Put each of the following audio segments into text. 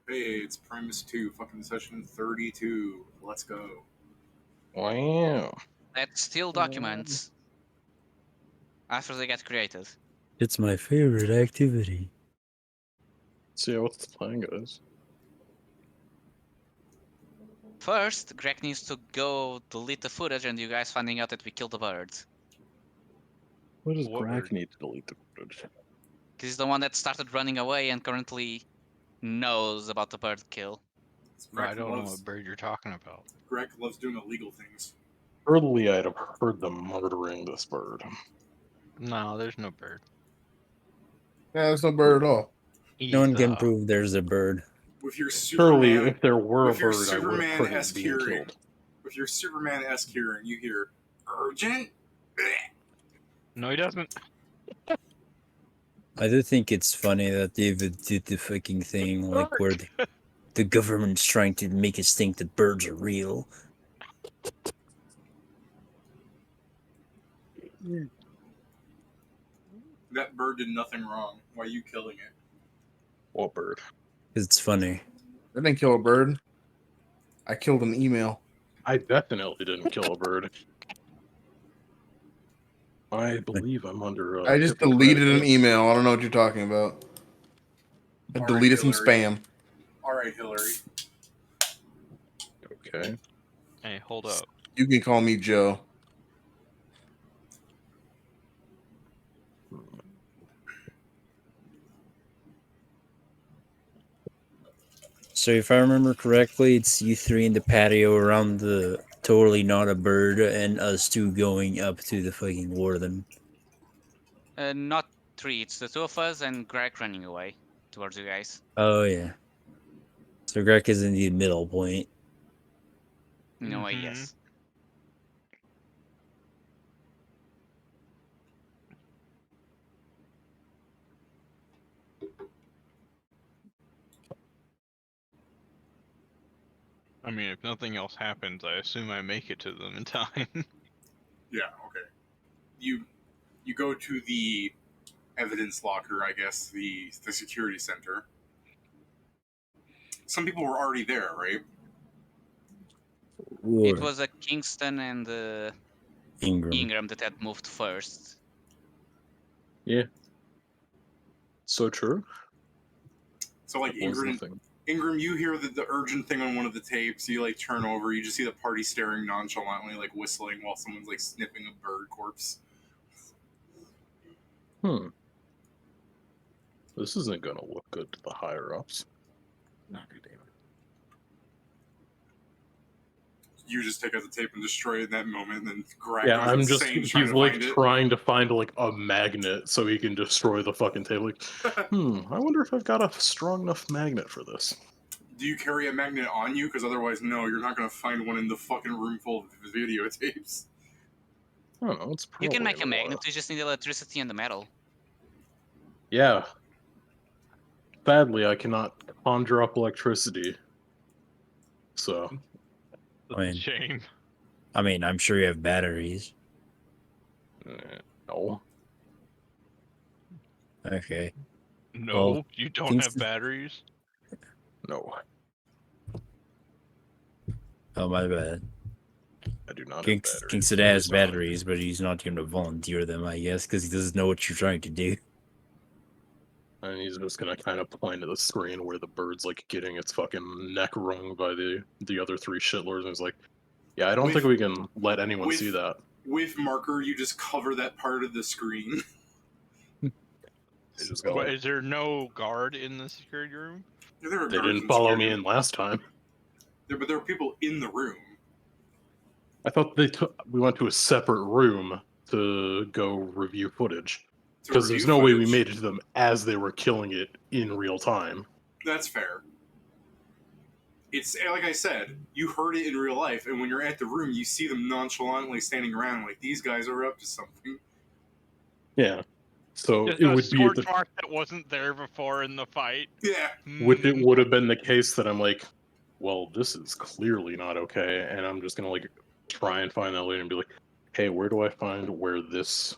Hey, it's Primus II fucking session 32. Let's go. Wow. Let's steal documents after they get created. It's my favorite activity. See what's the plan, guys. First, Greg needs to go delete the footage and you guys finding out that we killed the bird. What does What Greg bird? need to delete the footage? He's the one that started running away and currently knows about the bird kill. I don't know what bird you're talking about. Greg loves doing illegal things. Early, I'd have heard them murdering this bird. No, there's no bird. Yeah, there's no bird at all. No one can prove there's a bird. With your Surely, Superman, if there were a with your bird, I would have heard it Superman-esque being hearing, killed. with your Superman-esque hearing, you hear urgent. No, he doesn't. I do think it's funny that David did the fucking thing, like where the government's trying to make us think that birds are real. That bird did nothing wrong. Why are you killing it? What bird? Because it's funny. I didn't kill a bird. I killed an email. I definitely didn't kill a bird. I believe I'm under. I just Hippocratic deleted an oath. email. I don't know what you're talking about. I All right, deleted some Hillary. spam. All right, Hillary. Okay. Hey, hold up. You can call me Joe. So if I remember correctly, it's you three in the patio around the totally not a bird and us two going up to the fucking warden. Not three, it's the two of us and Greg running away towards you guys. Oh yeah. So Greg is in the middle point. In a way, Mhm. yes. I mean, if nothing else happens, I assume I make it to them in time. Yeah, okay. You go to the evidence locker, I guess, the security center. Some people were already there, right? It was a Kingston and Ingram. Ingram that had moved first. Yeah. So true. So like What was the thing? Ingram, you hear the urgent thing on one of the tapes. You like turn over. You just see the party staring nonchalantly, like whistling while someone's like sniffing a bird corpse. This isn't gonna look good to the higher ups. You just take out the tape and destroy it in that moment, and then Greg Yeah, goes I'm just. insane He's trying to like find it. trying to find like a magnet so he can destroy the fucking table. Like, I wonder if I've got a strong enough magnet for this. Do you carry a magnet on you? Because otherwise, no, you're not going to find one in the fucking room full of videotapes. I don't know. It's You can probably make a in magnet, you just need electricity and the metal. Yeah. Sadly, I cannot conjure up electricity. So. Shame. I mean, I'm sure you have batteries. No. Okay. No, Well, you don't have Kingston- batteries? No. Oh, my bad. I do not have batteries. Kingston has batteries, but he's not going to volunteer them, I guess, because he doesn't know what you're trying to do. And he's just gonna kind of point to the screen where the bird's like getting its fucking neck wrung by the other three shitlords, and he's like, "Yeah, I don't think we can let anyone see that." With marker, you just cover that part of the screen. But is there no guard in the security room? Yeah, there are They guards didn't in follow security. me in last time. But there are people in the room. I thought we went to a separate room to go review footage. Because there's no way we made it to them as they were killing it in real time. That's fair. It's like I said, you heard it in real life, and when you're at the room, you see them nonchalantly standing around like these guys are up to something. Yeah. So Just it a would be scorch mark that wasn't there before in the fight. Yeah. Which it would have been the case that I'm like, well, this is clearly not okay, and I'm just gonna like try and find that later and be like, hey, where do I find where this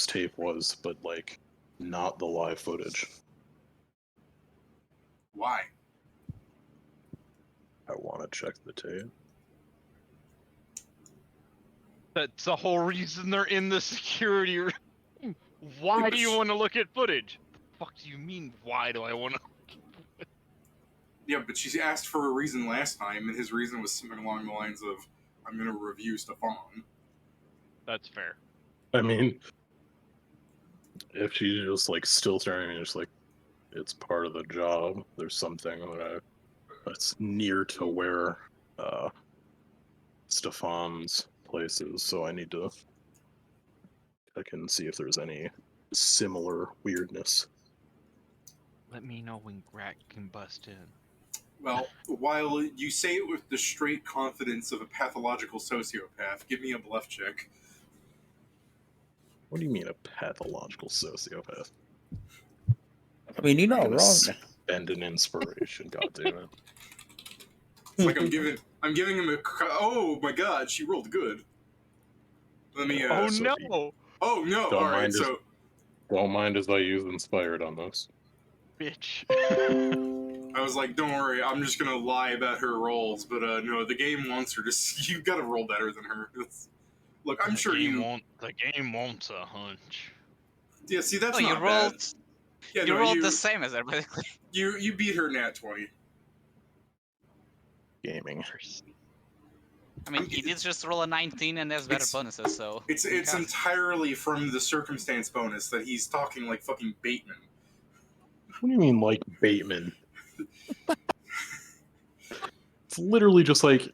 tape was, but like not the live footage? Why? I want to check the tape. That's the whole reason they're in the security room. Why Yeah, do you want to look at footage? The fuck do you mean, why do I want to? Yeah, but she asked for a reason last time, and his reason was something along the lines of, "I'm going to review Stefan." That's fair. I mean, if she's just like still staring at me, just like it's part of the job. There's something that's near to where Stefan's place is, so I need to. I can see if there's any similar weirdness. Let me know when Grak can bust in. Well, while you say it with the straight confidence of a pathological sociopath, give me a bluff check. What do you mean a pathological sociopath? I mean, you're I'm not gonna wrong. spend an inspiration. God damn it! It's like I'm giving him a. Oh my god, she rolled good. Let me. Oh so no, Oh no! Don't All right, mind us. so Don't mind as I use inspired on this. bitch. I was like, don't worry, I'm just gonna lie about her rolls, but no, the game wants her to. You gotta roll better than her. Look, I'm sure you. The game wants a hunch. Yeah, see, that's Oh, you not rolled. bad. Yeah, You no, rolled the same as her, basically. You beat her nat 20. Gaming. I mean, he did just roll a 19 and has better It's- bonuses, so. It's Yeah. entirely from the circumstance bonus that he's talking like fucking Bateman. What do you mean, like Bateman? It's literally just like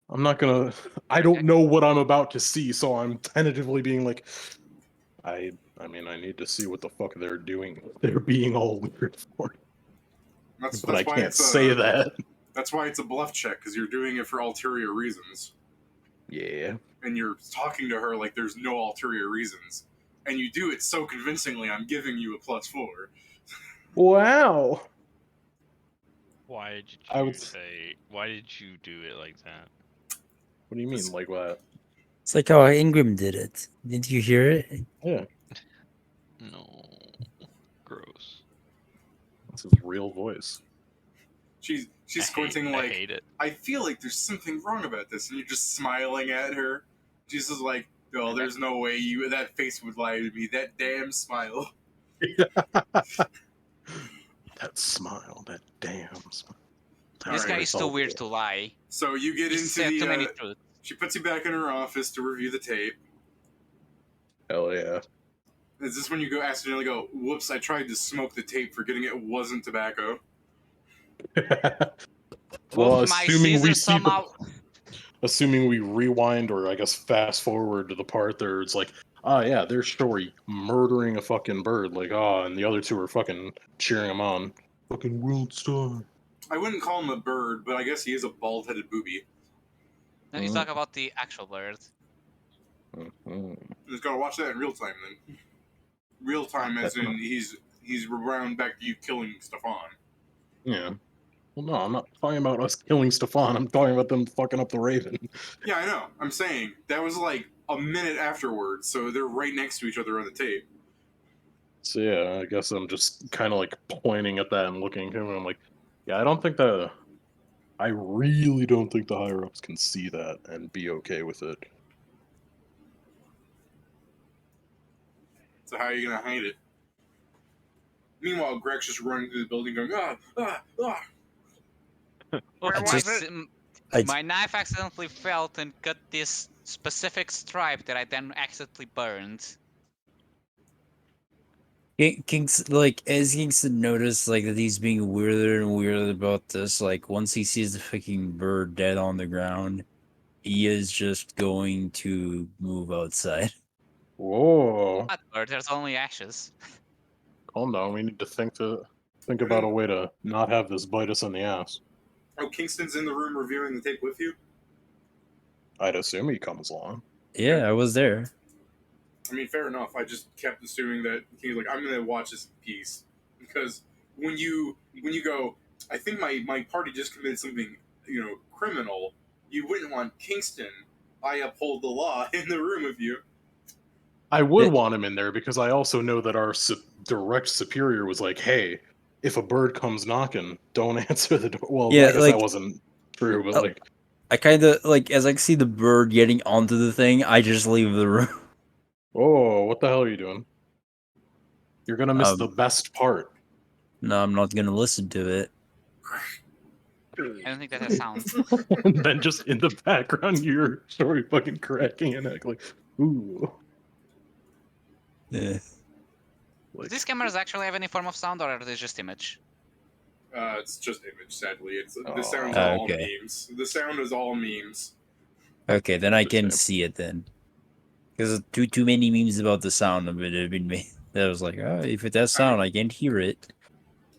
I'm not gonna. I don't know what I'm about to see, so I'm tentatively being like, I mean, I need to see what the fuck they're doing. They're being all weird for, That's but I why can't it's say that. That's why it's a bluff check, because you're doing it for ulterior reasons. Yeah. And you're talking to her like there's no ulterior reasons. And you do it so convincingly, I'm giving you a +4. Wow. Why did I you would- say? Why did you do it like that? What do you mean, like what? It's like how Ingram did it. Didn't you hear it? Yeah, No. Gross. that's his real voice. She's squinting like, I hate it. I feel like there's something wrong about this, and you're just smiling at her. She's just like, no, there's no way that face would lie to me. That damn smile. That smile, that damn smile. This guy Alright, is too weird to lie. So you get He into said too many the. truths. She puts you back in her office to review the tape. Hell yeah. Is this when you go accidentally go, whoops, I tried to smoke the tape forgetting it wasn't tobacco? Well, With my assuming we scissors see somehow. assuming we rewind or I guess fast forward to the part there, it's like, yeah, there's Story murdering a fucking bird, like, and the other two are fucking cheering him on. Fucking World Star. I wouldn't call him a bird, but I guess he is a bald-headed booby. No, you talk about the actual bird. Mhm. You just gotta watch that in real time then. Real time as in he's around back to you killing Stefan. Yeah. Well, no, I'm not talking about us killing Stefan. I'm talking about them fucking up the Raven. Yeah, I know. I'm saying that was like a minute afterwards, so they're right next to each other on the tape. So yeah, I guess I'm just kind of like pointing at that and looking at him, and I'm like, yeah, I don't think that. I really don't think the higher ups can see that and be okay with it. So how are you gonna hide it? Meanwhile, Greg's just running through the building going, ah, ah, ah. Where I was just- it? I- My knife accidentally fell and cut this specific stripe that I then accidentally burned. As Kingston noticed, like, that he's being weirder and weirder about this, like, once he sees the fucking bird dead on the ground, he is just going to move outside. Whoa! What bird? There's only ashes. Calm down. We need to think about a way to not have this bite us in the ass. Oh, Kingston's in the room reviewing the tape with you? I'd assume he comes along. Yeah, I was there. I mean, fair enough. I just kept assuming that he's like, I'm gonna watch this in peace. Because when you go, I think my party just committed something, criminal, you wouldn't want Kingston, I uphold the law, in the room with you. I would Yeah. want him in there because I also know that our direct superior was like, "Hey, if a bird comes knocking, don't answer the door. Well, Yeah, I guess like- that wasn't true, but Oh. like, I kind of like as I see the bird getting onto the thing, I just leave the room. oh, what the hell are you doing? You're gonna miss Um, the best part. No, I'm not gonna listen to it. I don't think that has sound. And then just in the background, you're sorry fucking cracking and act like, ooh. Yeah. Do Like, these cameras actually have any form of sound, or are they just image? It's just image, sadly. It's the Oh. sounds are all Okay. memes. The sound is all memes. Okay, then I can Understand. see it then. Because too many memes about the sound of it have been made. That was like, oh, if it has sound, I can't hear it.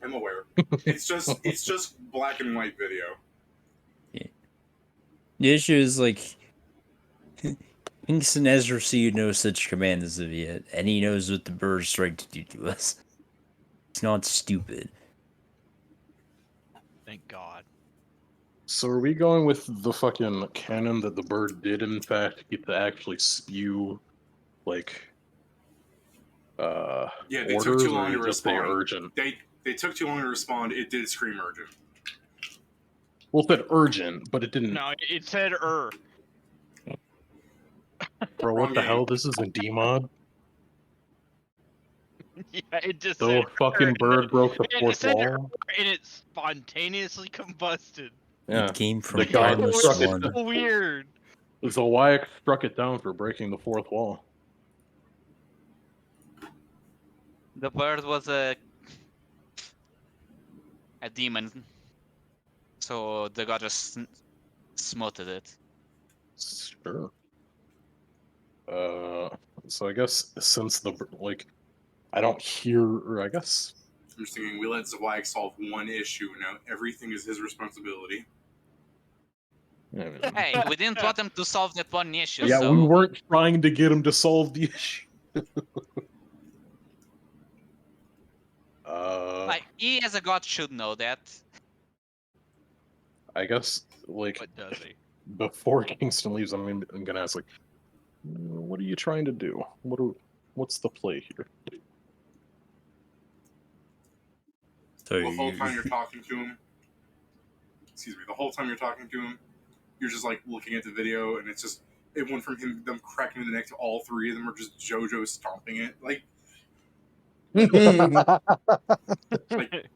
I'm aware. It's just black and white video. The issue is like, Kingston has received no such command as of yet, and he knows what the bird's trying to do to us. It's not stupid. Thank God. so are we going with the fucking canon that the bird did in fact get to actually spew, like, Yeah, they took orders, too or long to just they respond. urgent? They took too long to respond. It did scream urgent. Well, it said urgent, but it didn't. No, it said Bro, Wrong what the game. hell? This isn't D-mod. Yeah, it just The said fucking bird broke the and it fourth said wall. and it spontaneously combusted. Yeah. It came from The guy Primus struck it. 1. So weird. So Wyatt struck it down for breaking the fourth wall. The bird was a demon, so the god just smoted it. Sure. So I guess since the like, I don't hear, or I guess I'm just thinking we let Zweig solve one issue. Now everything is his responsibility. I mean, Hey, we didn't want them to solve that one issue, yeah, so we weren't trying to get him to solve the issue. like he as a god should know that. I guess like What does he? before Kingston leaves, I'm gonna ask like, what are you trying to do? What's the play here? So The whole time you, you're talking to him, excuse me, the whole time you're talking to him, you're just like looking at the video, and it's just it went from them cracking the neck to all three of them are just JoJo stomping it. Like,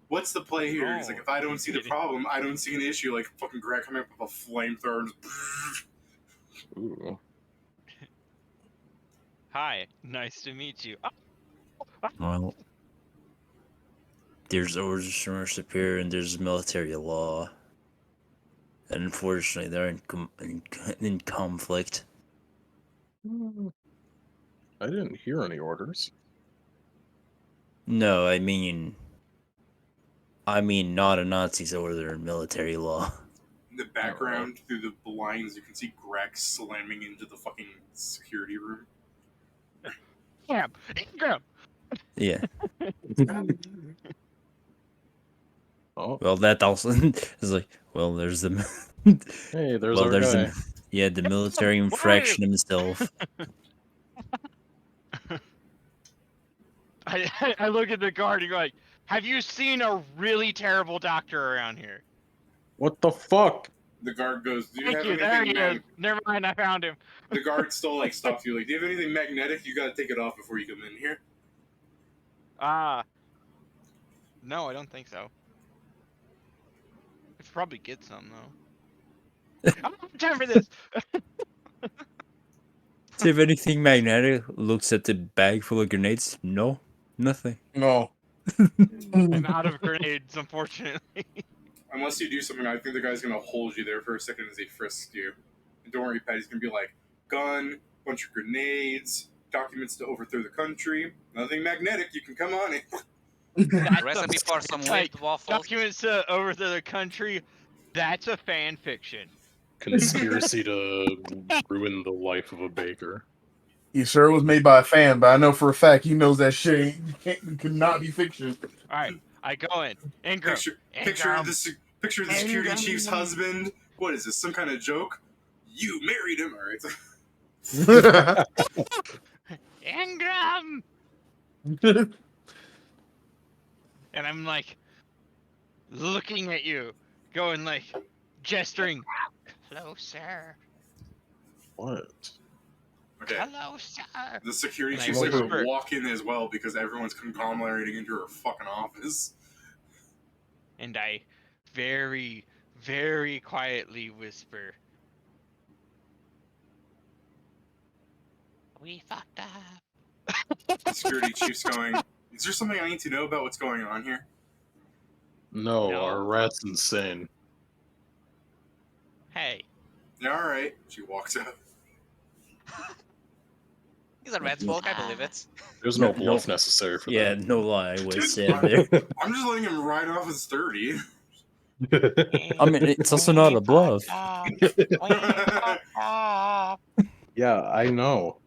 what's the play here? He's like, if I don't see the problem, I don't see an issue. Like fucking Greg coming up with a flamethrower and just Ooh. Hi, nice to meet you. well, there's orders from our superior and there's military law. And unfortunately, they're in conflict. I didn't hear any orders. No, I mean not a Nazi's order in military law. in the background through the blinds, you can see Greg slamming into the fucking security room. Grab. Yeah. Oh, Well, that also is like, well, there's the hey, there's well, our there's guy. the military infraction himself. I look at the guard and go like, have you seen a really terrible doctor around here? What the fuck? The guard goes, "Do you Thank have you, there anything?" he is. Never mind, I found him. The guard still like stops you, like, "Do you have anything magnetic? You got to take it off before you come in here." No, I don't think so. I should probably get some though. I don't have time for this. See if anything magnetic. Looks at the bag full of grenades. No, nothing. No. I'm out of grenades, unfortunately. Unless you do something, I think the guy's gonna hold you there for a second as he frisks you. And don't worry, Pat. He's gonna be like, "Gun, bunch of grenades, documents to overthrow the country. Nothing magnetic. You can come on in." Recipe for some Like, whipped waffles. documents to overthrow the country. That's a fan fiction. Conspiracy to ruin the life of a baker. He sure was made by a fan, but I know for a fact he knows that shit could not be fiction. All right, I go in. Ingram. Picture Ingram. the security chief's husband. What is this? Some kind of joke? You married him, all right? Ingram. And I'm like, looking at you, going like, gesturing, closer, What? Okay. closer. The security And I chief's like whisper- gonna walk in as well because everyone's conglomerating into her fucking office. And I very, very quietly whisper, we fucked up. The security chief's going, is there something I need to know about what's going on here? No, No. our rat's insane. Hey, Yeah, alright. She walks out. He's a red folk, I believe it. There's No- no bluff necessary for Yeah, that. no lie, I was Dude, sad there. I'm just letting him ride off as 30. I mean, it's also not a bluff. Yeah, I know.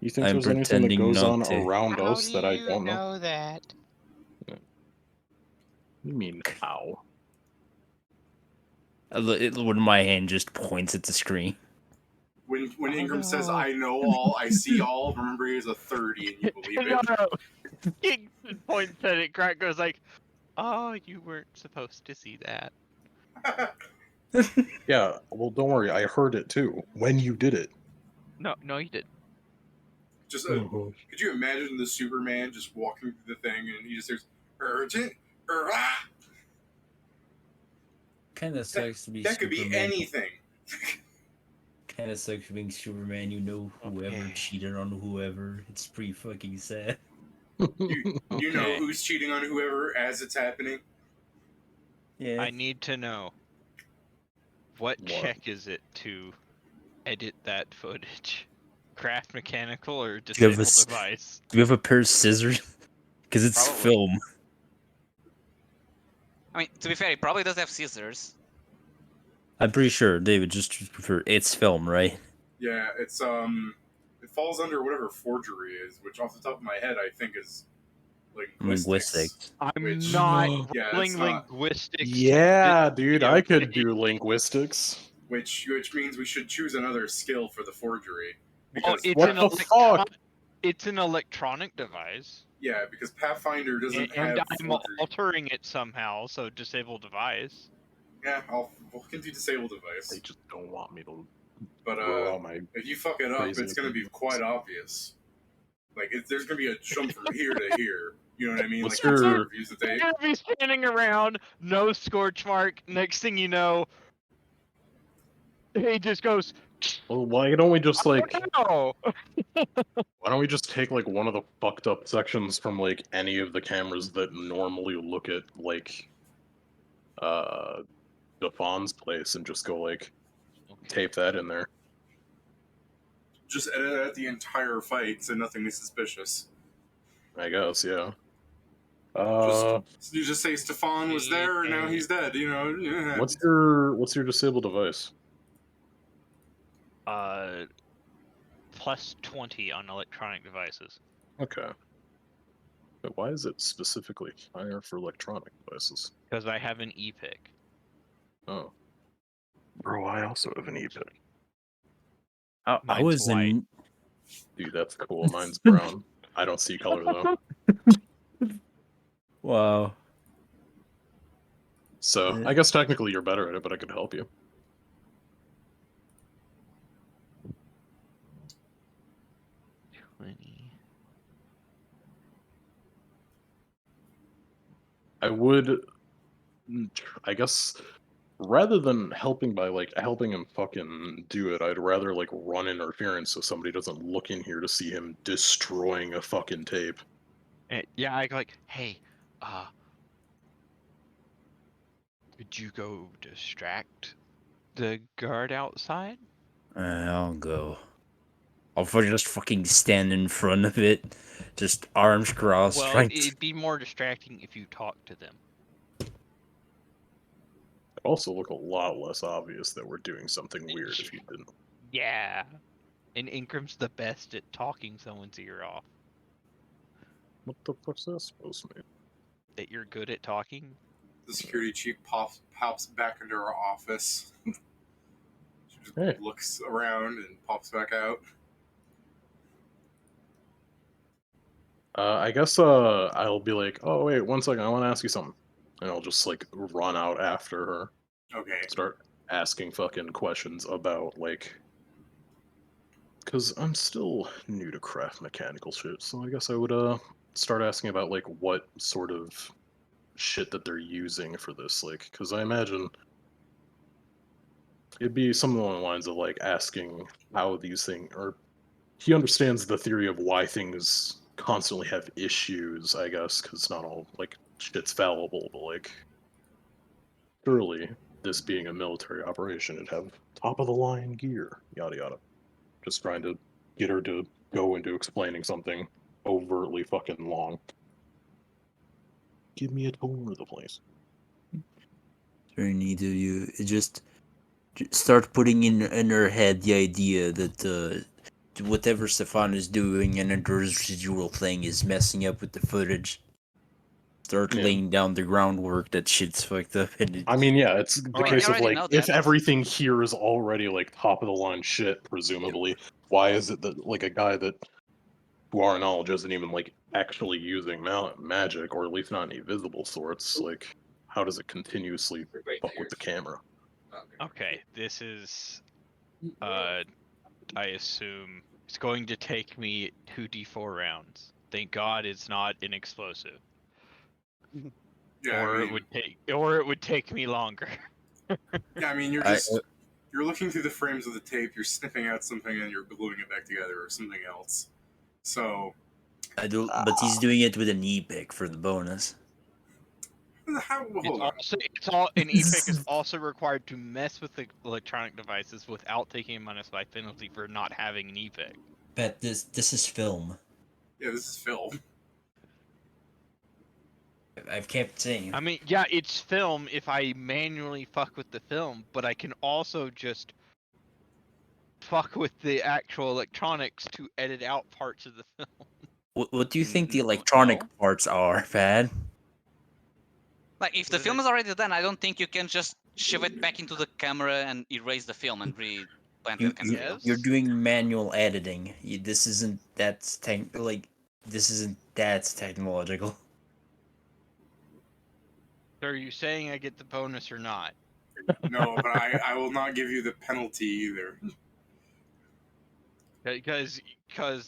You think I'm there's anything that pretending goes not on to. around how us do that I you don't know? know that? You mean how? When my hand just points at the screen. When Oh, Ingram says, no. I know all, I see all, remember he is a 30 and you believe it. No. Kingston points at it. Crack goes like, "Oh, you weren't supposed to see that." Yeah, well, don't worry. I heard it too when you did it. No, you didn't. Just could you imagine the Superman just walking through the thing and he just says, urgent? Ah! Kind of sucks to be That could be Superman. anything. Kind of sucks being Superman. You know whoever Okay. cheated on whoever. It's pretty fucking sad. You know Okay. who's cheating on whoever as it's happening? Yeah. I need to know. What What? check is it to edit that footage? Craft mechanical or Do you have a disable s- device? Do you have a pair of scissors? Because it's Probably. film. I mean, to be fair, he probably does have scissors. I'm pretty sure, David, just for it's film, right? Yeah, it's it falls under whatever forgery is, which off the top of my head I think is linguistics. Linguistics. I'm Which- not Yeah, rolling it's not. linguistics. Yeah, dude, video I could game. do linguistics. Which means we should choose another skill for the forgery. Oh, Because it's What an the fuck? It's an electronic device, yeah, because Pathfinder doesn't and have I'm forgery. altering it somehow. So disable device. Yeah, we can do disable device. They just don't want me to But throw out my. if you fuck it up, Crazy it's going to be opinions. quite obvious. Like, there's going to be a jump from here to here. You know what I mean? What's Like, it's your- reviews the tape. You're gonna be standing around, no scorch mark. Next thing you know, he just goes, Well, why don't we just like? "No." Why don't we just take like one of the fucked up sections from like any of the cameras that normally look at like Dafon's place and just go like tape that in there? Just edit out the entire fight so nothing is suspicious. I guess, yeah. You just say Stefan was there and now he's dead, you know? Yeah. what's your disabled device? Plus 20 on electronic devices. Okay. But why is it specifically higher for electronic devices? Because I have an e-pick. Oh. Bro, I also have an e-pick. I Mine's was white. in. Dude, that's cool. Mine's brown. I don't see color though. Wow. So I guess technically you're better at it, but I could help you. I would, I guess, rather than helping by like helping him fucking do it, I'd rather like run interference so somebody doesn't look in here to see him destroying a fucking tape. Yeah, I go like, hey, could you go distract the guard outside? I'll go. I'll just fucking stand in front of it, just arms crossed. Well, trying it'd be more distracting if you talk to them. It'd also look a lot less obvious that we're doing something weird if you didn't. Yeah. And Incram's the best at talking someone's ear off. What the fuck's that supposed to mean? That you're good at talking? The security chief pops back into her office. She just Hey. looks around and pops back out. I guess I'll be like, oh wait, one second, I want to ask you something, and I'll just like run out after her, Okay. start asking fucking questions about like, because I'm still new to craft mechanical shit, so I guess I would start asking about like what sort of shit that they're using for this, like, because I imagine it'd be something along the lines of like asking how these things, or he understands the theory of why things constantly have issues, I guess, because not all like shit's fallible, but like surely this being a military operation, it'd have top of the line gear, yada yada. Just trying to get her to go into explaining something overtly fucking long. Give me a tour of the place. Or need to you just start putting in her head the idea that whatever Stefan is doing and the residual thing is messing up with the footage. Start Yeah. laying down the groundwork that shit's fucked up. And I mean, yeah, it's the Alright. case I of already like, know if that. everything here is already like top of the line shit, presumably, why is it that like a guy that, to our knowledge, isn't even like actually using magic, or at least not any visible sorts, like, how does it continuously fuck with the camera? Okay, this is I assume it's going to take me 2d4 rounds. Thank God it's not an explosive. Yeah, or I mean, it would take me longer. yeah, I mean, I, you're looking through the frames of the tape, you're snipping out something, and you're gluing it back together, or something else. So, I don't, but he's doing it with an e-pick for the bonus. hold on. It's all an epic is also required to mess with the electronic devices without taking a -5 penalty for not having an epic. Bet this is film. Yeah, this is film. I've kept saying. I mean, yeah, it's film if I manually fuck with the film, but I can also just fuck with the actual electronics to edit out parts of the film. What do you think the No. electronic parts are, Fad? Like, if the What film is is already done, I don't think you can just shove it back into the camera and erase the film and replant it kind of deal. You're Yes? doing manual editing. This isn't that technological. So are you saying I get the bonus or not? No, but I will not give you the penalty either. Because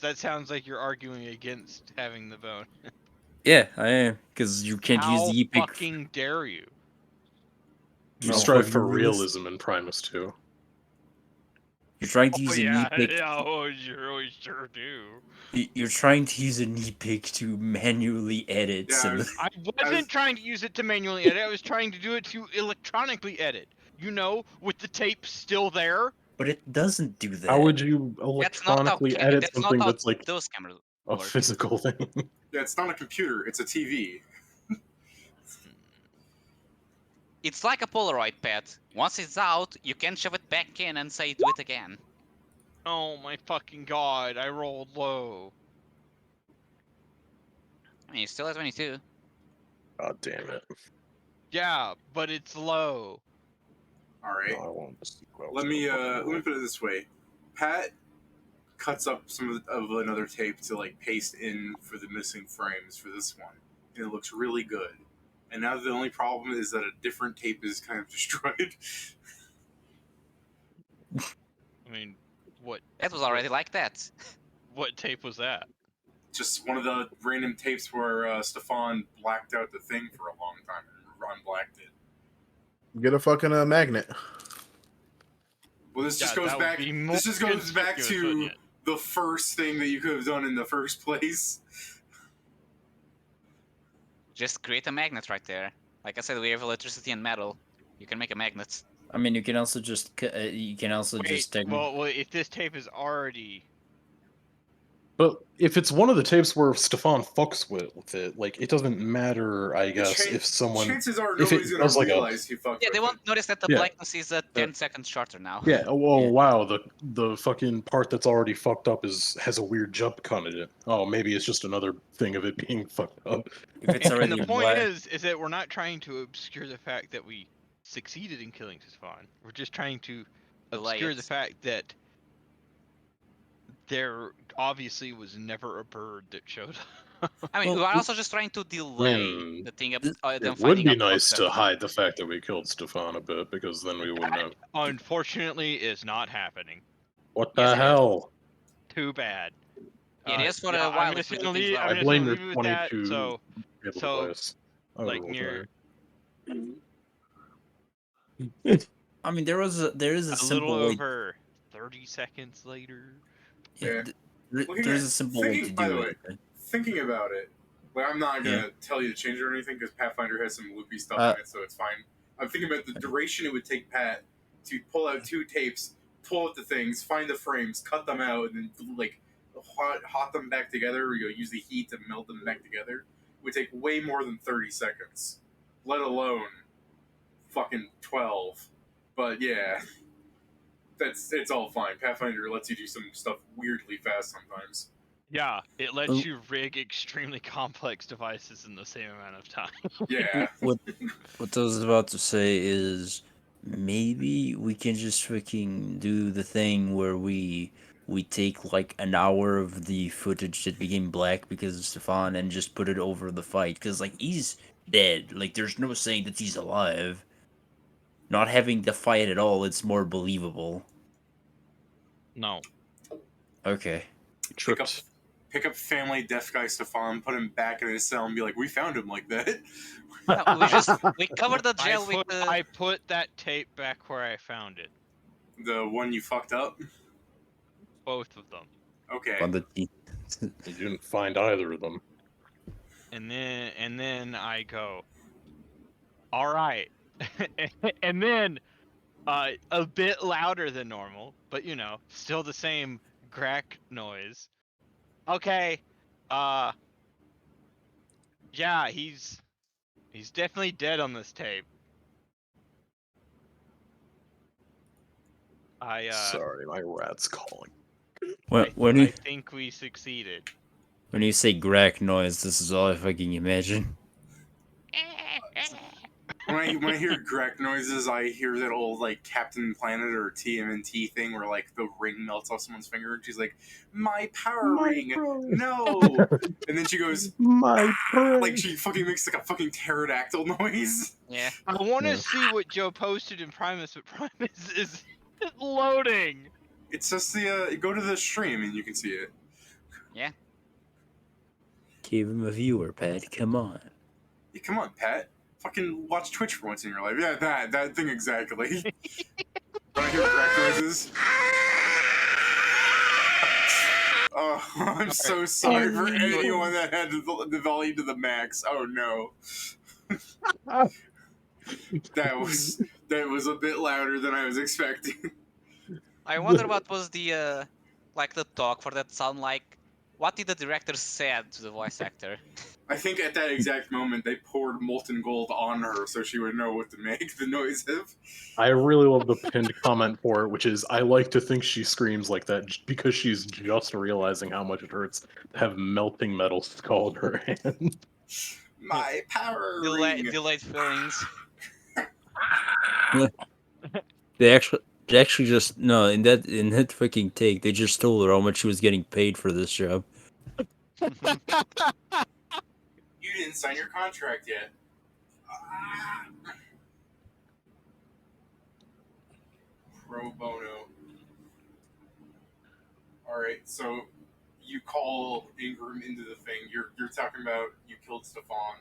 that sounds like you're arguing against having the bonus. Yeah, I am, because you can't use How the epic. fucking dare you? You No, strive fucking for do this. realism in Primus 2. You're trying to Oh use an yeah, epic. yeah, oh, you really sure do. You're trying to use an epic to manually edit. Yeah, some. I wasn't trying to use it to manually edit. I was trying to do it to electronically edit. You know, with the tape still there. But it doesn't do that. How would you That's not how electronically edit that's not something how that's like those cameras a work. physical thing? Yeah, it's not a computer, it's a TV. It's like a Polaroid pad. Once it's out, you can shove it back in and say do it again. Oh my fucking god! I rolled low. I mean, you're still at 22. God damn it. Yeah, but it's low. Alright. No, I won't just go out Let to me the fucking let me wall. put it this way. Pat cuts up some of another tape to like paste in for the missing frames for this one. And it looks really good. And now the only problem is that a different tape is kind of destroyed. I mean, what? That was already like that. What tape was that? Just one of the random tapes where Stefan blacked out the thing for a long time and unblacked it. Get a fucking magnet. Well, this just Yeah, goes that would back. be more This just goes back conspicuous, to wouldn't it? the first thing that you could have done in the first place. Just create a magnet right there. Like I said, we have electricity and metal. You can make a magnet. I mean, you can also just Wait, well, if this tape is already But if it's one of the tapes where Stefan fucks with it, like, it doesn't matter, I guess, if someone... Chances are if it nobody's gonna does, like, a- realize he fucked. Yeah, they with won't notice that the Yeah. blackness is 10 seconds shorter now. Yeah, oh Yeah. wow, the fucking part that's already fucked up has a weird jump cut in it. Oh, maybe it's just another thing of it being fucked up. If it's and already the point black, is that we're not trying to obscure the fact that we succeeded in killing Stefan. We're just trying to Delay obscure it. the fact that there obviously was never a bird that showed up. I mean, Well, we are also just trying to delay the thing of th- them It would finding be out about nice to Stefan. hide the fact that we killed Stefan a bit, because then we wouldn't have. Unfortunately, is not happening. What Yes, the it is. hell? Too bad. It is for Yeah, a while if we do things well. I I'm just blame gonna their leave it with that. 22 So, hit so, dice. I would like roll near I mean, there is a a simple little way. over 30 seconds later. Yeah. Looking There's at- a simple way to thinking, by the do way, it. thinking about it, like I'm not Yeah. gonna tell you to change it or anything because Pathfinder has some loopy stuff Uh, in it, so it's fine. I'm thinking about the duration it would take Pat to pull out 2 tapes, pull out the things, find the frames, cut them out, and then like hot them back together. Or, use the heat to melt them back together. It would take way more than 30 seconds, let alone fucking 12. But yeah, it's all fine. Pathfinder lets you do some stuff weirdly fast sometimes. Yeah, it lets Oh. you rig extremely complex devices in the same amount of time. Yeah. What I was about to say is maybe we can just freaking do the thing where we take like an hour of the footage that became black because of Stefan and just put it over the fight because like he's dead. Like there's no saying that he's alive. Not having the fight at all, it's more believable. No. Okay. Pick up family deaf guy Stefan, put him back in his cell, and be like, "We found him like that." No, we covered the I jail with put, the. I put that tape back where I found it. The one you fucked up. Both of them. Okay. On the You didn't find either of them. And then I go, all right. And then a bit louder than normal, but still the same crack noise. Okay. Yeah, he's definitely dead on this tape. Sorry, my rat's calling. I think we succeeded. When you say crack noise, this is all I fucking imagine. When I hear crack noises, I hear that old like Captain Planet or TMNT thing where like the ring melts off someone's finger, and she's like, "My power ring, no!" And then she goes, My like she fucking makes like a fucking pterodactyl noise. Yeah. I want to Yeah. see what Joe posted in Primus, but Primus is loading. It's just the go to the stream and you can see it. Yeah. Give him a viewer, Pat. Come on. Yeah, come on, Pat. Fucking watch Twitch for once in your life. Yeah, that thing exactly. When I hear crack noises. Oh, I'm so sorry for anyone that had the volume to the max. Oh no. that was a bit louder than I was expecting. I wonder what was the like the talk for that sound like. What did the director said to the voice actor? I think at that exact moment they poured molten gold on her so she would know what to make the noise of. I really love the pinned comment for it, which is, I like to think she screams like that because she's just realizing how much it hurts to have melting metal scald her hand. My power ring. Delayed feelings. They actually just no in that fucking take they just told her how much she was getting paid for this job. You didn't sign your contract yet. Ah. Pro bono. Alright, so you call Ingram into the thing. You're talking about you killed Stefan.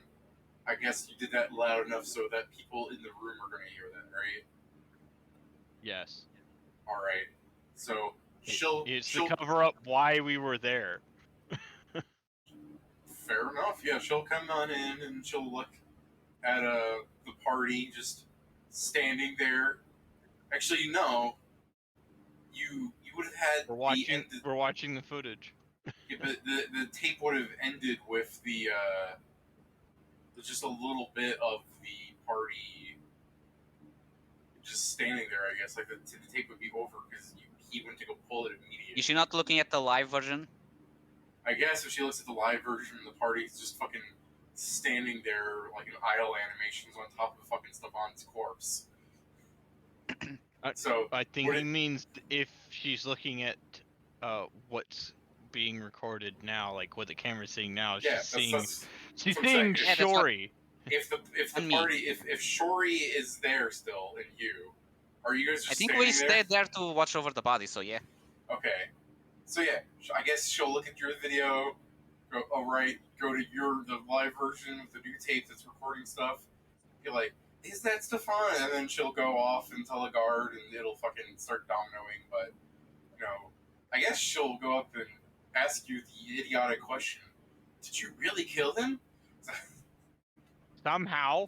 I guess you did that loud enough so that people in the room are going to hear that, right? Yes. Alright. So It's to cover up why we were there. Fair enough. Yeah, she'll come on in and she'll look at the party just standing there. Actually, no. You would have had We're watching the footage. Yeah, but the tape would have ended with the just a little bit of the party just standing there. I guess like the tape would be over because he went to go pull it immediately. Is she not looking at the live version? I guess if she looks at the live version, the party's just fucking standing there like in idle animations on top of fucking Stefan's corpse. So I think he means if she's looking at what's being recorded now, like what the camera's seeing now. Yeah, She's seeing that's she's what I'm seeing saying. Yeah, that's what- Shori. If the And me. party if Shori is there still and you, are you guys I just think standing we stayed there to watch over the body, so yeah. Okay. So yeah, I guess she'll look at your video, go, oh right, go to the live version with the new tape that's recording stuff. Be like, is that Stefan? And then she'll go off and tell a guard, and it'll fucking start dominoing. But I guess she'll go up and ask you the idiotic question: did you really kill him? Somehow.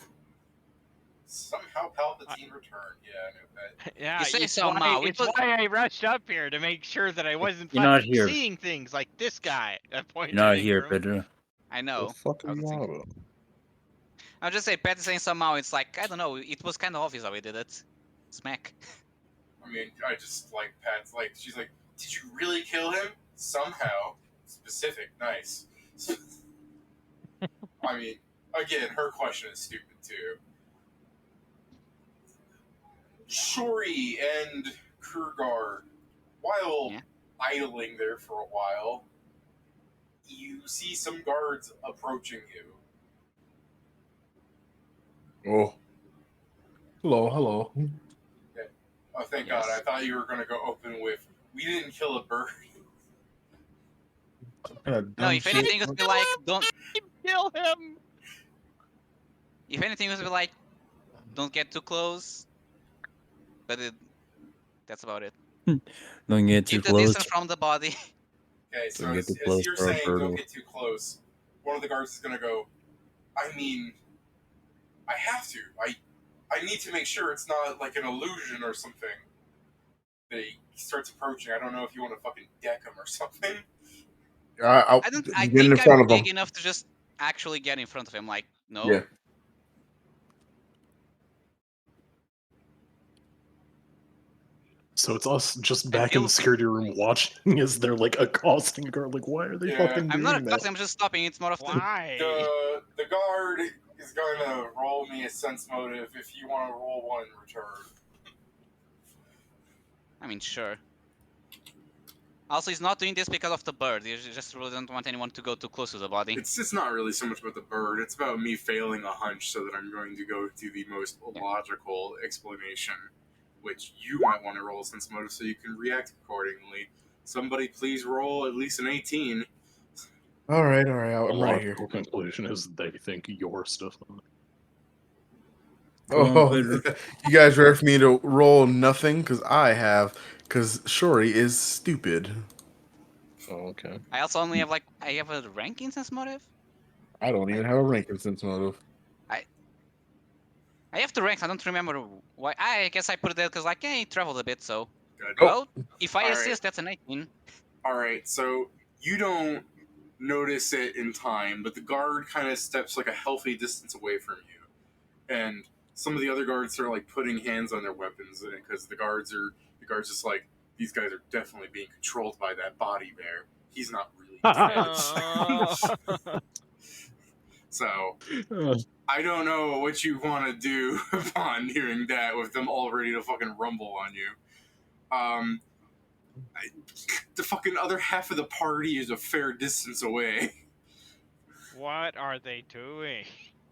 Somehow Palpatine returned. Yeah, I know that. Yeah, You say it's somehow, why, it it's was- why I rushed up here to make sure that I wasn't You're not fucking here. seeing things like this guy. I pointed You're not at here, Ingram. Pedro. I The know. fuck I are you was on thinking- about? I'll just say Pat is saying somehow, it's like, I don't know, it was kind of obvious how we did it. Smack. I mean, I just like Pat's like, she's like, did you really kill him? Somehow. Specific, nice. I mean, again, her question is stupid too. Shori and Kurgar, while Yeah. idling there for a while, you see some guards approaching you. Oh. Hello. Oh, thank Yes. God. I thought you were going to go open with, we didn't kill a bird. No, if anything, it would be like, don't. Kill him! If anything, it would be like, don't get too close. But that's about it. Don't get too Keep the close. distance from the body. Okay, so Don't get as too close you're for a saying, bird don't will- get too close, one of the guards is going to go, I mean, I have to. I need to make sure it's not like an illusion or something. That he starts approaching. I don't know if you want to fucking deck him or something. I I get in think front I'm of him. big enough to just actually get in front of him. Like, no. Yeah. So it's us just back in feel- the security room watching as they're like accosting a guard. Like, why are they Yeah. fucking I'm doing not that? accosting, I'm just stopping. It's more of the. Why? The guard is going to roll me a sense motive if you want to roll one in return. I mean, sure. Also, he's not doing this because of the bird. He just really doesn't want anyone to go too close to the body. It's not really so much about the bird. It's about me failing a hunch so that I'm going to go to the most logical explanation, which you might want to roll a sense motive so you can react accordingly. Somebody please roll at least an 18. All right. The I'm right here. logical conclusion is they think you're stuff. Oh, you guys ready for me to roll nothing? Because Shori is stupid. Oh, okay. I also only have I have a ranking sense motive. I don't even have a ranking sense motive. I have the ranks. I don't remember why. I guess I put it there because he traveled a bit. So, Good. well, if I Alright. assist, that's an 18. Alright, so you don't notice it in time, but the guard kind of steps like a healthy distance away from you. And some of the other guards are like putting hands on their weapons because the guards just like, these guys are definitely being controlled by that body bear. He's not really dead. So I don't know what you want to do upon hearing that with them all ready to fucking rumble on you. The fucking other half of the party is a fair distance away. What are they doing?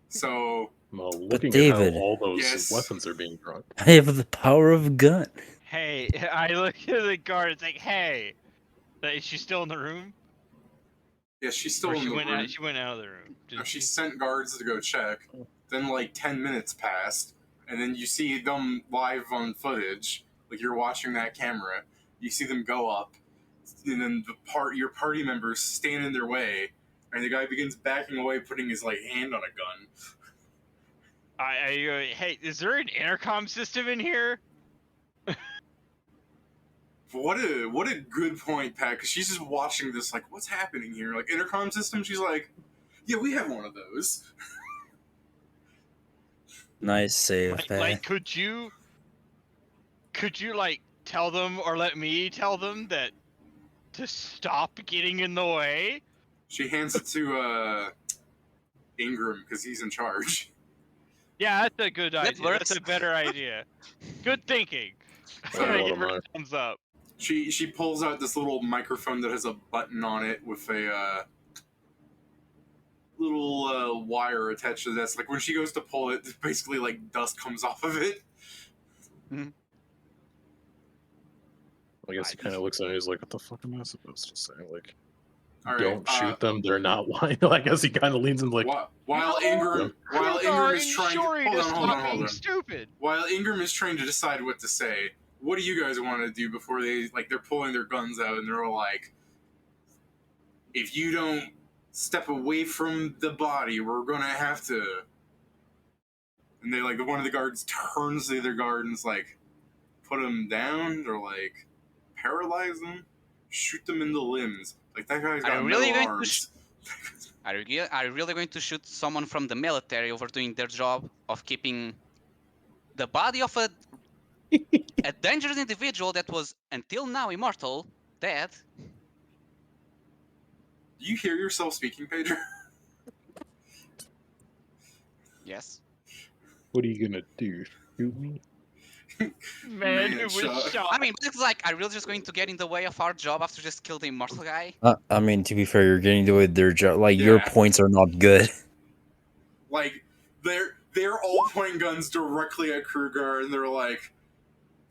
So, well, looking David- at how all those Yes. weapons are being drawn. I have the power of a gun. Hey, I look at the guard. It's like, hey, is she still in the room? yeah, she's still Or in she the went room. out. She went out of the room. No, she sent guards to go check. Then, like, 10 minutes passed. And then you see them live on footage. Like, you're watching that camera. You see them go up. And then your party members stand in their way. And the guy begins backing away, putting his, like, hand on a gun. Hey, is there an intercom system in here? What a good point, Pat, because she's just watching this, like, what's happening here? Like, intercom system? She's like, yeah, we have one of those. Nice save, Pat. Like, could you like tell them or let me tell them that to stop getting in the way? She hands it to, Ingram, because he's in charge. Yeah, that's a good That idea. That's works. a better idea. Good thinking. Oh, I what give am her I? a thumbs up. She pulls out this little microphone that has a button on it with a little wire attached to this. Like when she goes to pull it, basically like dust comes off of it. I guess he kind of looks at it. He's like, "What the fuck am I supposed to say? Like, All right, don't shoot them. They're not lying." I guess he kind of leans in like, while Ingram is trying Shuri to hold stop on. being stupid. While Ingram is trying to decide what to say, what do you guys want to do before they're pulling their guns out and they're all like, if you don't step away from the body, we're gonna have to. And they like one of the guards turns to the other guard and is like, put him down or like paralyze them, shoot them in the limbs. Like that guy's got no arms. Are you really going to shoot someone from the military over doing their job of keeping the body of a dangerous individual that was until now immortal dead? Do you hear yourself speaking, Pedro? Yes. "What are you gonna do? Shoot me?" Man, it was shot. I mean, it's like, are we really just going to get in the way of our job after just kill the immortal guy? I mean, to be fair, you're getting to it. Their job, like your points are not good. Like they're all pointing guns directly at Kruger, and they're like,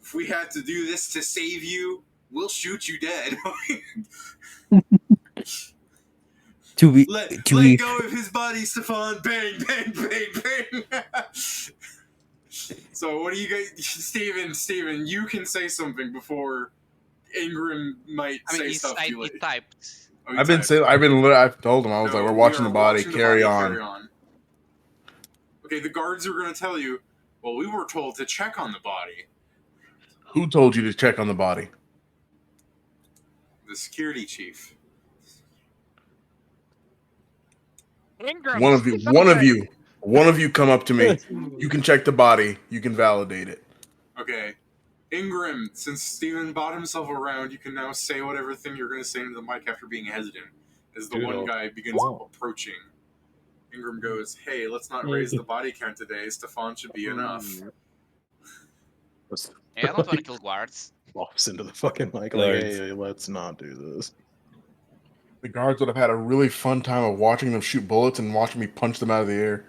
if we had to do this to save you, we'll shoot you dead. Let go of his body, Stefan. Bang, bang, bang, bang. So what do you guys, Steven, you can say something before Ingram might say stuff. He typed. Oh, I've told him, I was like, we're watching the body, carry on. Okay, the guards are going to tell you, well, we were told to check on the body. Who told you to check on the body? The security chief. Ingram, One of you come up to me. You can check the body. You can validate it. Okay. Ingram, since Steven bought himself around, you can now say whatever thing you're going to say into the mic after being hesitant. As the one guy begins approaching. Ingram goes, hey, let's not raise the body count today. Stefan should be enough. Yeah, I don't want to kill guards. Walks into the fucking mic like, hey, let's not do this. The guards would have had a really fun time of watching them shoot bullets and watching me punch them out of the air.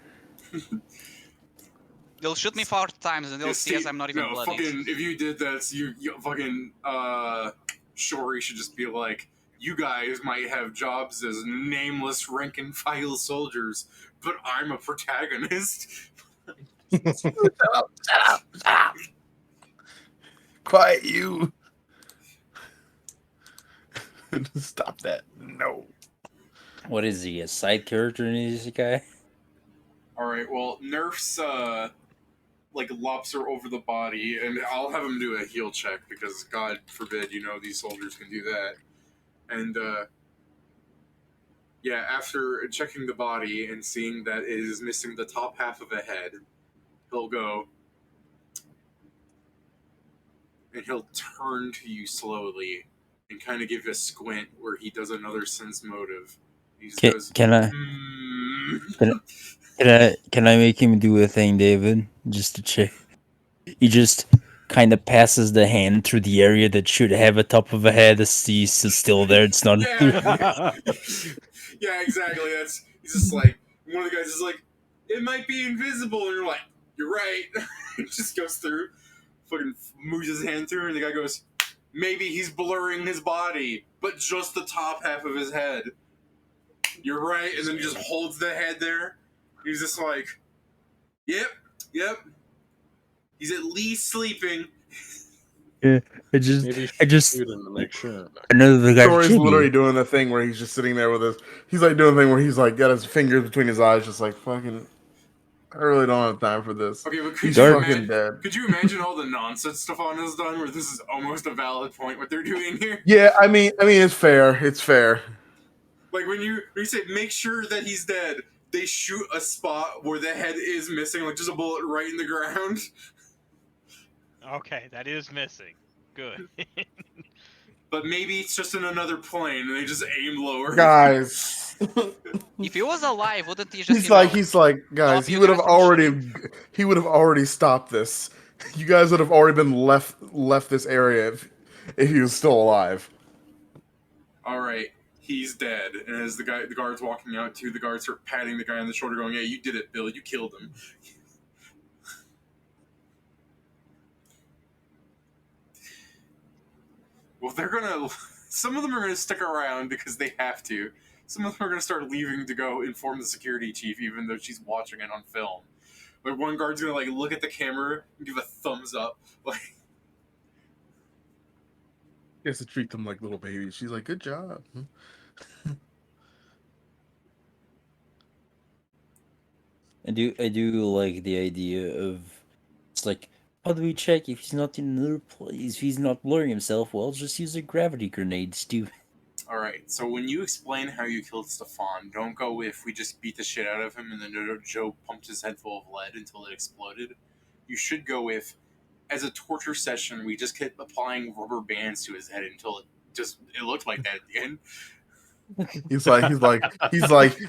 They'll shoot me 4 times and they'll see as I'm not even bloody. Fucking, if you did that, you fucking, Shori should just be like, you guys might have jobs as nameless rank and file soldiers, but I'm a protagonist. Shut up. Quiet you. Stop that. No. What is he, a side character in this guy? Alright, well, Nerf's, lops her over the body, and I'll have him do a heal check, because God forbid, these soldiers can do that. And, after checking the body and seeing that it is missing the top half of a head, he'll go, and he'll turn to you slowly and kind of give a squint where he does another sense motive. He just goes, Can I make him do a thing, David? Just to check. He just kind of passes the hand through the area that should have a top of a head. He's still there. It's not. Yeah, exactly. He's just like, one of the guys is like, it might be invisible, and you're like, you're right. It just goes through, fucking moves his hand through, and the guy goes, maybe he's blurring his body, but just the top half of his head. You're right, and then he just holds the head there. He's just like, yep. He's at least sleeping. Yeah, I just to make sure. Another guy. Tori's literally doing the thing where he's just sitting there with he's like doing the thing where he's like got his fingers between his eyes, just like fucking. I really don't have time for this. Okay, but could you imagine all the nonsense Stefan has done where this is almost a valid point what they're doing here? Yeah, I mean it's fair. It's fair. Like when you say make sure that he's dead, they shoot a spot where the head is missing, like just a bullet right in the ground. Okay, that is missing. Good. But maybe it's just in another plane and they just aim lower. Guys. If he was alive, wouldn't he just he's like, guys, he would have already stopped this. You guys would have already been left this area if he was still alive. All right, he's dead. And as the guard's walking out too, the guards start patting the guy on the shoulder, going, "Yeah, you did it, Bill. You killed him." Well, they're gonna. Some of them are gonna stick around because they have to. Some of them are gonna start leaving to go inform the security chief, even though she's watching it on film. Like one guard's gonna like look at the camera and give a thumbs up, like. He has to treat them like little babies. She's like, "Good job." I do like the idea of it's like, how do we check if he's not in another place? If he's not blurring himself, well, just use a gravity grenade, Stu. All right. So when you explain how you killed Stefan, don't go with "we just beat the shit out of him and then Joe pumped his head full of lead until it exploded." You should go with, as a torture session, we just kept applying rubber bands to his head until it looked like that at the end. He's like,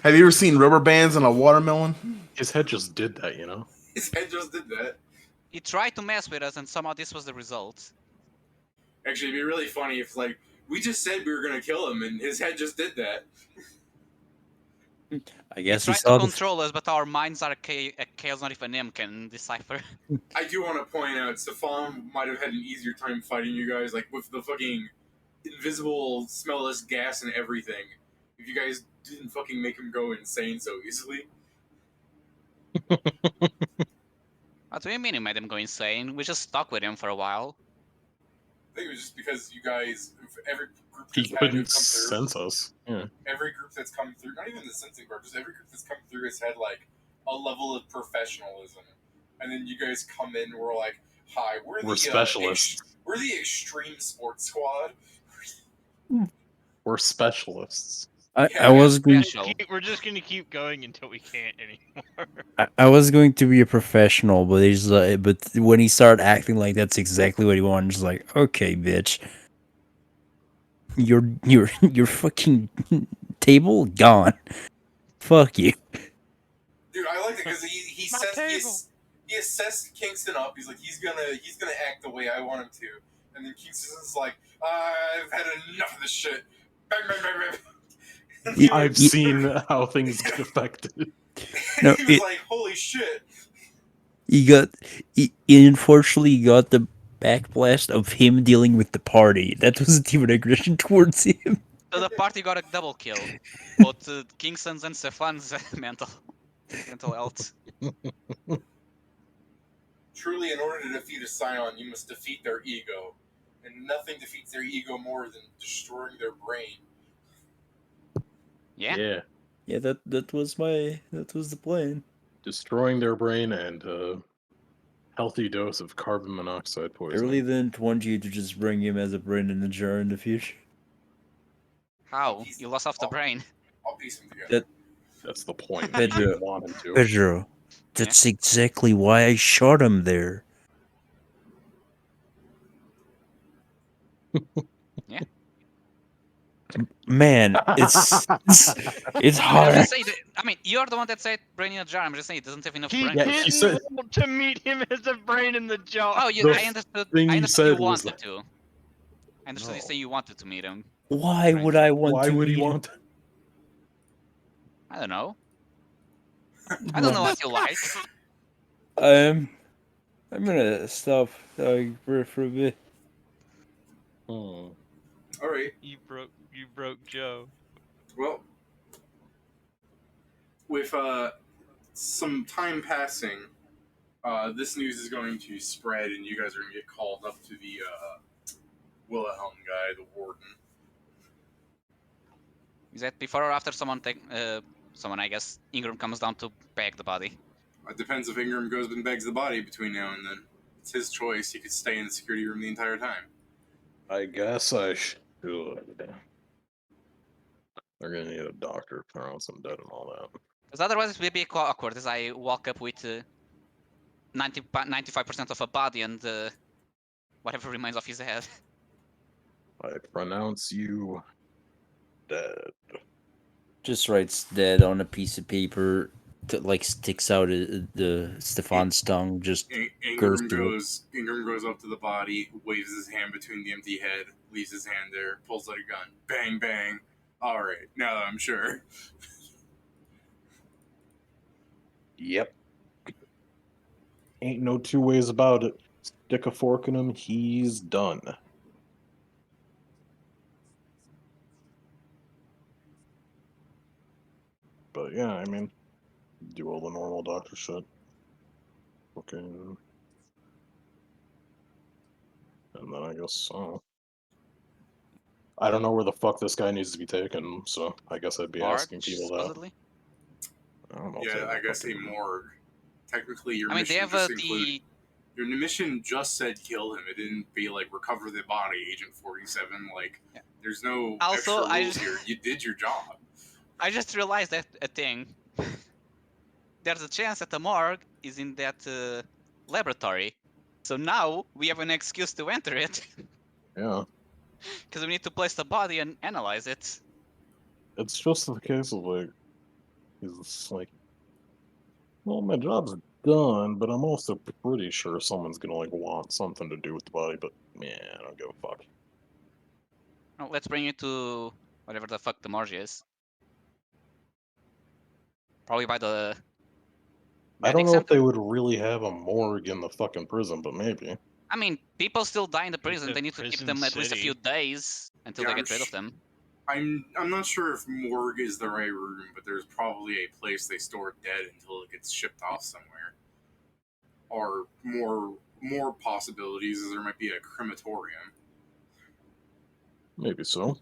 have you ever seen rubber bands in a watermelon? His head just did that, you know? His head just did that. He tried to mess with us, and somehow this was the result. Actually, it'd be really funny if, like, we just said we were gonna kill him, and his head just did that. I guess He he tried saw to the control us, but our minds are chaos not even him can decipher. I do want to point out, Stefan might have had an easier time fighting you guys, like, with the fucking invisible, smellless gas and everything. If you guys didn't fucking make him go insane so easily. What do you mean you made him go insane? We just stuck with him for a while. I think it was just because you guys, every group He that's had couldn't come through, sense us. Yeah. every group that's come through, not even the sensing part, just every group that's come through has had like a level of professionalism, and then you guys come in, we're like, "Hi, we're the specialists. we're the extreme sports squad." We're specialists. I was going Special. We're just gonna keep going until we can't anymore. I was going to be a professional, but he's like, but when he started acting like that's exactly what he wanted, just like, okay, bitch, your fucking table gone. Fuck you. Dude, I like it because he My says table. he assessed Kingston up. He's like, he's gonna act the way I want him to, and then Kingston's like, I've had enough of this shit. Bang bang bang bang. And he I've was- seen how things get affected. No, he was it- like, holy shit. He unfortunately got the backblast of him dealing with the party. That wasn't even aggression towards him. So the party got a double kill. Both Kingston's and Stefan's mental health. Truly, in order to defeat a Scion, you must defeat their ego, and nothing defeats their ego more than destroying their brain. Yeah. Yeah, that was the plan. Destroying their brain and a healthy dose of carbon monoxide I poisoning. really didn't want you to just bring him as a brain in a jar in the future. How? You lost half the brain. I'll piece them together. That's the point. Pedro. I didn't want him to. Pedro, that's exactly why I shot him there. Yeah. Man, it's I'm hard. just saying that, I mean, you're the one that said brain in a jar. I'm just saying it doesn't have enough He brain. Yeah, didn't he said- want to meet him as a brain in the jar. Oh, The I understood. thing I you understood you said was wanted to. I understood you No. saying you wanted to meet him. Why would I want Why to would he meet him? want? I don't know. I don't know what you like. I'm gonna stop for a bit. Hmm. All right. You broke Joe. Well, with some time passing, this news is going to spread, and you guys are going to get called up to the Wilhelm guy, the warden. Is that before or after someone I guess Ingram comes down to bag the body? It depends if Ingram goes and begs the body between now and then. It's his choice. He could stay in the security room the entire time. I guess I should. They're gonna need a doctor, pronounce him dead and all that. Because otherwise it will be quite awkward as I walk up with 95% of a body and whatever remains of his head. I pronounce you dead. Just writes dead on a piece of paper like sticks out the Stefan's tongue, just goes through it. Ingram goes up to the body, waves his hand between the empty head, leaves his hand there, pulls out a gun, bang bang. All right, now that I'm sure. Yep. Ain't no two ways about it. Stick a fork in him, he's done. But yeah, I mean, do all the normal doctor shit. Fucking. And then I guess, I don't know where the fuck this guy needs to be taken, so I guess I'd be asking March, people that. supposedly. I don't know. If they Yeah, have I guess a fucking- morgue. Technically, your I mean, they mission have just include. the. Your mission just said kill him. It didn't be like recover the body, Agent 47. Like, Yeah. there's no Also, extra I rules just- here. You did your job. I just realized that a thing. There's a chance that the morgue is in that laboratory. So now we have an excuse to enter it. Yeah. Because we need to place the body and analyze it. It's just the case of like, he's like, well, my job's done, but I'm also pretty sure someone's gonna like want something to do with the body, but man, I don't give a fuck. Well, let's bring it to whatever the fuck the morgue is. Probably by the. I don't medic know if center? they would really have a morgue in the fucking prison, but maybe. I mean, people still die in the It's prison. a They need to keep prison them at least a few city. days until Yeah, they get rid of them. I'm not sure if morgue is the right room, but there's probably a place they store dead until it gets shipped off somewhere. Or more possibilities is there might be a crematorium. Maybe so.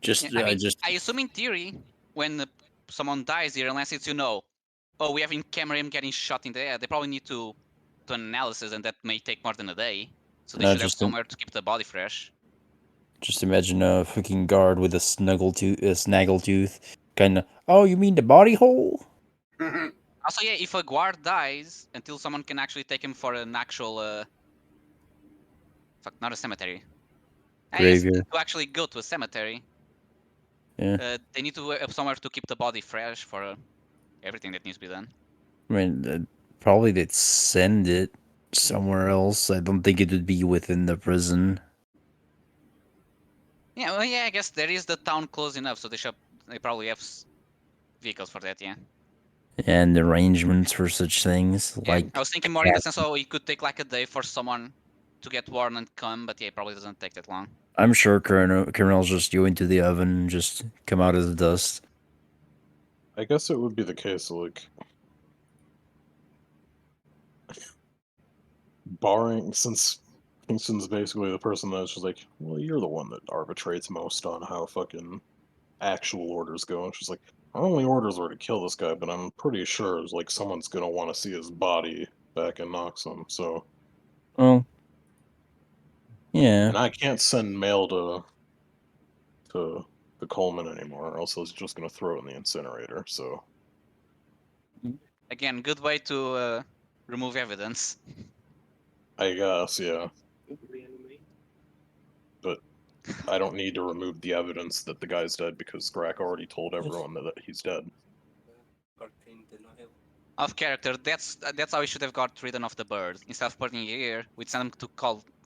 Just Yeah, I mean, just I assume in theory, when someone dies here, unless it's oh, we have in camera him getting shot in the head, they probably need to do an analysis, and that may take more than a day. So they No, should have just im- somewhere to keep the body fresh. just imagine a fucking guard with a snaggletooth, kind of. Oh, you mean the body hole? Also, yeah, if a guard dies, until someone can actually take him for an actual, fuck, not a cemetery. I guess Graveyard. to actually go to a cemetery, Yeah. they need to have somewhere to keep the body fresh for everything that needs to be done. I mean, probably they'd send it somewhere else. I don't think it would be within the prison. Yeah, well, yeah, I guess there is the town close enough, so they probably have vehicles for that, yeah. And arrangements for such things, Yeah, like I was thinking more in the sense, oh, it could take like a day for someone to get warned and come, but yeah, it probably doesn't take that long. I'm sure criminals just go into the oven and just come out as dust. I guess it would be the case, like, barring, since Kingston's basically the person that's just like, well, you're the one that arbitrates most on how fucking actual orders go. And she's like, our only orders were to kill this guy, but I'm pretty sure it's like someone's gonna want to see his body back in Noxum, so. Oh, yeah. And I can't send mail to the Coleman anymore, or else I was just gonna throw it in the incinerator, so. Again, good way to remove evidence. I guess, yeah. But I don't need to remove the evidence that the guy's dead because Grack already told everyone that he's dead. Off character, that's how we should have got rid of the bird. Instead of burning it here, we'd send him to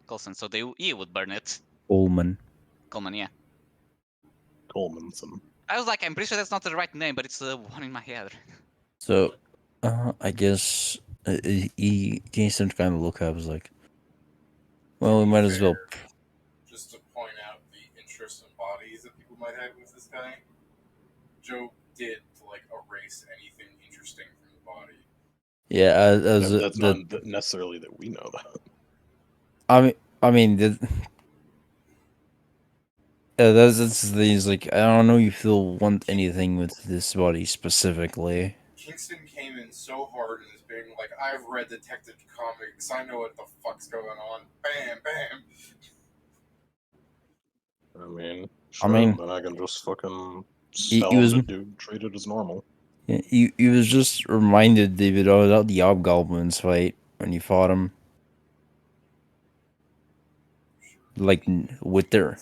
Coulson, so he would burn it. Coleman. Coleman, yeah. Colemanson. I was like, I'm pretty sure that's not the right name, but it's the one in my head. So, I guess he Kingston kind of look up was like, well, we might as well. Just to point out the interest in bodies that people might have with this guy, Joe did to like erase anything interesting from the body. Yeah, as That's not necessarily that we know that. I mean, that's the thing. Is like, I don't know if you'll want anything with this body specifically. Kingston came in so hard in this being like, I've read Detective Comics, I know what the fuck's going on. Bam, bam. I mean, I sure, mean, then I can just fucking he tell was- the dude treat it as normal. Yeah, he was just reminded David about the Hobgoblins fight when he fought him. Like with their,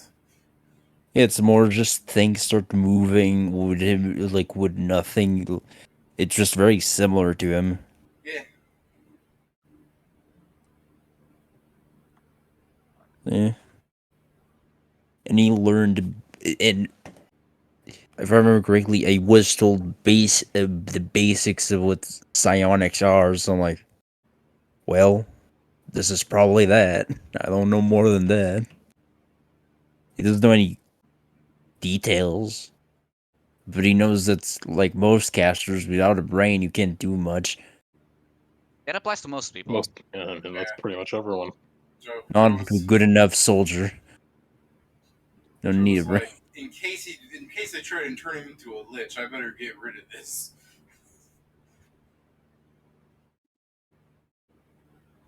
it's more just things start moving with him, like with nothing. It's just very similar to him. Yeah. Yeah. And he learned, and if I remember correctly, I was told the basics of what psionics are. So I'm like, well, this is probably that. I don't know more than that. He doesn't know any details, but he knows that, like most casters, without a brain, you can't do much. That applies to most people. And that's Yeah. pretty much everyone. Not a good enough soldier. Don't need a Joe's brain. like, in case they try and turn him into a lich, I better get rid of this.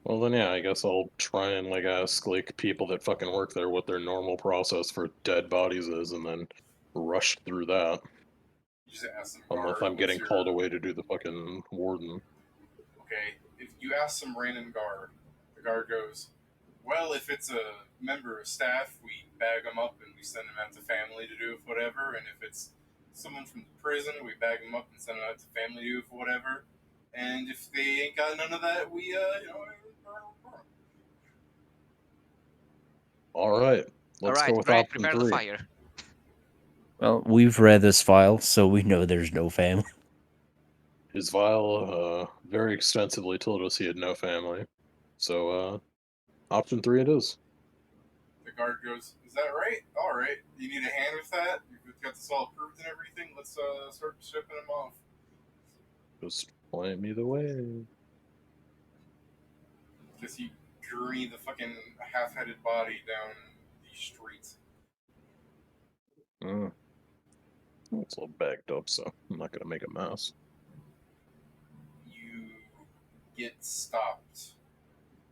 Well then, yeah, I guess I'll try and like ask like people that fucking work there what their normal process for dead bodies is, and then rush through that. You just ask some Unless guard. I'm What's getting your... called away to do the fucking warden. Okay, if you ask some random guard, the guard goes, well, if it's a member of staff, we bag them up and we send them out to family to do whatever. And if it's someone from the prison, we bag them up and send them out to family to do whatever. And if they ain't got none of that, we, you know. All right, let's go Alright, with great, option prepare the 3. fire. Well, we've read this file, so we know there's no family. His vial very extensively told us he had no family. So, option 3 it is. The guard goes, is that right? All right. You need a hand with that? You've got this all approved and everything? Let's start shipping them off. Just point me the way. Just you journey the fucking half-headed body down the street. It's a little backed up, so I'm not gonna make a mess. You get stopped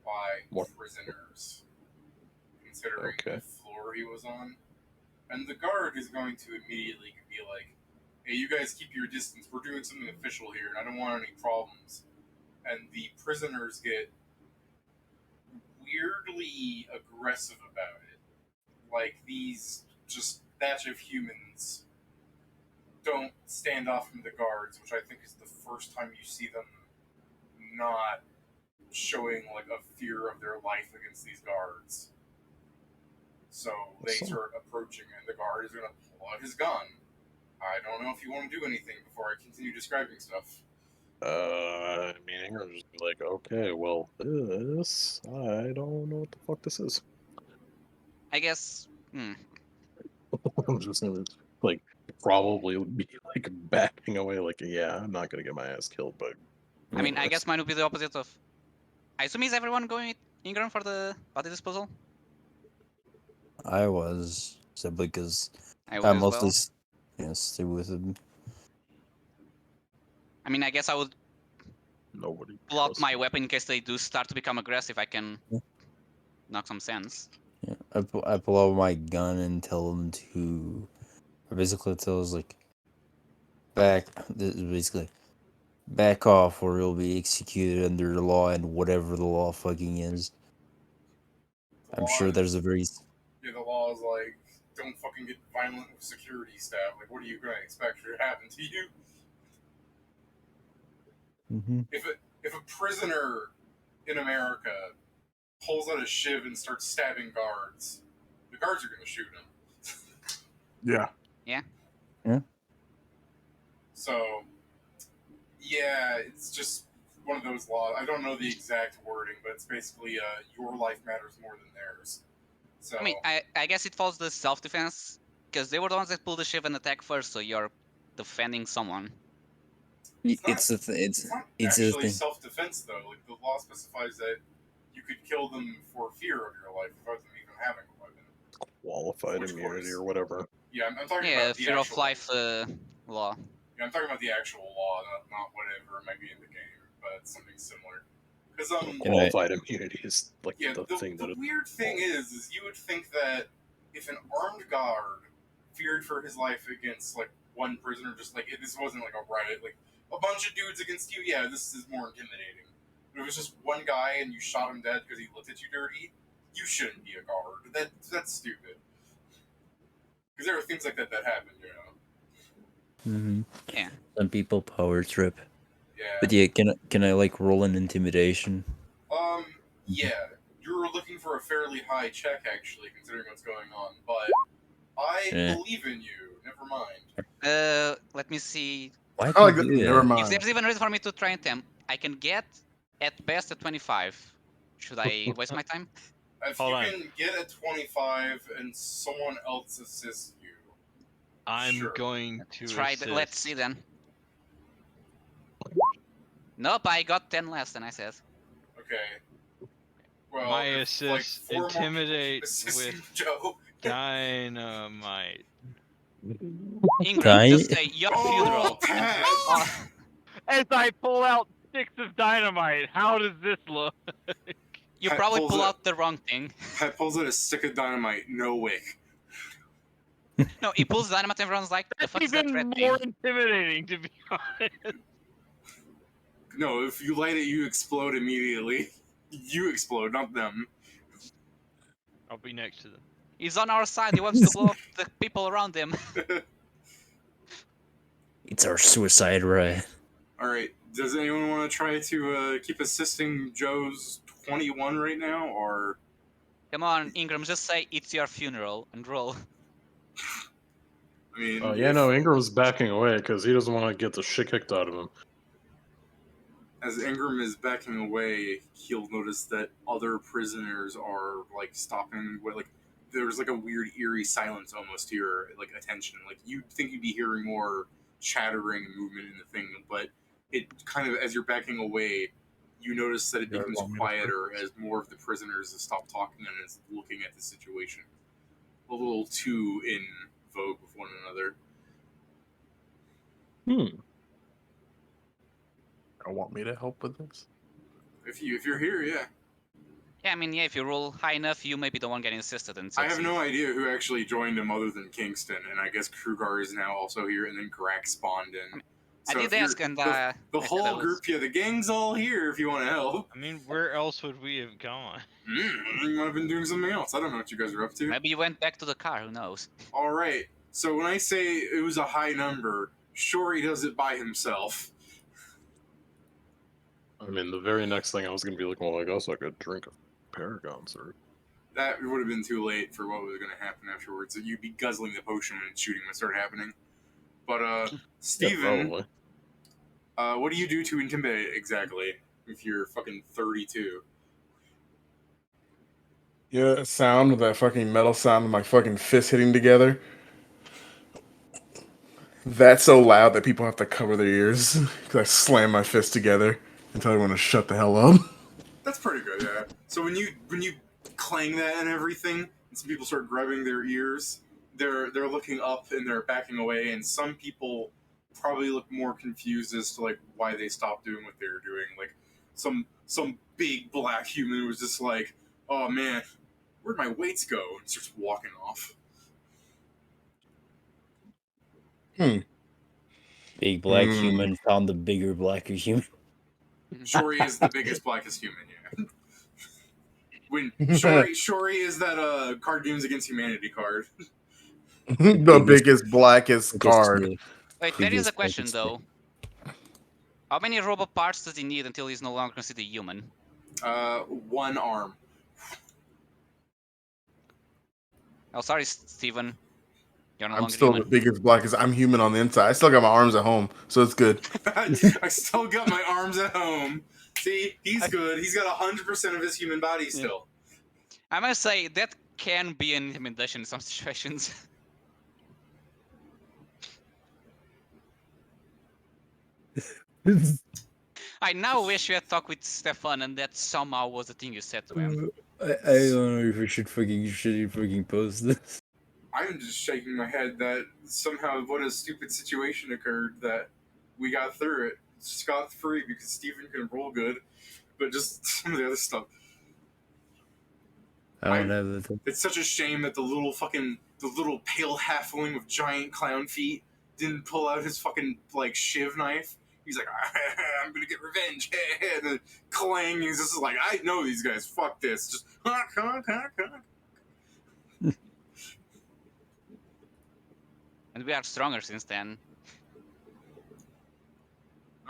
by What? prisoners, considering Okay. the floor he was on. And the guard is going to immediately be like, hey, you guys keep your distance. We're doing something official here, and I don't want any problems. And the prisoners get weirdly aggressive about it. Like, these just batch of humans don't stand off from the guards, which I think is the first time you see them not showing like a fear of their life against these guards. So they start approaching, and the guard is going to pull out his gun. I don't know if you want to do anything before I continue describing stuff. Meaning, or just be like, okay, well, this, I don't know what the fuck this is. I guess. I'm just gonna, like, probably be, like, backing away, like, yeah, I'm not gonna get my ass killed, but... I mean, I guess mine would be the opposite of. I assume is everyone going Ingram for the body disposal? I was simply because I I would as mostly well. stay with him. I mean, I guess I would Nobody pull out trusts my me. weapon in case they do start to become aggressive. I can Yeah. knock some sense. Yeah, I pull out my gun and tell him to, or basically tell us like, basically, back off or you'll be executed under the law and whatever the law fucking is. I'm sure there's a very Yeah, the law is like, don't fucking get violent with security staff. Like, what are you going to expect to happen to you? If a prisoner in America pulls out a shiv and starts stabbing guards, the guards are going to shoot him. Yeah. Yeah. So, yeah, it's just one of those laws. I don't know the exact wording, but it's basically your life matters more than theirs. So, I mean, I guess it falls the self-defense because they were the ones that pulled the shiv and attack first, so you're defending someone. it's not it's a actually thing. self-defense, though. Like, the law specifies that you could kill them for fear of your life without them even having a weapon. Qualified Which immunity course? or whatever. Yeah, I'm talking Yeah, about the fear actual of life law. Yeah, I'm talking about the actual law, not whatever it might be in the game, but something similar. Because Qualified immunity is like yeah, the thing that the is... weird thing is you would think that if an armed guard feared for his life against like one prisoner, just like this wasn't like a riot, like a bunch of dudes against you, yeah, this is more intimidating. But if it was just one guy and you shot him dead because he looked at you dirty, you shouldn't be a guard. That's stupid. Because there are things like that happen, you know. Mm-hmm. Yeah. Some people power trip. Yeah. But yeah, can I like roll an intimidation? Yeah. You were looking for a fairly high check, actually, considering what's going on. But I Eh. believe in you. Never mind. Let me see. Why I like do that. you do Never that? If mind. there's even reason for me to try and tempt, I can get at best a 25. Should I waste my time? If Hold you on. can get a 25 and someone else assists you, I'm sure. going to Try assist. let's see then. Nope, I got 10 less than I said. Okay. Well, My if, like, assist 4 more people intimidate keep assisting with Joe. dynamite. Ingram, just Dynamite? say your Oh, funeral. Pat! As I pull out sticks of dynamite, how does this look? You Pat probably pulls pull it- out the wrong thing. Pat pulls out a stick of dynamite, no wick. No, he pulls dynamite and everyone's like, the That's fuck is that even red more thing? intimidating, to be honest. No, if you light it, you explode immediately. You explode, not them. I'll be next to them. He's on our side, he wants to blow up the people around him. It's our suicide riot. Alright, does anyone want to try to keep assisting Joe's 21 right now, or... Come on, Ingram, just say it's your funeral and roll. I mean, Oh yeah, if- no, Ingram's backing away because he doesn't want to get the shit kicked out of him. as Ingram is backing away, he'll notice that other prisoners are, like, stopping, like, there's, like, a weird, eerie silence almost to your, like, attention. Like, you'd think you'd be hearing more chattering and movement in the thing, but it kind of, as you're backing away, you notice that it You guys becomes want me to quieter as more of the prisoners have stopped talking and is looking at the situation. A little too in vogue with one another. I want me to help with this. If you're here, yeah. Yeah, I mean, yeah, if you roll high enough, you may be the one getting assisted and I have succeed. no idea who actually joined him other than Kingston, and I guess Krugar is now also here, and then Grack spawned in. I did if you're- ask, and the I said I whole was- group, yeah, the gang's all here if you want to help. I mean, where else would we have gone? You might have been doing something else. I don't know what you guys are up to. Maybe you went back to the car, who knows? All right, so when I say it was a high number, sure he does it by himself. I mean, the very next thing I was gonna be like, well, I guess I could drink a Paragon, sir. That would have been too late for what was going to happen afterwards. So you'd be guzzling the potion when shooting would start happening. But, Yeah, Steven, probably. what do you do to intimidate exactly if you're fucking 32? Yeah, that sound, that fucking metal sound of my fucking fist hitting together. That's so loud that people have to cover their ears because I slam my fist together and tell everyone to shut the hell up. That's pretty good, yeah. So when you clang that and everything, and some people start grabbing their ears, they're looking up and they're backing away, and some people probably look more confused as to like why they stopped doing what they were doing. Like some big black human was just like, "Oh man, where'd my weights go?" and starts walking off. Big black Hmm. human found the bigger, blacker human. Shori is the biggest, blackest human, yeah. When Shori is that Card Games Against Humanity card. The biggest, blackest card. Wait, there is a Biggest, question blackest though. How many robot parts does he need until he's no longer considered human? 1 arm. Oh, sorry, Steven. You're no I'm longer still human. the biggest, blackest. I'm human on the inside. I still got my arms at home, so it's good. I still got my arms at home. See, he's good. He's got 100% of his human body still. I must say, that can be an intimidation in some situations. I now wish you had talked with Stefan and that somehow was the thing you said to him. I don't know if we should fucking post this. I'm just shaking my head that somehow what a stupid situation occurred that we got through it scot-free because Steven can roll good, but just some of the other stuff. I don't have that. It's such a shame that the little pale halfling with giant clown feet didn't pull out his fucking like shiv knife. He's like, I'm gonna get revenge, and then clang. He's just like, I know these guys. Fuck this. Just And we are stronger since then.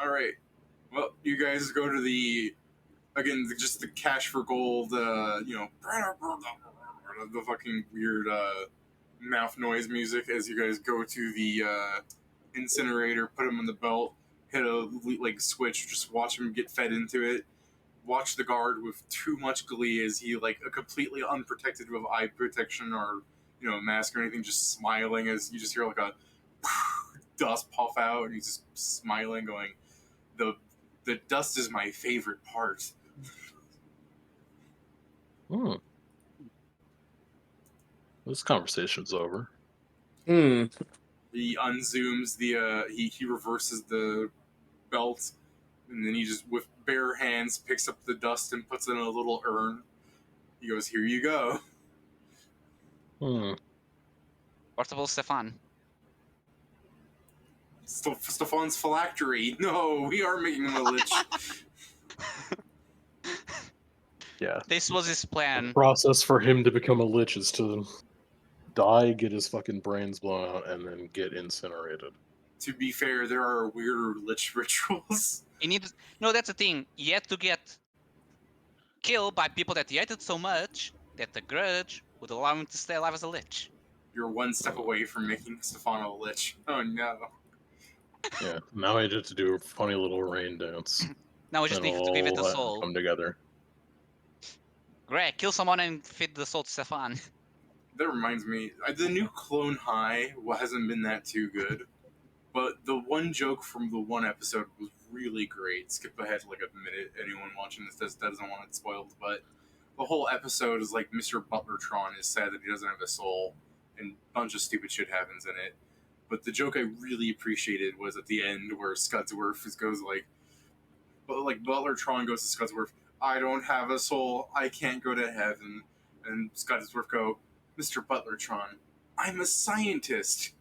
all right. Well, you guys go to the again just the cash for gold. The fucking weird mouth noise music as you guys go to the incinerator, put him in the belt, hit a like switch, just watch him get fed into it. Watch the guard with too much glee as he like a completely unprotected with eye protection or mask or anything, just smiling as you just hear like a dust puff out, and he's just smiling, going, "The dust is my favorite part." Hmm. This conversation's over. Hmm. He unzooms the he reverses the belt, and then he just with bare hands picks up the dust and puts it in a little urn. He goes, "Here you go." Hmm. Portable Stefan. Stefan's phylactery. No, we are making him a lich. Yeah. This was his The plan. process for him to become a lich is to die, get his fucking brains blown out, and then get incinerated. To be fair, there are weirder lich rituals. He needs. No, that's the thing. He had to get killed by people that he hated so much that the grudge would allow him to stay alive as a lich. You're one step away from making Stefan a lich. Oh no. Yeah. Now I get to do a funny little rain dance. Now we just And need to give it all a soul. come together. Greg, kill someone and feed the soul to Stefan. That reminds me, the new Clone High hasn't been that too good, but the one joke from the one episode was really great. Skip ahead like a minute. Anyone watching this doesn't want it spoiled, but the whole episode is like Mr. Butlertron is sad that he doesn't have a soul, and a bunch of stupid shit happens in it. But the joke I really appreciated was at the end where Scudsworth goes like Butlertron goes to Scudsworth, "I don't have a soul, I can't go to heaven," and Scudsworth go, "Mr. Butlertron, I'm a scientist.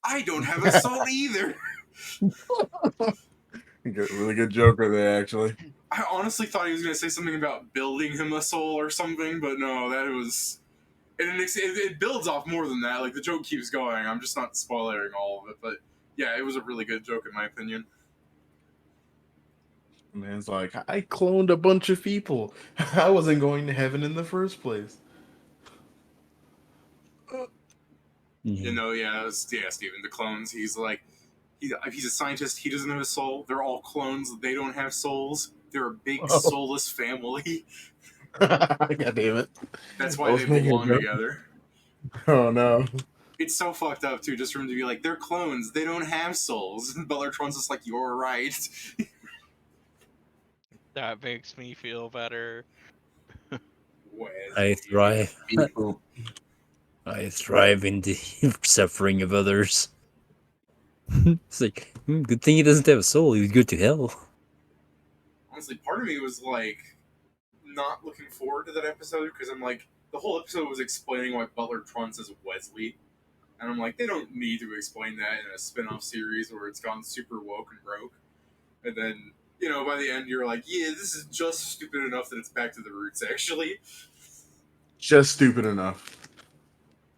I don't have a soul either." Really good Joker there, actually. I honestly thought he was going to say something about building him a soul or something, but no, that was... And it builds off more than that. Like, the joke keeps going. I'm just not spoiling all of it, but yeah, it was a really good joke in my opinion. Man's like, I cloned a bunch of people. I wasn't going to heaven in the first place. You know, yeah, Steven, the clones, he's like, he's a scientist, he doesn't have a soul. They're all clones, they don't have souls. They're a big soulless family. God damn it. That's why they belong together. Oh no. It's so fucked up too, just for him to be like, they're clones, they don't have souls. And Butlertron's just like, you're right. That makes me feel better. I thrive. I thrive in the suffering of others. It's like, good thing he doesn't have a soul. He would go to hell. Honestly, part of me was like, not looking forward to that episode because I'm like, the whole episode was explaining why Butlertron says Wesley. And I'm like, they don't need to explain that in a spin-off series where it's gone super woke and broke. And then, by the end, you're like, yeah, this is just stupid enough that it's back to the roots, actually. Just stupid enough.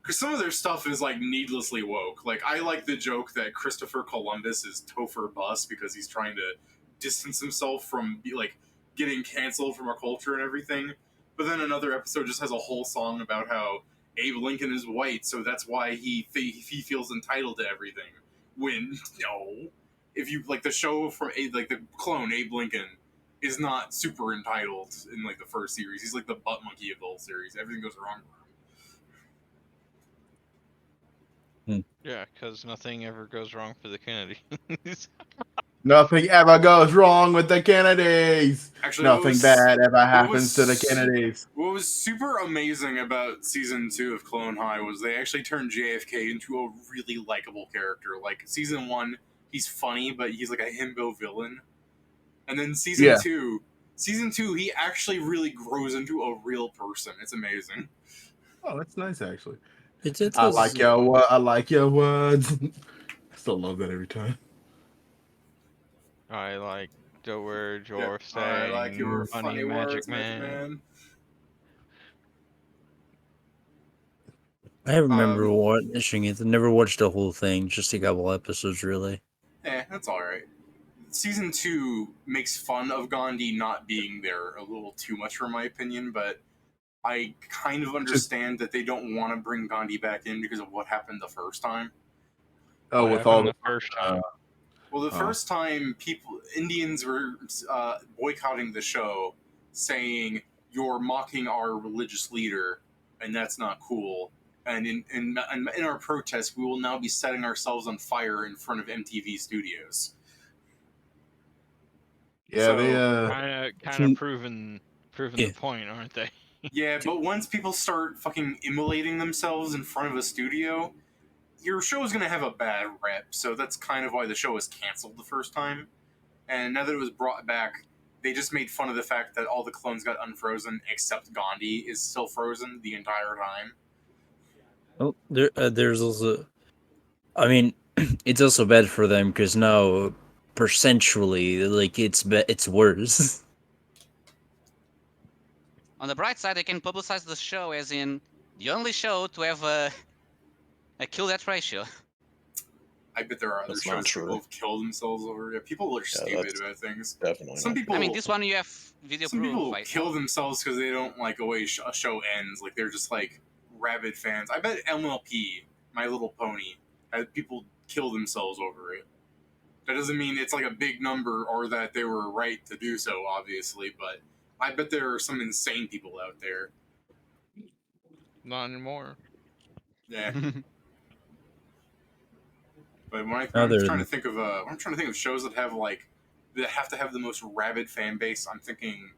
Because some of their stuff is, like, needlessly woke. Like, I like the joke that Christopher Columbus is Topher Bus because he's trying to distance himself from, like, getting canceled from our culture and everything. But then another episode just has a whole song about how Abe Lincoln is white, so that's why he feels entitled to everything. When, no. If you, like, the show from, like, the clone, Abe Lincoln, is not super entitled in, like, the first series. He's, like, the butt monkey of the whole series. Everything goes wrong for him. Yeah, because nothing ever goes wrong for the Kennedys. Nothing ever goes wrong with the Kennedys. Actually, Nothing bad ever happens to the Kennedys. What was super amazing about season 2 of Clone High was they actually turned JFK into a really likable character. Like, season 1, he's funny, but he's like a himbo villain. And then season 2, he actually really grows into a real person. It's amazing. Oh, that's nice, actually. I like your words. I still love that every time. I like the word you're saying. I like your funny magic words, man. I remember watching it. I never watched the whole thing, just a couple episodes, really. That's alright. season 2 makes fun of Gandhi not being there a little too much, for my opinion, but I kind of understand that they don't want to bring Gandhi back in because of what happened the first time. Oh, What with all happened the the first time. Well, the first time Indians were boycotting the show, saying you're mocking our religious leader, and that's not cool. And in our protest, we will now be setting ourselves on fire in front of MTV studios. yeah, So- they Kind of proving Yeah. the point, aren't they? Yeah, but once people start fucking immolating themselves in front of a studio, your show is going to have a bad rep. So that's kind of why the show was canceled the first time. And now that it was brought back, they just made fun of the fact that all the clones got unfrozen except Gandhi is still frozen the entire time. Oh, there's also, I mean, it's also bad for them because now, percentually, like it's worse. On the bright side, they can publicize the show as in the only show to have a kill death ratio. I bet there are other That's not shows people true. have killed themselves over. Yeah, people are stupid that's about things. Definitely. Some not. people, I mean, this one you have video some proof. people kill themselves because they don't like the way a show ends. Like they're just like rabid fans. I bet MLP, My Little Pony, had people kill themselves over it. That doesn't mean it's like a big number or that they were right to do so, obviously, but I bet there are some insane people out there. Not anymore. Yeah. But when I'm Other trying to than- think of I'm trying to think of shows that have to have the most rabid fan base, I'm thinking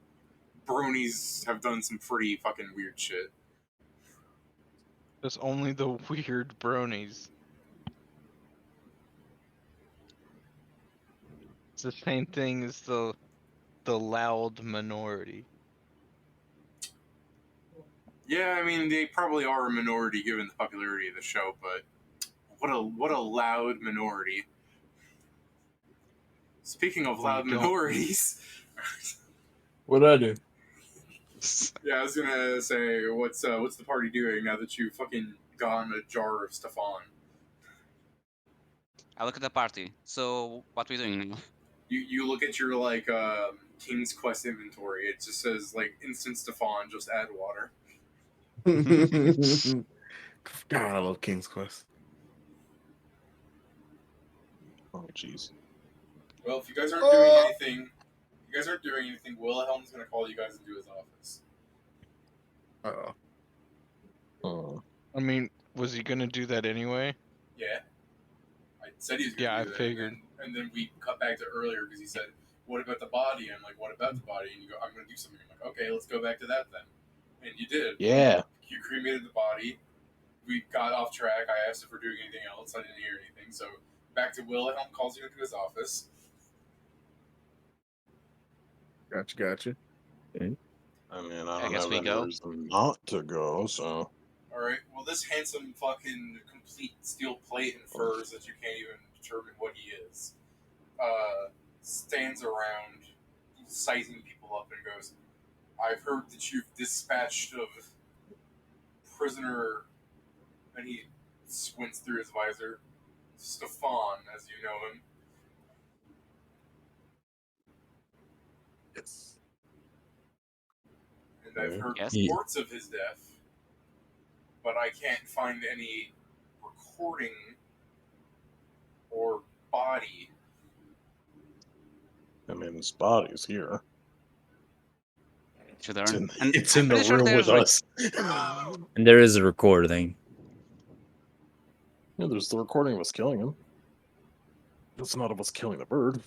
Bronies have done some pretty fucking weird shit. It's only the weird bronies. It's the same thing as the loud minority. Yeah, I mean they probably are a minority given the popularity of the show, but what a loud minority. Speaking of Well, loud you don't- minorities, what I do. yeah, I was gonna say what's the party doing now that you fucking gotten a jar of Stefan? I look at the party. So what we doing now? You look at your like King's Quest inventory. It just says like instant Stefan, just add water. God, I love King's Quest. Oh, jeez. Well, if you guys aren't doing anything, Wilhelm's gonna call you guys into his office. Uh-oh. Oh. I mean, was he gonna do that anyway? Yeah, I said he was gonna Yeah, do I that. figured. And then we cut back to earlier because he said, "What about the body?" And I'm like, "What about the body?" And you go, "I'm gonna do something." I'm like, "Okay, let's go back to that then." And you did. Yeah. You cremated the body. We got off track. I asked if we're doing anything else. I didn't hear anything. So back to Wilhelm calls you into his office. Gotcha. I mean, I I don't guess have we any go. reason not to go, so. All right. Well, this handsome fucking complete steel plate and furs that you can't even determine what he is, stands around, sizing people up, and goes, "I've heard that you've dispatched of prisoner," and he squints through his visor, "Stefan, as you know him." Yes. And I've heard Yes. reports of his death, but I can't find any recording or body. I mean, his body's here. Should It's learn. in, And it's I'm in the pretty sure room with there's, like, us. And there is a recording. Yeah, there's the recording of us killing him. That's not of us killing the bird.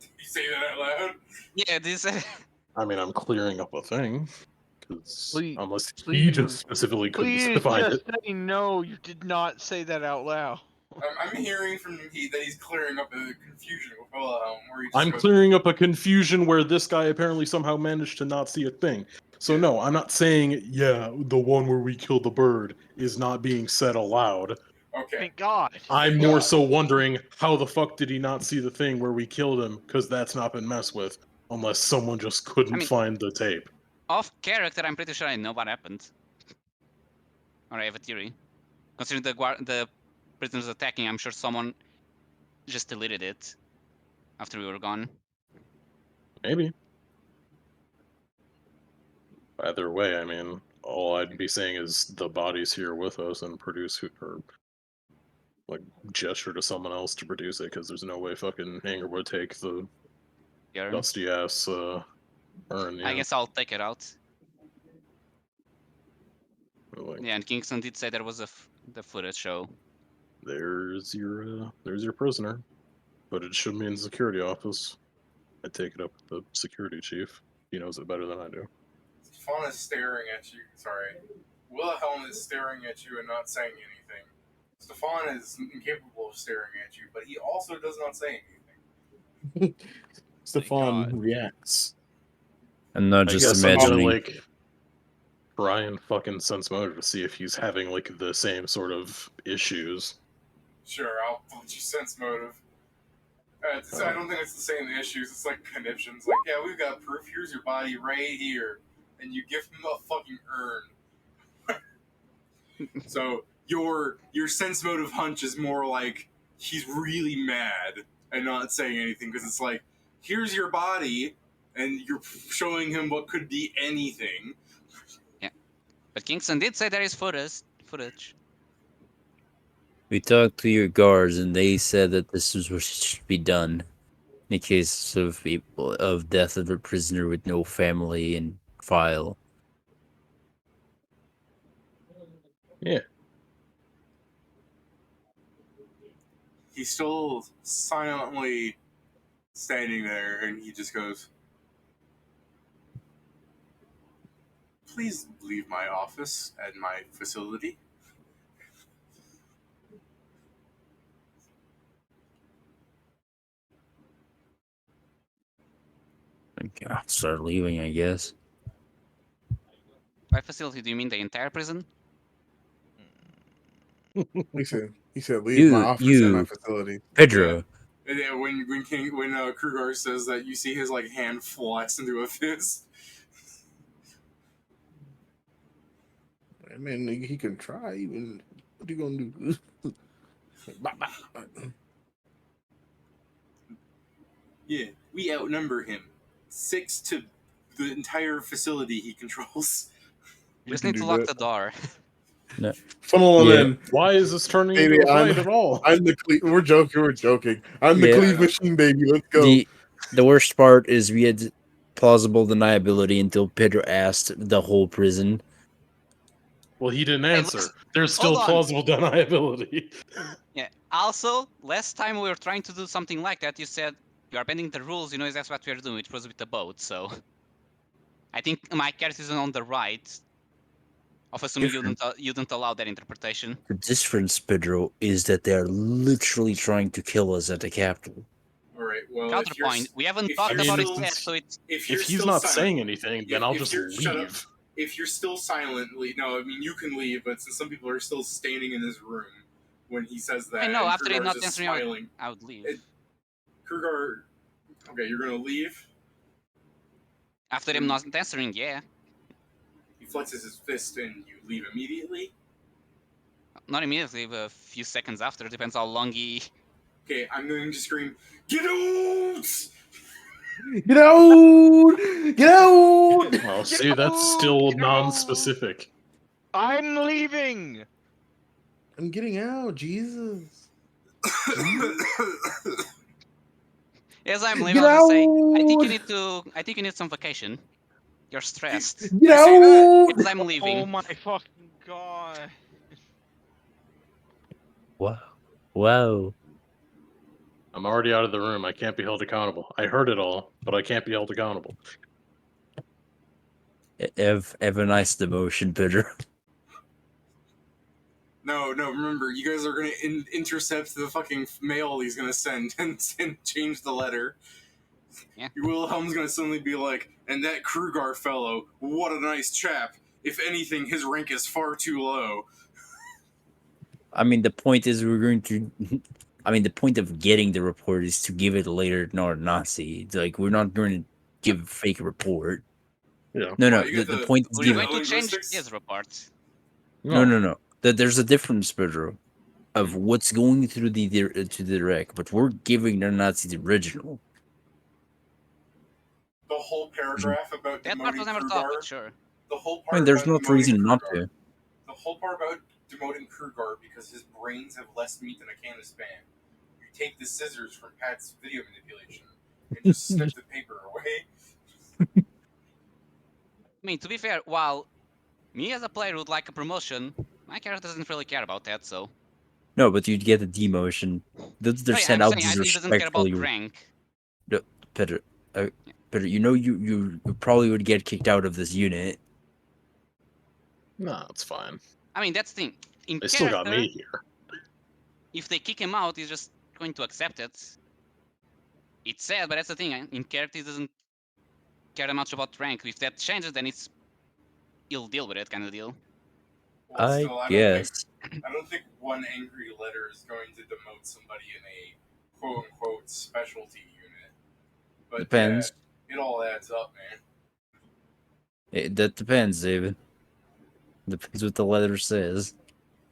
You say that out loud? Yeah, this. I mean, I'm clearing up a thing. Because Please- unless he please- just specifically couldn't Please find just it. say no. You did not say that out loud. I'm hearing from him that he's clearing up a confusion with Wilhelm, where he just I'm goes, clearing up a confusion where this guy apparently somehow managed to not see a thing. So Yeah. no, I'm not saying, yeah, the one where we killed the bird is not being said aloud. "Okay, Thank God. I'm Thank more God. so wondering how the fuck did he not see the thing where we killed him? Because that's not been messed with, unless someone just couldn't I mean- find the tape. Off character, I'm pretty sure I know what happened. Or I have a theory. Considering the prisoners attacking, I'm sure someone just deleted it. after we were gone. Maybe. Either way, I mean, all I'd be saying is the body's here with us and produce or like gesture to someone else to produce it, because there's no way fucking Anger would take the Here. dusty ass urn. Yeah. I guess I'll take it out. Like, Yeah, and Kingston did say there was the footage show. there's your prisoner. Footage should be in the security office. I'd take it up with the security chief. He knows it better than I do. Stefan is staring at you. Sorry. Wilhelm is staring at you and not saying anything. Stefan is incapable of staring at you, but he also does not say anything. Stefan God. reacts. I'm not I just guess I'm gonna imagining. like try and fucking sense motive to see if he's having like the same sort of issues. Sure, I'll let you sense motive. I don't think it's the same issues. It's like conniptions. Like, yeah, we've got proof. Here's your body right here, and you give him a fucking urn. So your sense motive hunch is more like he's really mad and not saying anything because it's like, here's your body, and you're showing him what could be anything. But Kingston did say there is footage. We talked to your guards, and they said that this is what should be done in case of death of a prisoner with no family and file. Yeah. He's still silently standing there, and he just goes, "Please leave my office and my facility." Okay, I'll start leaving, I guess. By facility, do you mean the entire prison? He said, leave my office and my You, facility. Pedro. And then when Krugar says that, you see his like hand flex into a fist. I mean, he can try. Even what are you gonna do? Yeah, we outnumber him 6 to the entire facility he controls. You just need to lock the door. Funnel him Yeah. in. Why is this turning Baby, into a fight at all? I'm the we're joking. I'm the Yeah. cleave machine, baby. Let's go. The worst part is we had plausible deniability until Pedro asked the whole prison. Well, he didn't Hey, answer. listen, There's still hold on. plausible deniability. Yeah. Also, last time we were trying to do something like that, you said you are bending the rules. You know that's what we are doing. It was with the boat, so I think my character is on the right. Of assuming you didn't allow that interpretation. The difference, Pedro, is that they are literally trying to kill us at the Capitol. All right. Well, Counterpoint. We haven't if talked you're about it still- yet, so it's if If he's not saying anything, then I'll just shut up. leave. If you're still silently, no, I mean you can leave, but since some people are still standing in this room when he says that, I know. and After him Krugar's not just answering, smiling, I would leave. Krugar, okay, you're gonna leave. After him not answering, yeah. He flexes his fist, and you leave immediately. Not immediately, but a few seconds after. Depends how long he. Okay, I'm going to scream, "Get out!" Get out! Get out! Well, see, that's still non-specific. I'm leaving. I'm getting out, Jesus. As I'm Get leaving, I'll just say, out! I think you need some vacation. You're stressed. Get You say that? out! As I'm leaving. Oh my fucking god. Wow. I'm already out of the room. I can't be held accountable. I heard it all, but I can't be held accountable. Have a nice devotion, Pedro. No, remember, you guys are going to intercept the fucking mail he's going to send and change the letter. Yeah. Wilhelm's going to suddenly be like, "And that Krugar fellow, what a nice chap. If anything, his rank is far too low." I mean, the point is we're going to. I mean, the point of getting the report is to give it later, not Nazi. It's like, we're not going to give a fake report. Yeah. No, you get the point is We're give going it. to change linguistics? his report. No. There's a difference, Pedro. of what's going through to the wreck, but we're giving their Nazi the original. The whole paragraph about That part demoting was never crew taught, guard. but sure. The whole I part mean, there's about no demoting reason crew not guard. to. The whole part about demoting crew guard because his brains have less meat than a can of Spam. You take the scissors from Pat's video manipulation and just snip the paper away. I mean, to be fair, while me as a player would like a promotion, my character doesn't really care about that, so. No, but you'd get a demotion. They're Oh, yeah, sent I'm out saying he doesn't care about disrespectfully. rank. No, Peter, Peter, you know you probably would get kicked out of this unit. Nah, it's fine. I mean, that's the thing. In They character, still got me here. if they kick him out, he's just going to accept it. It's sad, but that's the thing. In character, he doesn't care much about rank. If that changes, then he'll deal with it, kind of deal. Well, I still, guess. I don't think one angry letter is going to demote somebody in a quote unquote specialty unit. But Depends. yeah, it all adds up, man. That depends, David. Depends what the letter says.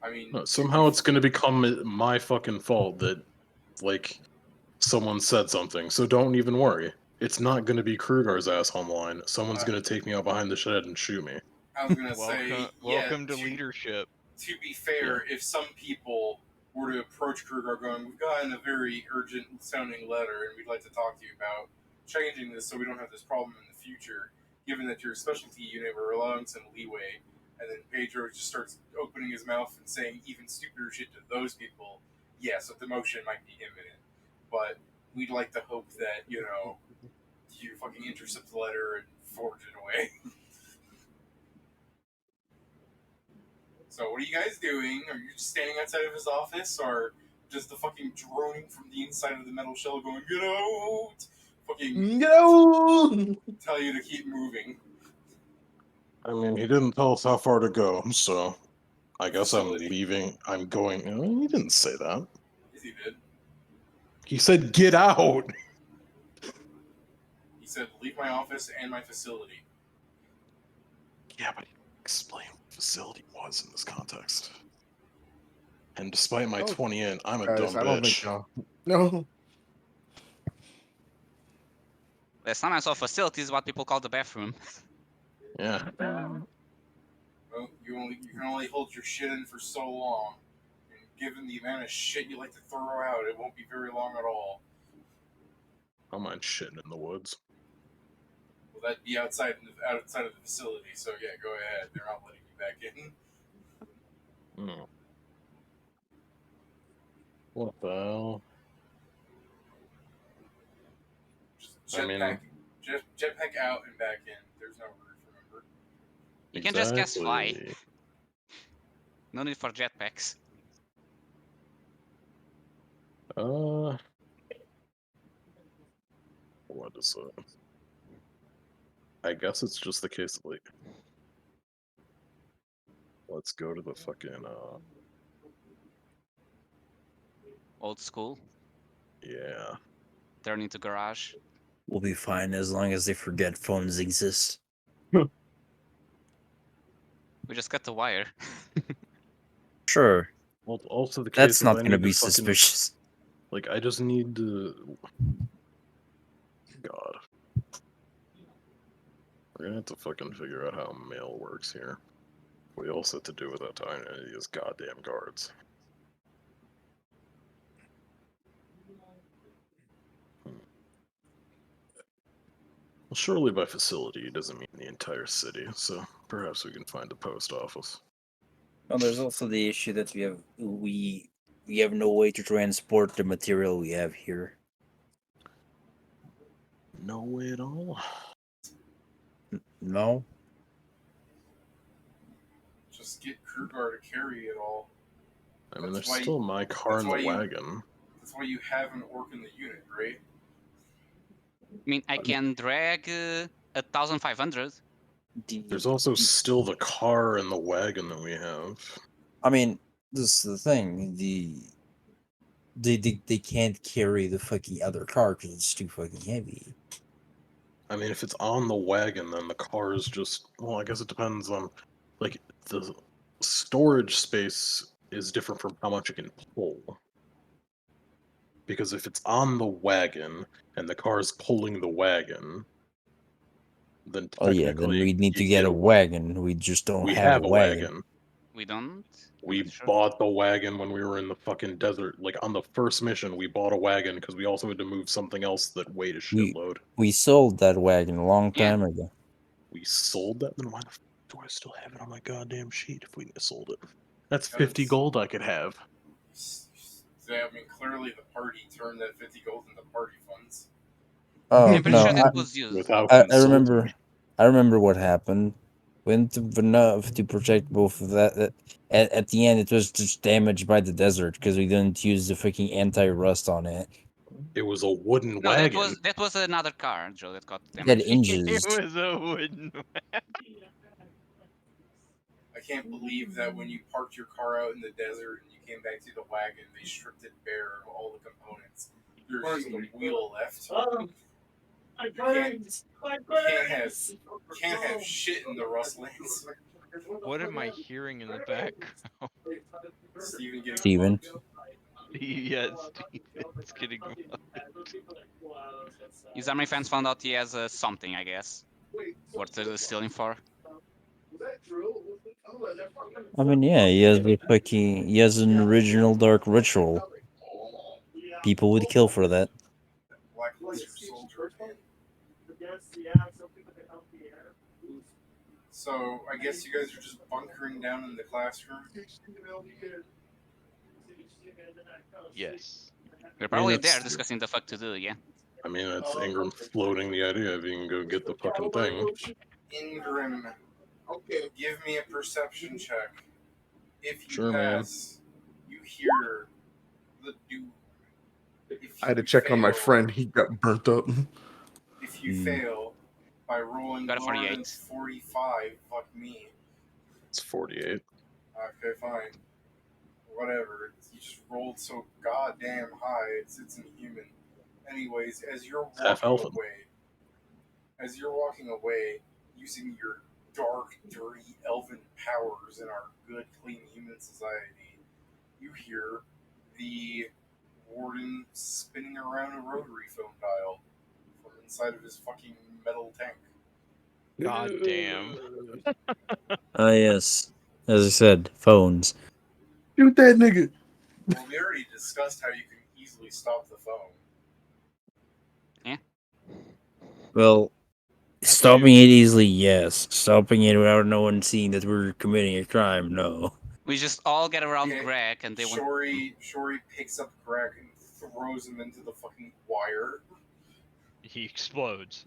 I mean, No, somehow it's going to become my fucking fault that, like, someone said something. So don't even worry. It's not going to be Krugar's ass online. Someone's going to take me out behind the shed and shoot me. I was gonna say, Welcome to leadership. To be fair, if some people were to approach Kruger going, we've gotten a very urgent sounding letter and we'd like to talk to you about changing this so we don't have this problem in the future, given that you're a specialty unit, we're allowing some leeway. And then Pedro just starts opening his mouth and saying even stupider shit to those people. Yes, a demotion might be imminent. But we'd like to hope that, you fucking intercept the letter and forge it away. So what are you guys doing? Are you just standing outside of his office, or just the fucking droning from the inside of the metal shell going, get out? Fucking No. tell you to keep moving. I mean, he didn't tell us how far to go, so I guess I'm Facility. leaving. I'm going. He didn't say that. Yes, he did. He said, get out! He said, leave my office and my facility. Yeah, but he didn't explain what facility was in this context. And despite my Oh, 20 in, I'm a Guys, dumb I don't bitch. think y'all. No. Last time I saw facilities, what people call the bathroom. Yeah. Well, you can only hold your shit in for so long. And given the amount of shit you like to throw out, it won't be very long at all. I don't mind shitting in the woods. Well, that'd be outside of the facility, so yeah, go ahead. They're not letting you back in. Hmm. What the hell? Just I mean- jetpack out and back in. There's no roof, remember? You can just cast fly. Exactly. No need for jetpacks. What is it? I guess it's just the case of, like, let's go to the fucking, Old school. yeah. Turn into garage. We'll be fine as long as they forget phones exist. We just cut the wire. Sure, Also the case that's of not I going to need be fucking- suspicious. Like, I just need to... God. We're gonna have to fucking figure out how mail works here. We also have to do without talking to any of these goddamn guards. Well, surely by facility doesn't mean the entire city, so perhaps we can find a post office. Well, there's also the issue that we have no way to transport the material we have here. No way at all. No, Just get Krugar to carry it all. I mean, That's there's why- still my car that's in the why you- wagon. That's why you have an orc in the unit, right? I mean, I can drag 1,500. There's also still the car and the wagon that we have. I mean, this is the thing. They can't carry the fucking other car because it's too fucking heavy. I mean, if it's on the wagon, then the car is just... Well, I guess it depends on... Like, the storage space is different from how much it can pull. Because if it's on the wagon and the car's pulling the wagon, then Oh yeah, then technically we need to you get a wagon. We just don't We have have a a wagon. wagon. We don't. We Sure. bought the wagon when we were in the fucking desert. Like on the first mission, we bought a wagon because we also had to move something else that weighed a shitload. We sold that wagon a long Yeah. time ago. We sold that. Then why the f do I still have it on my goddamn sheet? If we sold it, that's Because- 50 gold I could have. I mean, clearly the party turned that 50 gold into party funds. Oh I'm pretty no, sure that was used. Without I consulting remember. me. I remember what happened. Went enough to protect both of that. At the end, it was just damaged by the desert because we didn't use the freaking anti-rust on it. It was a wooden No, wagon. that was another car, Joe, that got It had damaged. hinges. It was a wooden. I can't believe that when you parked your car out in the desert and you came back to the wagon, they stripped it bare of all the components. There's just a wheel left. Can't have shit in the rustlands. What am I hearing in the background? Steven getting Steven. mugged. Yeah, Steven's getting mugged. Izami fans found out he has something, I guess. Worth stealing for. I mean, yeah, he has an original dark ritual. People would kill for that. Lackluster soldier, man. So I guess you guys are just bunkering down in the classroom. Yes. We're probably there that's- discussing the fuck to do, yeah. I mean, that's Ingram floating the idea of you can go get the fucking thing. Ingram, give me a perception check. If you Sure, man. pass, you hear the dude. If I had to you check on my fail- friend. He got burnt up. If you Hmm. fail by rolling Got a lower than 48. 45, fuck me. It's 48. Okay, fine. Whatever. You just rolled so goddamn high. It's inhuman. Anyways, as you're Half walking elfin. away, using your dark, dirty elven powers in our good, clean human society, you hear the warden spinning around a rotary phone dial from inside of his fucking metal tank. God damn. Ah, yes. As I said, phones. Shoot that nigga. Well, we already discussed how you can easily stop the phone. Well, stopping it easily, yes. Stopping it without no one seeing that we're committing a crime, no. We just all get around Okay. Greg and they want. Shori picks up Greg and throws him into the fucking wire. He explodes.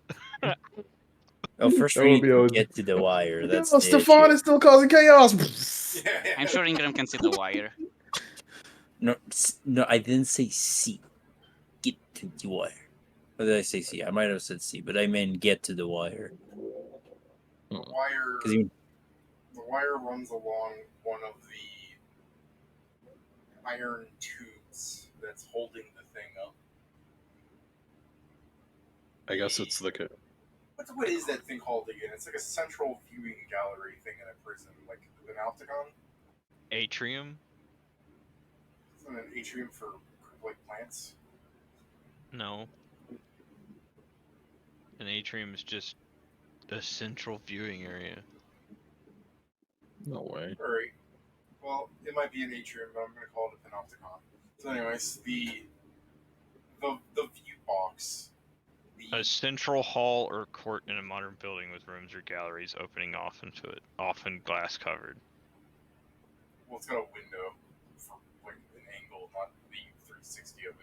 Well, first That we would need be to a- get to the wire. That's Yo, the Stefan issue. is still causing chaos. I'm sure Ingram can see the wire. No, no, I didn't say C. Get to the wire. What did I say C? I might have said C, but I meant get to the wire. The wire. 'Cause you- The wire runs along one of the iron tubes that's holding the thing up. I guess it's the What is that thing called again? It's like a central viewing gallery thing in a prison, like the Panopticon. Atrium? Isn't it an atrium for like plants? No. An atrium is just the central viewing area. no way. Alright. Well, it might be an atrium, but I'm gonna call it a Panopticon. So anyways, the view box. A central hall or court in a modern building with rooms or galleries opening off into it, often glass covered. Well, it's got a window for like an angle, not the 360 of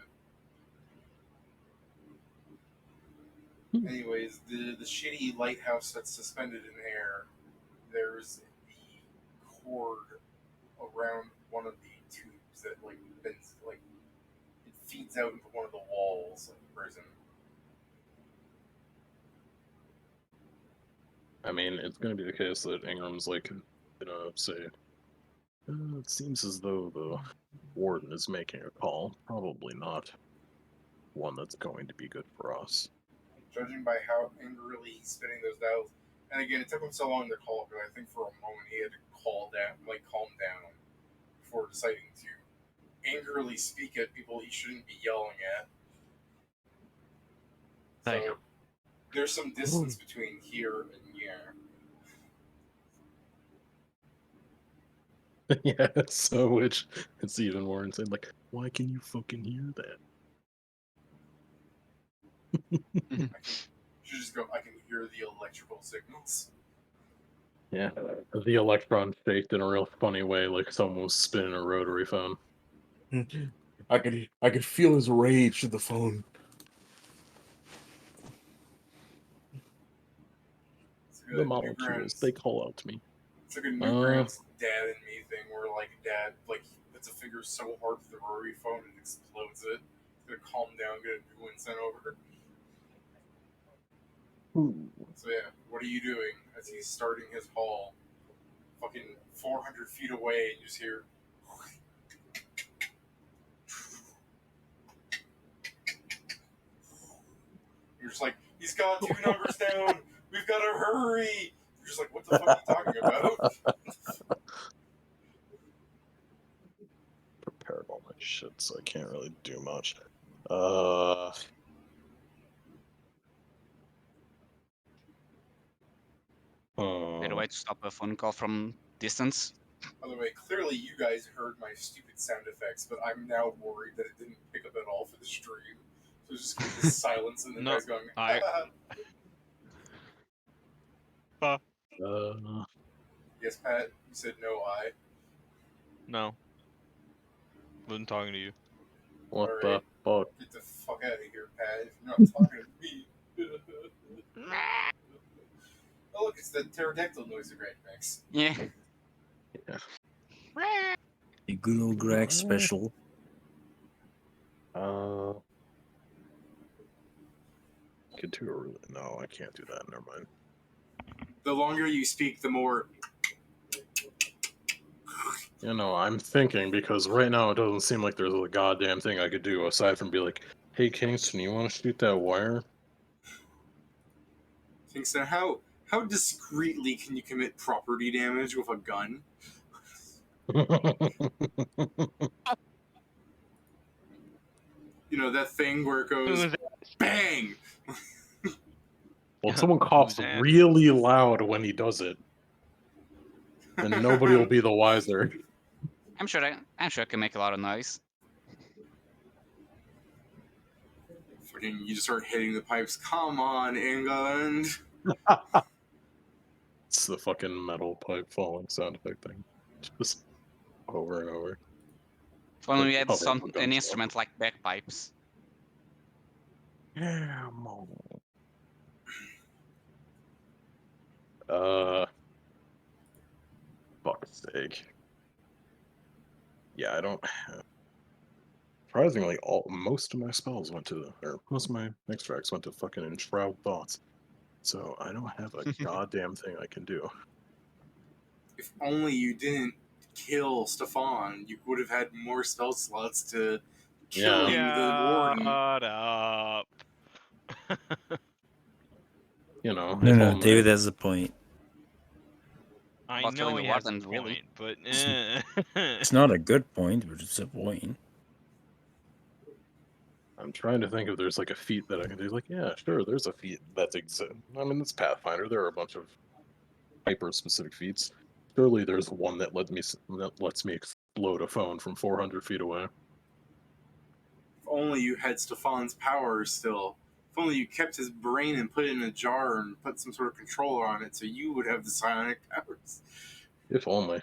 it. Anyways, the shitty lighthouse that's suspended in air, there's the cord around one of the tubes that like bends, like it feeds out into one of the walls of the prison. I mean, it's going to be the case that Ingram's like, gonna say, it seems as though the warden is making a call. Probably not one that's going to be good for us. Judging by how angrily he's spinning those dials, and again, it took him so long to call because I think for a moment he had to calm down before deciding to angrily speak at people he shouldn't be yelling at. Thank So you. there's some distance between here and here. Yeah, so which it's even more insane. Like, why can you fucking hear that? You should just go, I can hear the electrical signals. Yeah, the electron shaped in a real funny way, like someone was spinning a rotary phone. I could feel his rage through the phone. It's like The a molecules, they call out to me. It's like a Newgrounds dad and me thing where, like, dad, like, puts a finger so hard with the rotary phone and explodes it. It's gonna calm down, get a new one sent over. Ooh. So, yeah, what are you doing as he's starting his haul? Fucking 400 feet away, and you just hear. You're just like, he's got 2 numbers down! We've gotta hurry! You're just like, what the fuck are you talking about? Prepared all my shit, so I can't really do much. Better way to stop a phone call from distance. By the way, clearly you guys heard my stupid sound effects, but I'm now worried that it didn't pick up at all for the stream. So it's just gonna be this silence and then No, guys going, I- Yes, Pat, you said no, I. No. Wasn't talking to you. What Alright. the fuck? Get the fuck out of here, Pat, if you're not talking to me. Oh, look, it's the pterodactyl noise the Grand makes. Yeah. A good old Greg special. Could do a really no, I can't do that. Never mind. The longer you speak, the more. You know, I'm thinking because right now it doesn't seem like there's a goddamn thing I could do aside from be like, "Hey Kingston, you want to shoot that wire?" Kingston, how discreetly can you commit property damage with a gun? You know, that thing where it goes bang! Well, if someone coughs Who's ass? really loud when he does it, then nobody will be the wiser. I'm sure I can make a lot of noise. Fucking, you just start hitting the pipes. Come on, England! It's the fucking metal pipe falling sound effect thing. Just over and over. If only we Like, had oh, an guns instrument like bagpipes. Yeah, mo. Fuck's sake. Yeah, I don't. Surprisingly, most of my spells went to, or most of my extracts went to fucking enshroud thoughts. So I don't have a goddamn thing I can do. If only you didn't kill Stefan, you would have had more spell slots to killing the warden. Shut up. You know, No, if no, only. David has a point. I About know killing he the has a warden, really. point, but It's not a good point, but it's a point. I'm trying to think if there's like a feat that I can do. Like, yeah, sure, there's a feat that's I mean, it's Pathfinder. There are a bunch of hyper-specific feats. Surely there's one that lets me explode a phone from 400 feet away. If only you had Stefan's power still. If only you kept his brain and put it in a jar and put some sort of controller on it so you would have the psionic powers. If only.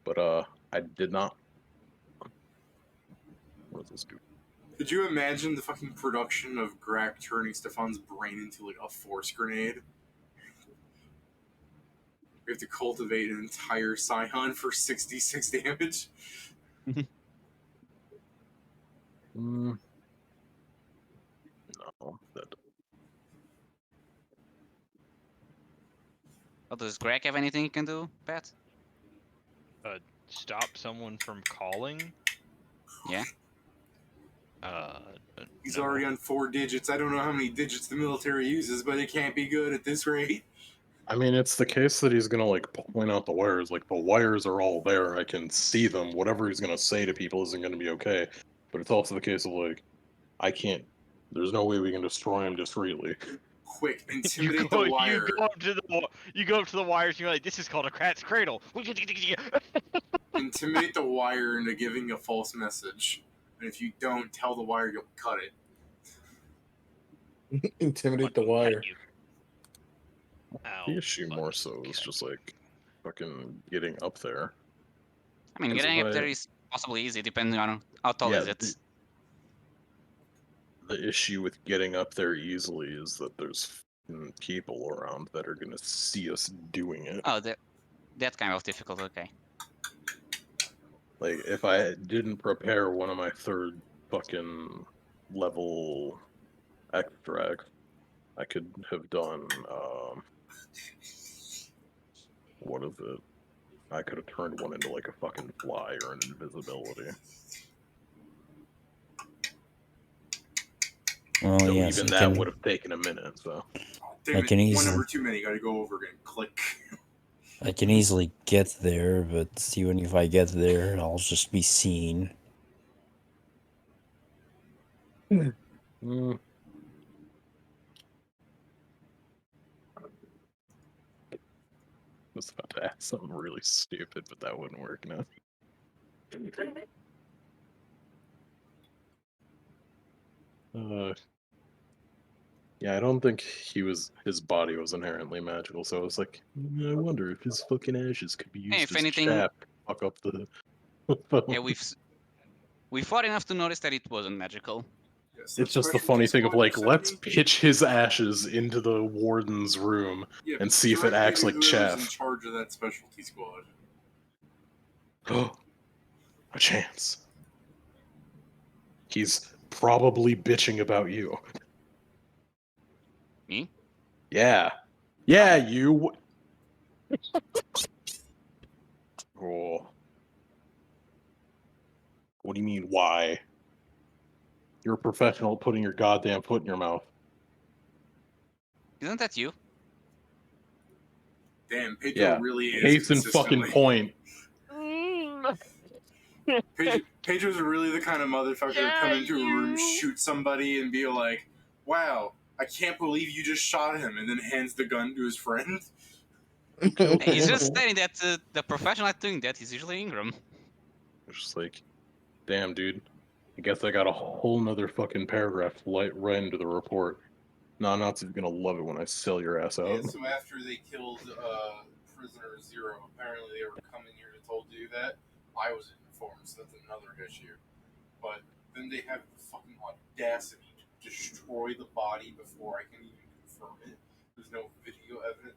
But I did not. What does this do? Could you imagine the fucking production of Grak turning Stefan's brain into like a force grenade? We have to cultivate an entire Scion for 66 damage. No, that. Oh, does Greg have anything he can do, Pat? stop someone from calling? Yeah. He's No. already on 4 digits. I don't know how many digits the military uses, but it can't be good at this rate. I mean, it's the case that he's gonna like point out the wires. Like the wires are all there. I can see them. Whatever he's gonna say to people isn't gonna be okay. But it's also the case of like, I can't. There's no way we can destroy him discreetly. Quick, You intimidate go, the wire. you go up to the wires. And you're like, this is called a cat's cradle. Intimidate the wire into giving a false message. And if you don't tell the wire, you'll cut it. Intimidate the wire. The issue more so is just like fucking getting up there. I mean, 'Cause getting if up there I- is possibly easy depending on how tall Yeah, is it. The issue with getting up there easily is that there's people around that are gonna see us doing it. Oh, that kind of difficult. Okay. Like, if I didn't prepare one of my third fucking level extracts, I could have done, what is it? I could have turned one into, like, a fucking fly or an invisibility. Well, So yes, even I that can, would have taken a minute, so. Damn I it, can one easily- number too many. Gotta go over again. Click. I can easily get there, but even if I get there, I'll just be seen. Mm. I was about to ask something really stupid, but that wouldn't work now. Yeah, I don't think his body was inherently magical, so I was like, I wonder if his fucking ashes could be used If as anything- chaff to fuck up the Yeah, we fought enough to notice that it wasn't magical. Yes, It's just the funny thing of like, let's pitch his ashes into the warden's room and see if it acts like in chaff. charge of that specialty squad. Oh, a chance. He's probably bitching about you. Me? Yeah. Yeah, you. Oh. What do you mean, why? You're a professional at putting your goddamn foot in your mouth. Isn't that you? Damn, Pedro Yeah. really is. Case in fucking consistently- point. Pedro's really the kind of motherfucker to come into a room, shoot somebody, and be like, "Wow, I can't believe you just shot him," and then hands the gun to his friend. Hey, he's just saying that the professional at doing that is usually Ingram. It's just like, damn, dude. I guess I got a whole nother fucking paragraph right into the report. Nah, Nazi's gonna love it when I sell your ass out. Yeah, so after they killed Prisoner Zero, apparently they were coming here to told you that. I wasn't informed, so that's another issue. But then they have the fucking audacity to destroy the body before I can even confirm it. There's no video evidence.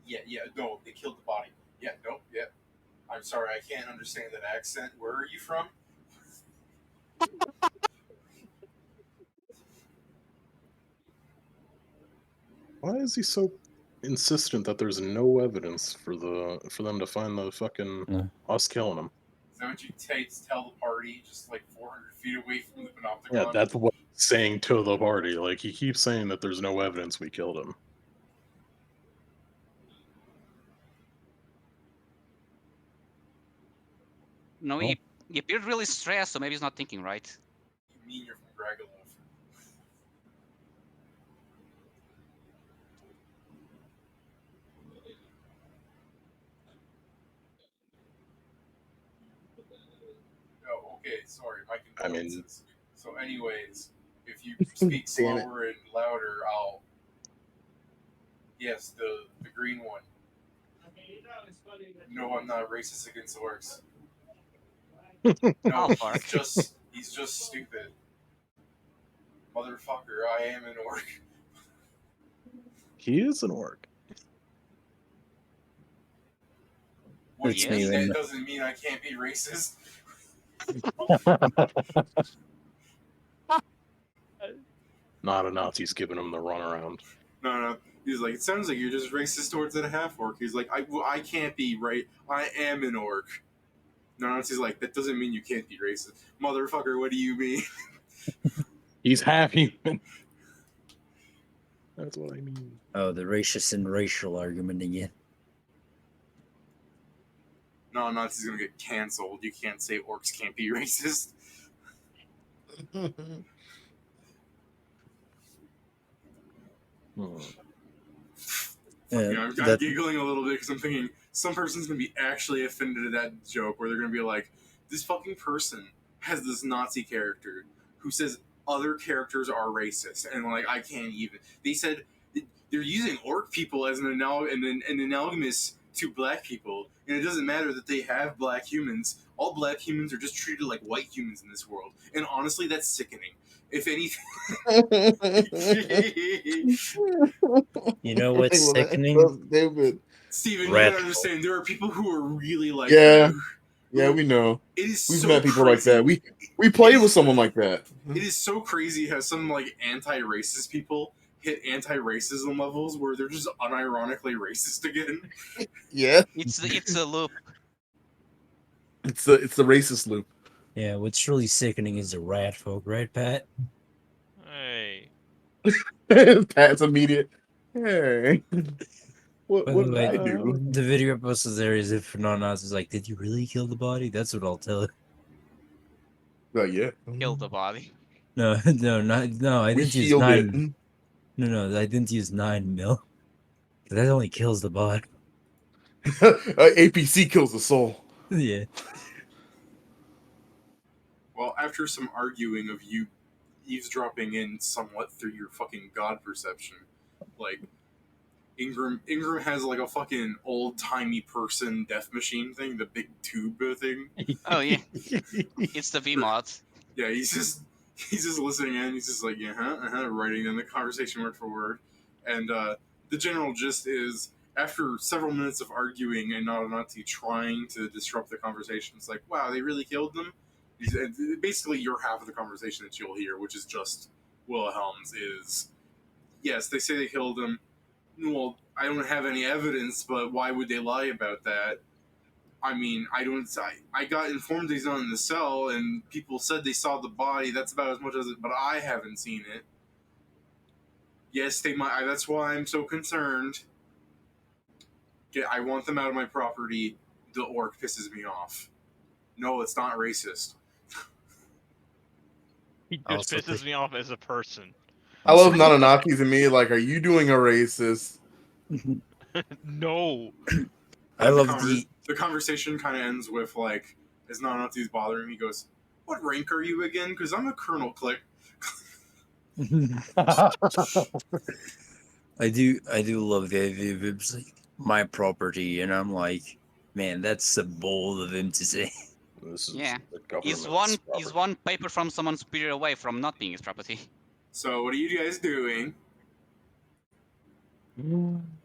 Yeah, no, they killed the body. Yeah, no, yeah. I'm sorry, I can't understand that accent. Where are you from? Why is he so insistent that there's no evidence for them to find the fucking us killing him? Is that what you tell the party just like 400 feet away from the panopticon? Yeah, that's what he's saying to the party. Like, he keeps saying that there's no evidence we killed him. No, he appeared really stressed, so maybe he's not thinking right. You mean you're from Gragolov? Oh, okay, sorry, my I mean- condolences. So anyways, if you speak Damn it. slower and louder, I'll... Yes, the green one. No, I'm not racist against orcs. No, Oh, fuck. he's just stupid. Motherfucker, I am an orc. He is an orc. What It's you me mean? then. That doesn't mean I can't be racist. Not a Nazi's giving him the runaround. No. He's like, it sounds like you're just racist towards a half orc. He's like, I can't be right. I am an orc. No, he's like, that doesn't mean you can't be racist. Motherfucker, what do you mean? He's half human. That's what I mean. Oh, the racist and racial argument again. No, Nazi's gonna get canceled. You can't say orcs can't be racist. Yeah, I'm that giggling a little bit because I'm thinking some person's gonna be actually offended at that joke, where they're gonna be like, "This fucking person has this Nazi character who says other characters are racist," and like I can't even. They said they're using orc people as an analogous to black people, and it doesn't matter that they have black humans. All black humans are just treated like white humans in this world, and honestly, that's sickening. If anything. you know what's Well, that's sickening? so stupid. Steven, you Rat gotta understand, there are people who are really like Yeah. that. Yeah, we know. It is We've so met people crazy. like that. We played with someone like that. It is so crazy how some like anti-racist people hit anti-racism levels where they're just unironically racist again. Yeah, It's a loop. it's the racist loop. Yeah, what's really sickening is the rat folk, right, Pat? Hey. Pat's immediate. Hey, what By what the did way, I do? the video I posted there is if non-Nazi is like, did you really kill the body? That's what I'll tell it. Yeah. Kill the body. No, no, I We didn't use healed it. 9. No, I didn't use 9 mil. That only kills the body. APC kills the soul. Yeah. Well, after some arguing of you eavesdropping in somewhat through your fucking god perception, like Ingram has like a fucking old timey person death machine thing, the big tube thing. Oh yeah, it's the V mod. Yeah, he's just listening in. He's just like, writing in the conversation word for word. And the general gist is, after several minutes of arguing and Nazi trying to disrupt the conversation, it's like, wow, they really killed them. Basically, your half of the conversation that you'll hear, which is just Wilhelm's, is, yes, they say they killed him. Well, I don't have any evidence, but why would they lie about that? I mean, I got informed he's not in the cell, and people said they saw the body. That's about as much as it, but I haven't seen it. Yes, they might. That's why I'm so concerned. I want them out of my property. The orc pisses me off. No, it's not racist. He just Also pisses me off as a person. I love Nananakis and me. Like, are you doing a racist? No. I love the conversation kind of ends with like, as Nanati's bothering me, he goes, "What rank are you again? Because I'm a colonel." Click. I do love the idea of him saying, my property, and I'm like, man, that's a bold of him to say. This is Yeah. the He's government's he's one paper from someone superior away from not being his property. So what are you guys doing?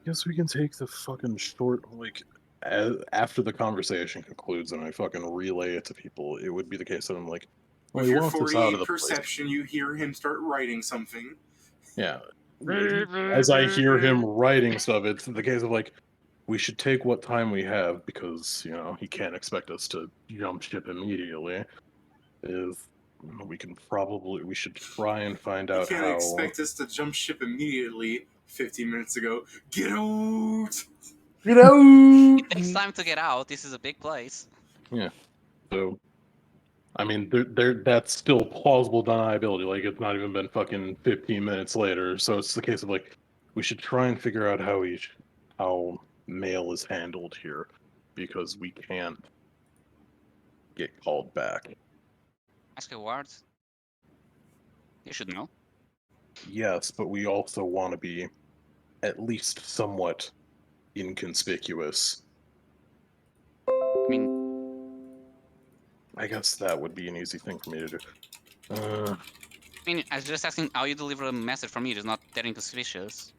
Guess we can take the fucking short, like, after the conversation concludes and I fucking relay it to people, it would be the case that I'm like, well, With we your want this out 48 of the place. perception, you hear him start writing something. Yeah. As I hear him writing stuff, it's the case of like, we should take what time we have because, you know, he can't expect us to jump ship immediately. We should try and find You out can't how. expect us to jump ship immediately 15 minutes ago. Get out! You know. It takes time to get out. This is a big place. So, I mean, that's still plausible deniability. Like, it's not even been fucking 15 minutes later. So it's the case of like, we should try and figure out how mail is handled here, because we can't get called back. Ask a ward. You should know. Yes, but we also want to be at least somewhat inconspicuous. I mean, I guess that would be an easy thing for me to do. I was just asking how you deliver a message from me. It's not that inconspicuous.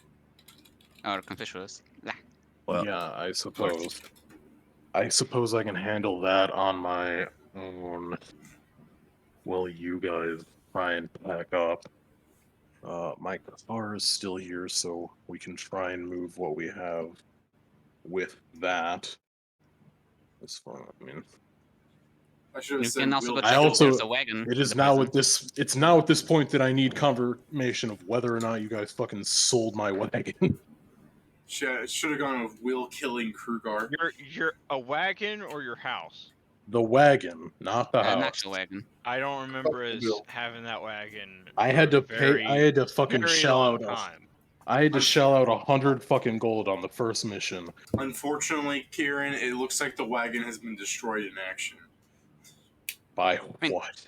Or conspicuous. Blah. Well, yeah, I suppose. I suppose I can handle that on my own. While you guys try and pack up. My car is still here, so we can try and move what we have with that. That's fine. I mean, I should have You said can also go we'll- check if there's a wagon. it is in the now prison. at this. It's now at this point that I need confirmation of whether or not you guys fucking sold my wagon. Should have gone with Will killing Krugar. You're a wagon or your house? The wagon, not the An house. actual wagon. I don't remember as Bill. having that wagon. I for had to a pay. I had to fucking very shell long out. time. I had to shell out 100 fucking gold on the first mission. Unfortunately, Kieran, it looks like the wagon has been destroyed in action. By mean- what?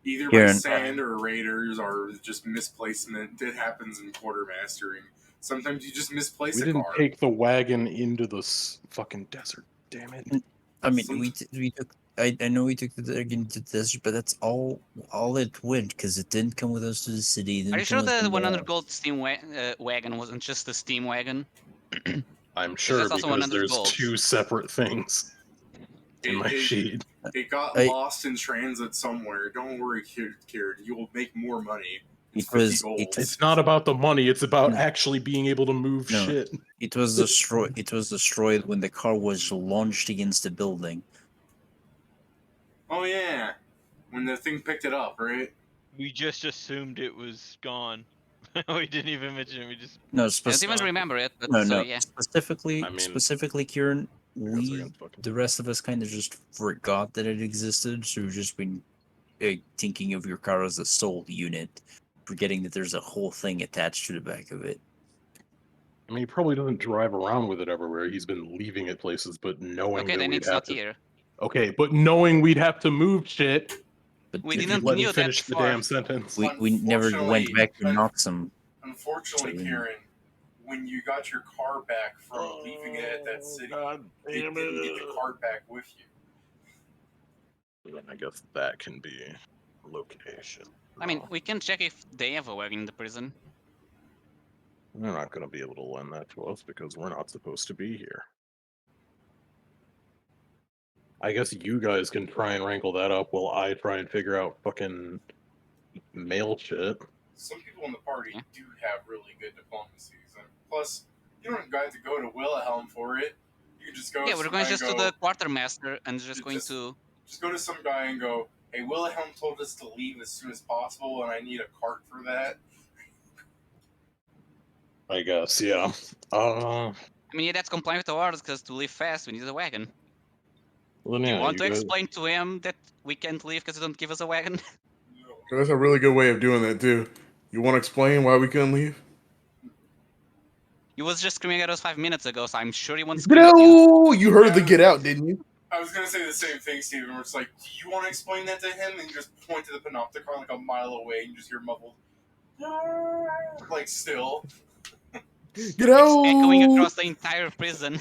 Either by Kieran. sand or raiders or just misplacement. It happens in quartermastering. Sometimes you just misplace We a didn't car. take the wagon into the fucking desert. Damn it! I mean, Some- we took. I know we took the dragon to the desert, but that's all it went because it didn't come with us to the city. It Are you didn't sure come with the us 100 gold steam wagon wasn't just a steam wagon? I'm sure that's also because 100 there's gold. 2 separate things in my It- sheet. It got I- lost in transit somewhere. Don't worry, Kieran. You will make more money. It's It was- 50 gold. It's not about the money. It's about No. actually being able to move No. shit. It was destroyed. It was destroyed when the car was launched against the building. Oh yeah, when the thing picked it up, right? We just assumed it was gone. We didn't even mention it. We just No, I don't even specifically. remember it, but No, so no. yeah. Specifically, I mean, Kieran, Because we, against fucking- the rest of us, kind of just forgot that it existed. So we've just been thinking of your car as a sole unit, forgetting that there's a whole thing attached to the back of it. I mean, he probably doesn't drive around with it everywhere. He's been leaving it places, but knowing Okay, that then we'd it's have not to. here. Okay, but knowing we'd have to move shit. But We If didn't you let me knew that finish the before. damn sentence. we never went Unfortunately- back to Noxum. Unfortunately, So- Kieran, when you got your car back from leaving it at that city, God they damn didn't get the it. cart back with you. Then I guess that can be location. I mean, No, we can check if they have a wagon in the prison. they're not going to be able to lend that to us because we're not supposed to be here. I guess you guys can try and wrangle that up while I try and figure out fucking mail shit. Some people in the party Yeah. do have really good diplomacies, and plus, you don't have to go to Wilhelm for it. You can just go. Yeah, to we're some going guy just and to go, the quartermaster and just Just- going to. Just go to some guy and go, "Hey, Wilhelm told us to leave as soon as possible, and I need a cart for that." I guess, yeah. I mean, yeah, that's complying with the orders because to leave fast, we need a wagon. Well, then, Do you yeah, want to guys- explain to him that we can't leave because you don't give us a wagon? That's a really good way of doing that too. You want to explain why we couldn't leave? He was just screaming at us 5 minutes ago, so I'm sure he wants to scream at you. No, you heard the get out, didn't you? I was gonna say the same thing, Steven. Where it's like, do you want to explain that to him? And you just point to the panopticon like a mile away, and you just hear muffled, like still. Get out! Echoing across the entire prison.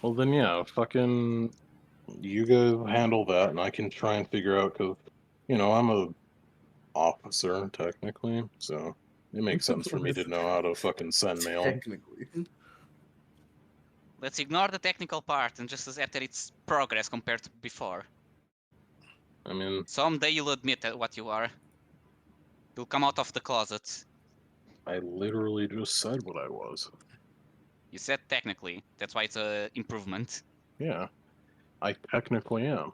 Well, then, yeah, fucking. You guys handle that, and I can try and figure out, because, I'm a officer, technically, so it makes sense for me to know how to fucking send mail. Technically. Let's ignore the technical part and just accept that it's progress compared to before. I mean, Someday you'll admit that what you are. You'll come out of the closet. I literally just said what I was. You said technically. That's why it's a improvement. Yeah, I technically am.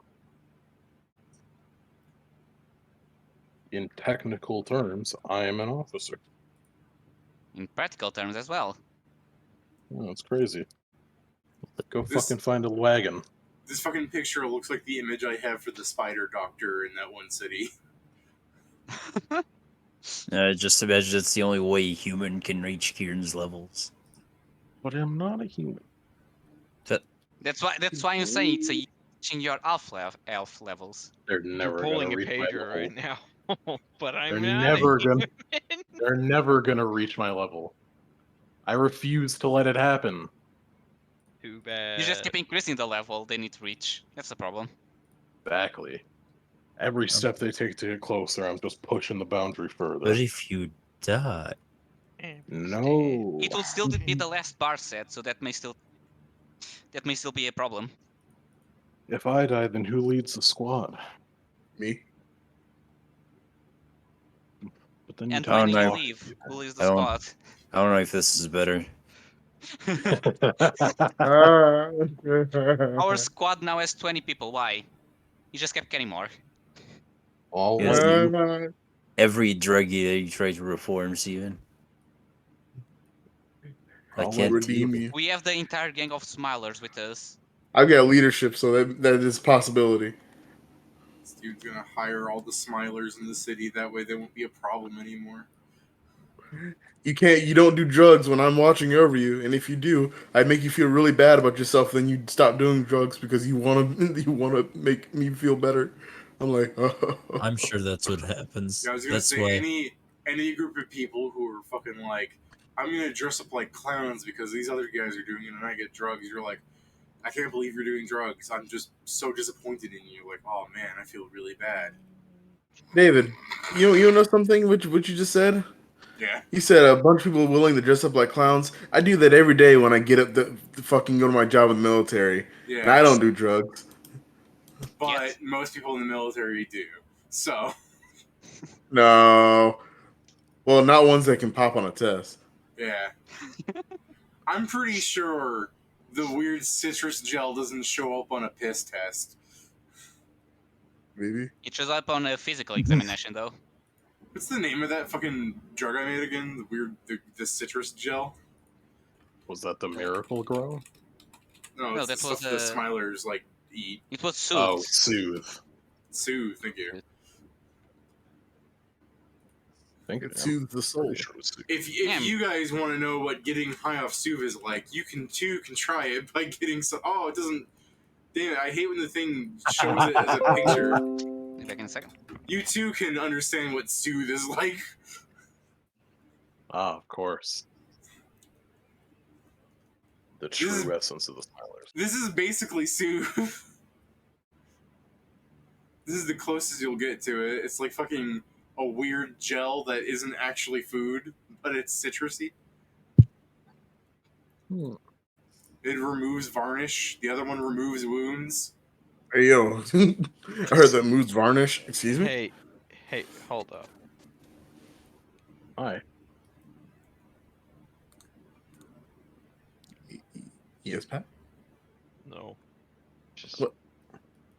In technical terms, I am an officer. In practical terms as well. Oh, that's crazy. Go This- fucking find a wagon. This fucking picture looks like the image I have for the spider doctor in that one city. Just imagine that's the only way a human can reach Kieran's levels. But I'm not a human. That's why I'm saying it's a reaching your elf levels. They're you're never pulling gonna a reach my pager level. right now. But I'm They're not. never gonna. They're never gonna reach my level. I refuse to let it happen. Too bad. You just keep increasing the level they need to reach. That's the problem. Exactly. Every step they take to get closer, I'm just pushing the boundary further. But if you die, No. It will still be the last bar set, so that may still be a problem. If I die, then who leads the squad? Me. But then And talk when you no. leave, who leaves the I don't- squad? I don't know if this is better. Our squad now has 20 people. Why? You just kept getting more. All Yes, what you- Every druggie that you try to reform, Steven. I I'll can't redeem take it. you. We have the entire gang of Smilers with us. I've got leadership, so that is a possibility. This dude's gonna hire all the Smilers in the city. That way, they won't be a problem anymore. You don't do drugs when I'm watching over you, and if you do, I make you feel really bad about yourself. Then you stop doing drugs because you want to make me feel better. I'm like, I'm sure that's what happens. Yeah, I was gonna That's say why. any group of people who are fucking like, I'm gonna dress up like clowns because these other guys are doing it and I get drugs. You're like, I can't believe you're doing drugs. I'm just so disappointed in you. Like, oh man, I feel really bad. David, you know something? What you just said? Yeah. You said a bunch of people are willing to dress up like clowns. I do that every day when I get up to fucking go to my job in the military, Yeah. and I don't do drugs. But Yes. most people in the military do. So No, well, not ones that can pop on a test. yeah. I'm pretty sure the weird citrus gel doesn't show up on a piss test. Maybe. It shows up on a physical examination, though. What's the name of that fucking drug I made again? The citrus gel? Was that the Miracle Grow? No, No, it's that the was, stuff the Smilers like eat. It was Oh, Soothes. Soothe. Soothe, thank you. I think It I'm soothes the soul. pretty sure it was Soothe. If Damn. you guys want to know what getting high off Soothe is like, you can try it by getting some. Oh, it doesn't. Damn it! I hate when the thing shows it as a picture. Be back in a second. You too can understand what Soothe is like. Ah, of course. The true essence of the Smilers. This is basically Soothe. This is the closest you'll get to it. It's like fucking a weird gel that isn't actually food, but it's citrusy. Hmm. It removes varnish. The other one removes wounds. Hey yo, I heard that moves varnish. Excuse me. Hey, hold up. Hi. Yes, Pat. No. Just What?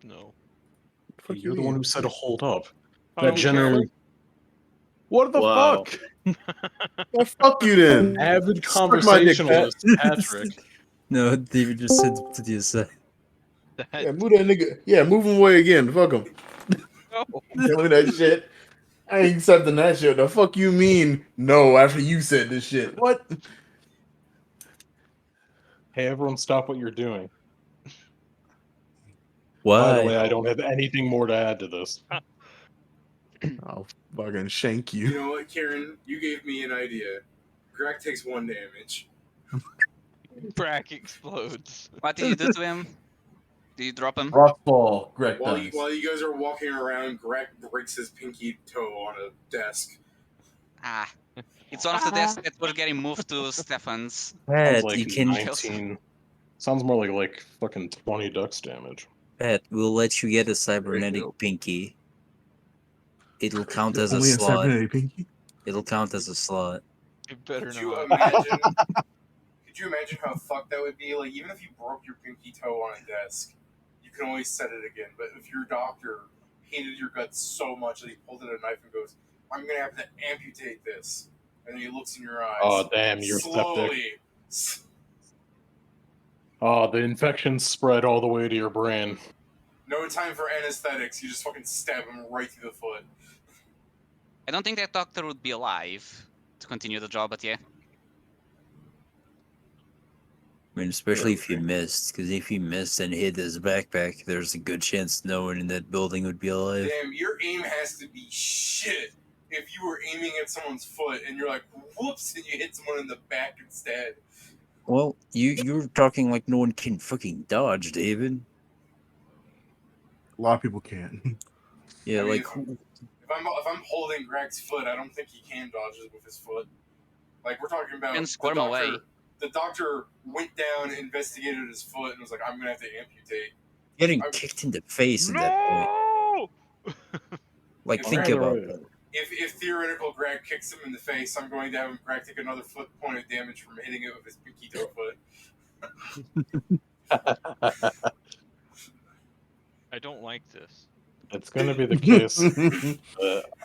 no. Fuck You're you the one mean? who said hold up. I That don't generally. What the Wow. fuck? Well, fuck you then. Avid Suck my dick, conversationalist, Patrick. No, David just said to the side. care. Yeah, move that nigga. Yeah, move him away again. Fuck him. No. Tell me that shit. I ain't accepting that shit. The fuck you mean? No, after you said this shit. What? Hey, everyone, stop what you're doing. Why? By the way, I don't have anything more to add to this. I'll fucking shank You you. know what, Karen? You gave me an idea. Greg takes 1 damage. Brack explodes. What did you do to him? Did you drop him? Rockball, Greg While you guys are walking around, Greg breaks his pinky toe on a desk. Ah. It's one of the desks that were getting moved to Stefan's. Pat, Sounds like you can. 19. Sounds more like fucking 20 ducks damage. Pat, we'll let you get a There cybernetic you go. pinky. It'll count as a Only a slot. cybernetic pinky. It'll count as a slot. You better Could you not. imagine? Could you imagine how fucked that would be? Like, even if you broke your pinky toe on a desk, you can always set it again. But if your doctor hated your guts so much that he pulled out a knife and goes, "I'm gonna have to amputate this," and then he looks in your eyes. Oh, damn, you're septic. slowly. Oh, the infection spread all the way to your brain. No time for anesthetics. You just fucking stab him right through the foot. I don't think that doctor would be alive to continue the job, but yeah. I mean, especially if you missed, because if you missed and hit his backpack, there's a good chance no one in that building would be alive. Damn, your aim has to be shit if you were aiming at someone's foot and you're like, whoops, and you hit someone in the back instead. Well, you're talking like no one can fucking dodge, David. A lot of people can't. Yeah, I mean, like if I'm holding Greg's foot, I don't think he can dodge it with his foot. Like, we're talking about Can the squirm doctor. away. The doctor went down, investigated his foot, and was like, "I'm gonna have to amputate." getting kicked in the face at that point. No! Like, If think Greg- about that. If theoretical Greg kicks him in the face, I'm going to have Greg take another point of damage from hitting it with his pinky toe foot. I don't like this. It's gonna be the case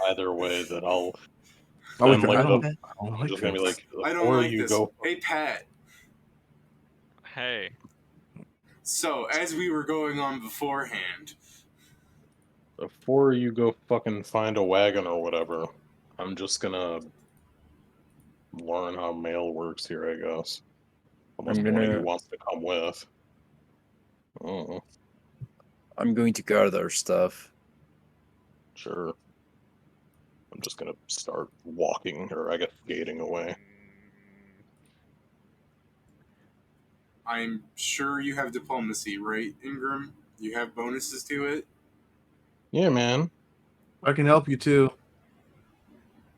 either way that I'll. I I'm like like, I don't I'm like just gonna be this. like, I don't or like you this. go. Hey Pat, Hey. So, as we were going on beforehand, Before you go fucking find a wagon or whatever, I'm just gonna learn how mail works here, I guess. Unless I'm one of you gonna. wants to come with. Oh, I'm going to guard our stuff. sure. I'm just gonna start walking, or I guess skating away. I'm sure you have diplomacy, right, Ingram? You have bonuses to it? Yeah, man. I can help you too.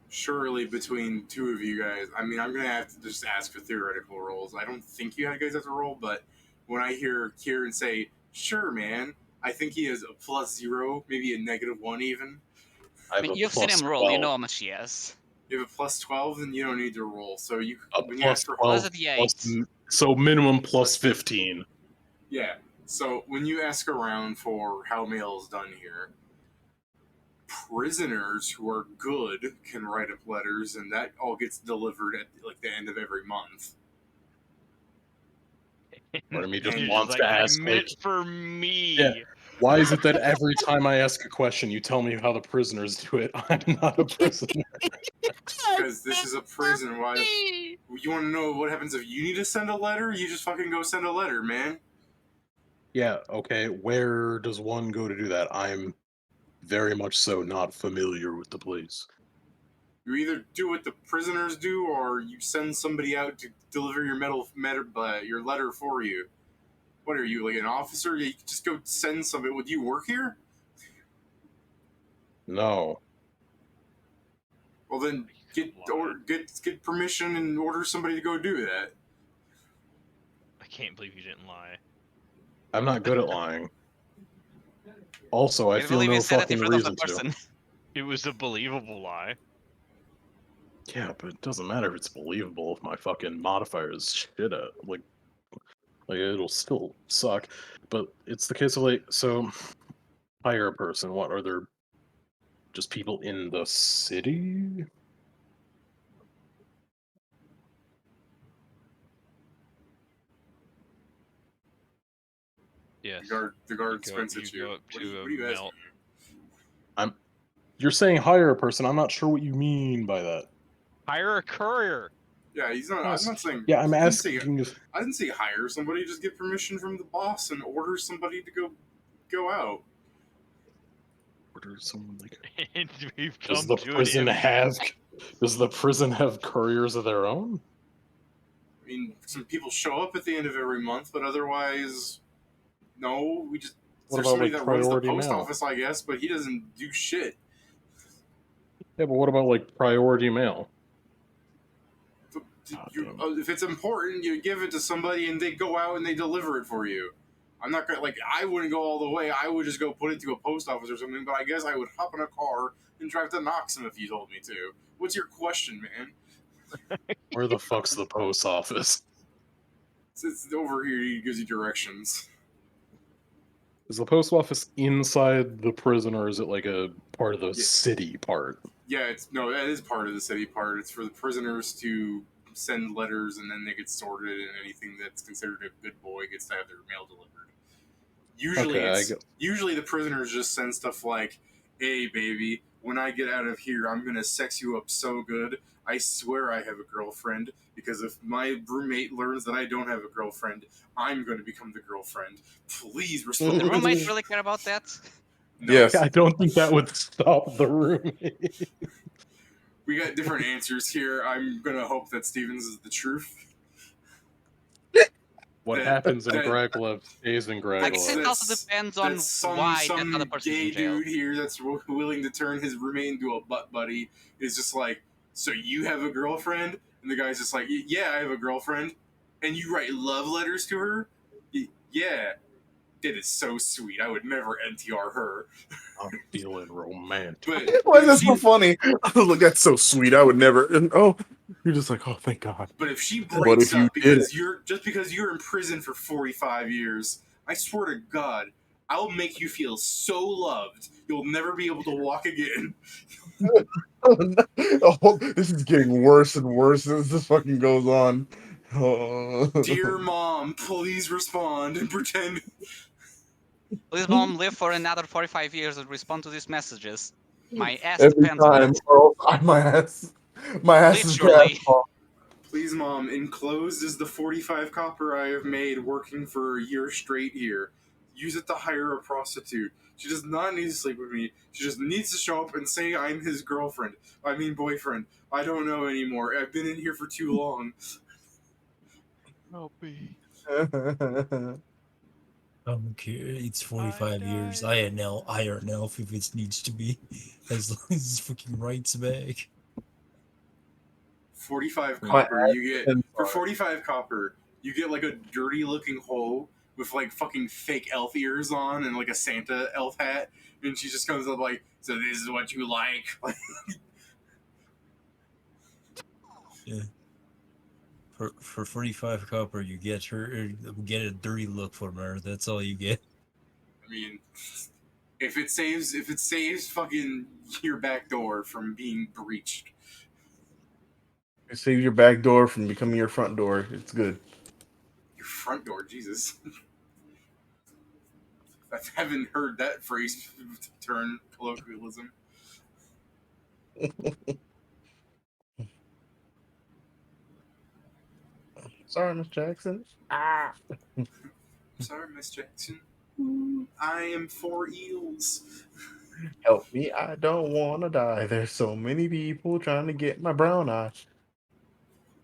Surely between two of you guys, I mean, I'm going to have to just ask for theoretical rolls. I don't think you guys have to roll, but when I hear Kieran say, sure, man, I think he has a +0, maybe a -1 even. I I have mean, a you've seen plus him roll. You 12. know how much he has. You have a +12, then you don't need to roll. So you, A when you plus ask for 12, Plus the plus 8. so minimum plus 15. Yeah. So when you ask around for how mail is done here, prisoners who are good can write up letters, and that all gets delivered at like the end of every month. Part of me just And wants like, to I ask, meant like, for me. Yeah. why is it that every time I ask a question, you tell me how the prisoners do it? I'm not a prisoner. Because this is a prison. Why? You want to know what happens if you need to send a letter? You just fucking go send a letter, man. Yeah, okay. Where does one go to do that? I'm very much so not familiar with the place. You either do what the prisoners do, or you send somebody out to deliver your your letter for you. What are you, like an officer? You just go send somebody. Would you work here? No. Well, then get permission and order somebody to go do that. I can't believe you didn't lie. I'm not good at lying. Also, I Can't feel believe no you said it in fucking front of the reason to. person. It was a believable lie. Yeah, but it doesn't matter if it's believable if my fucking modifier is shit at like it'll still suck. But it's the case of like, so hire a person. What are there? Just people in the city? Yes. The guard You squints at you. go up What to are you a asking? You're saying hire a person. I'm not sure what you mean by that. hire a courier. Yeah, he's not. I'm not saying. Yeah, I'm I didn't say- asking if I didn't say hire somebody. Just get permission from the boss and order somebody to go out. order someone like. And we've Does come the to prison an have? Does the prison have couriers of their own? I mean, some people show up at the end of every month, but otherwise, no. We just What there's about somebody like that runs the priority post mail? office, I guess, but he doesn't do shit. Yeah, but what about like priority mail? If it's important, you give it to somebody and they go out and they deliver it for you. I'm not gonna like. I wouldn't go all the way. I would just go put it to a post office or something. But I guess I would hop in a car and drive to Knoxham if you told me to. What's your question, man? Where the fuck's the post office? It's over here. He gives you directions. Is the post office inside the prison, or is it like a part of the Yeah. city part? Yeah, that is part of the city part. It's for the prisoners to send letters and then they get sorted, and anything that's considered a good boy gets to have their mail delivered. Usually the prisoners just send stuff like, "Hey baby, when I get out of here, I'm gonna sex you up so good. I swear I have a girlfriend, because if my roommate learns that I don't have a girlfriend, I'm gonna become the girlfriend. Please respond." The roommate really care about that? No, Yes. I don't think that would stop the roommate. we got different answers here. I'm gonna hope that Stevens is the truth. What That- happens in that- Gragolev stays in I guess it Gragolev. also depends on why that other person's gay in jail. dude here that's willing to turn his roommate into a butt buddy is just like, so you have a girlfriend? And the guy's just like, yeah, I have a girlfriend. And you write love letters to her? Yeah. That is so sweet. I would never NTR her. I'm feeling romantic. But Why is that if so she- funny? I was like, that's so sweet. I would never. And you're just like, oh, thank God. But if she What breaks if you up did because you're in prison for 45 years, I swear to God, I'll make you feel so loved you'll never be able to walk again. Oh, this is getting worse and worse as this fucking goes on. Dear mom, please respond and pretend. Please, mom, live for another 45 years and respond to these messages. My ass Every depends on time, it. or else my ass is Literally. gas. Mom. Please, mom, enclosed is the 45 copper I have made working for a year straight here. Use it to hire a prostitute. She does not need to sleep with me. She just needs to show up and say I'm his girlfriend. I mean boyfriend. I don't know anymore. I've been in here for too long. Help me. I don't care. It's 45 years. I an elf if it needs to be. As long as his fucking rights back. 45 My copper, you get ass for 45 copper, you get like a dirty looking hoe with like fucking fake elf ears on and like a Santa elf hat, and she just comes up like, "So this is what you like?" For 45 copper, you get a dirty look from her. That's all you get. I mean, if it saves fucking your back door from being breached, It saves your back door from becoming your front door. It's good. your front door, Jesus. I haven't heard that phrase turn colloquialism. Sorry, Miss Jackson. Sorry, Miss Jackson. Ooh, I am 4 eels. Help me, I don't want to die. There's so many people trying to get my brown eye.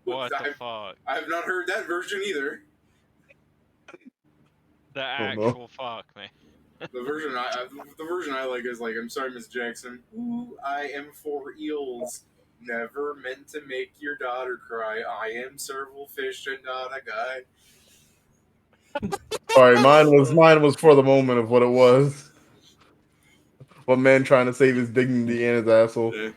What the fuck? I have not heard that version either. The Oh, no. actual fuck, man. The version I like is like, I'm sorry, Miss Jackson. Ooh, I am 4 eels. Never meant to make your daughter cry. I am serval fish and not a guy. Sorry, mine was for the moment of what it was. One man trying to save his dignity and his asshole. Yeah.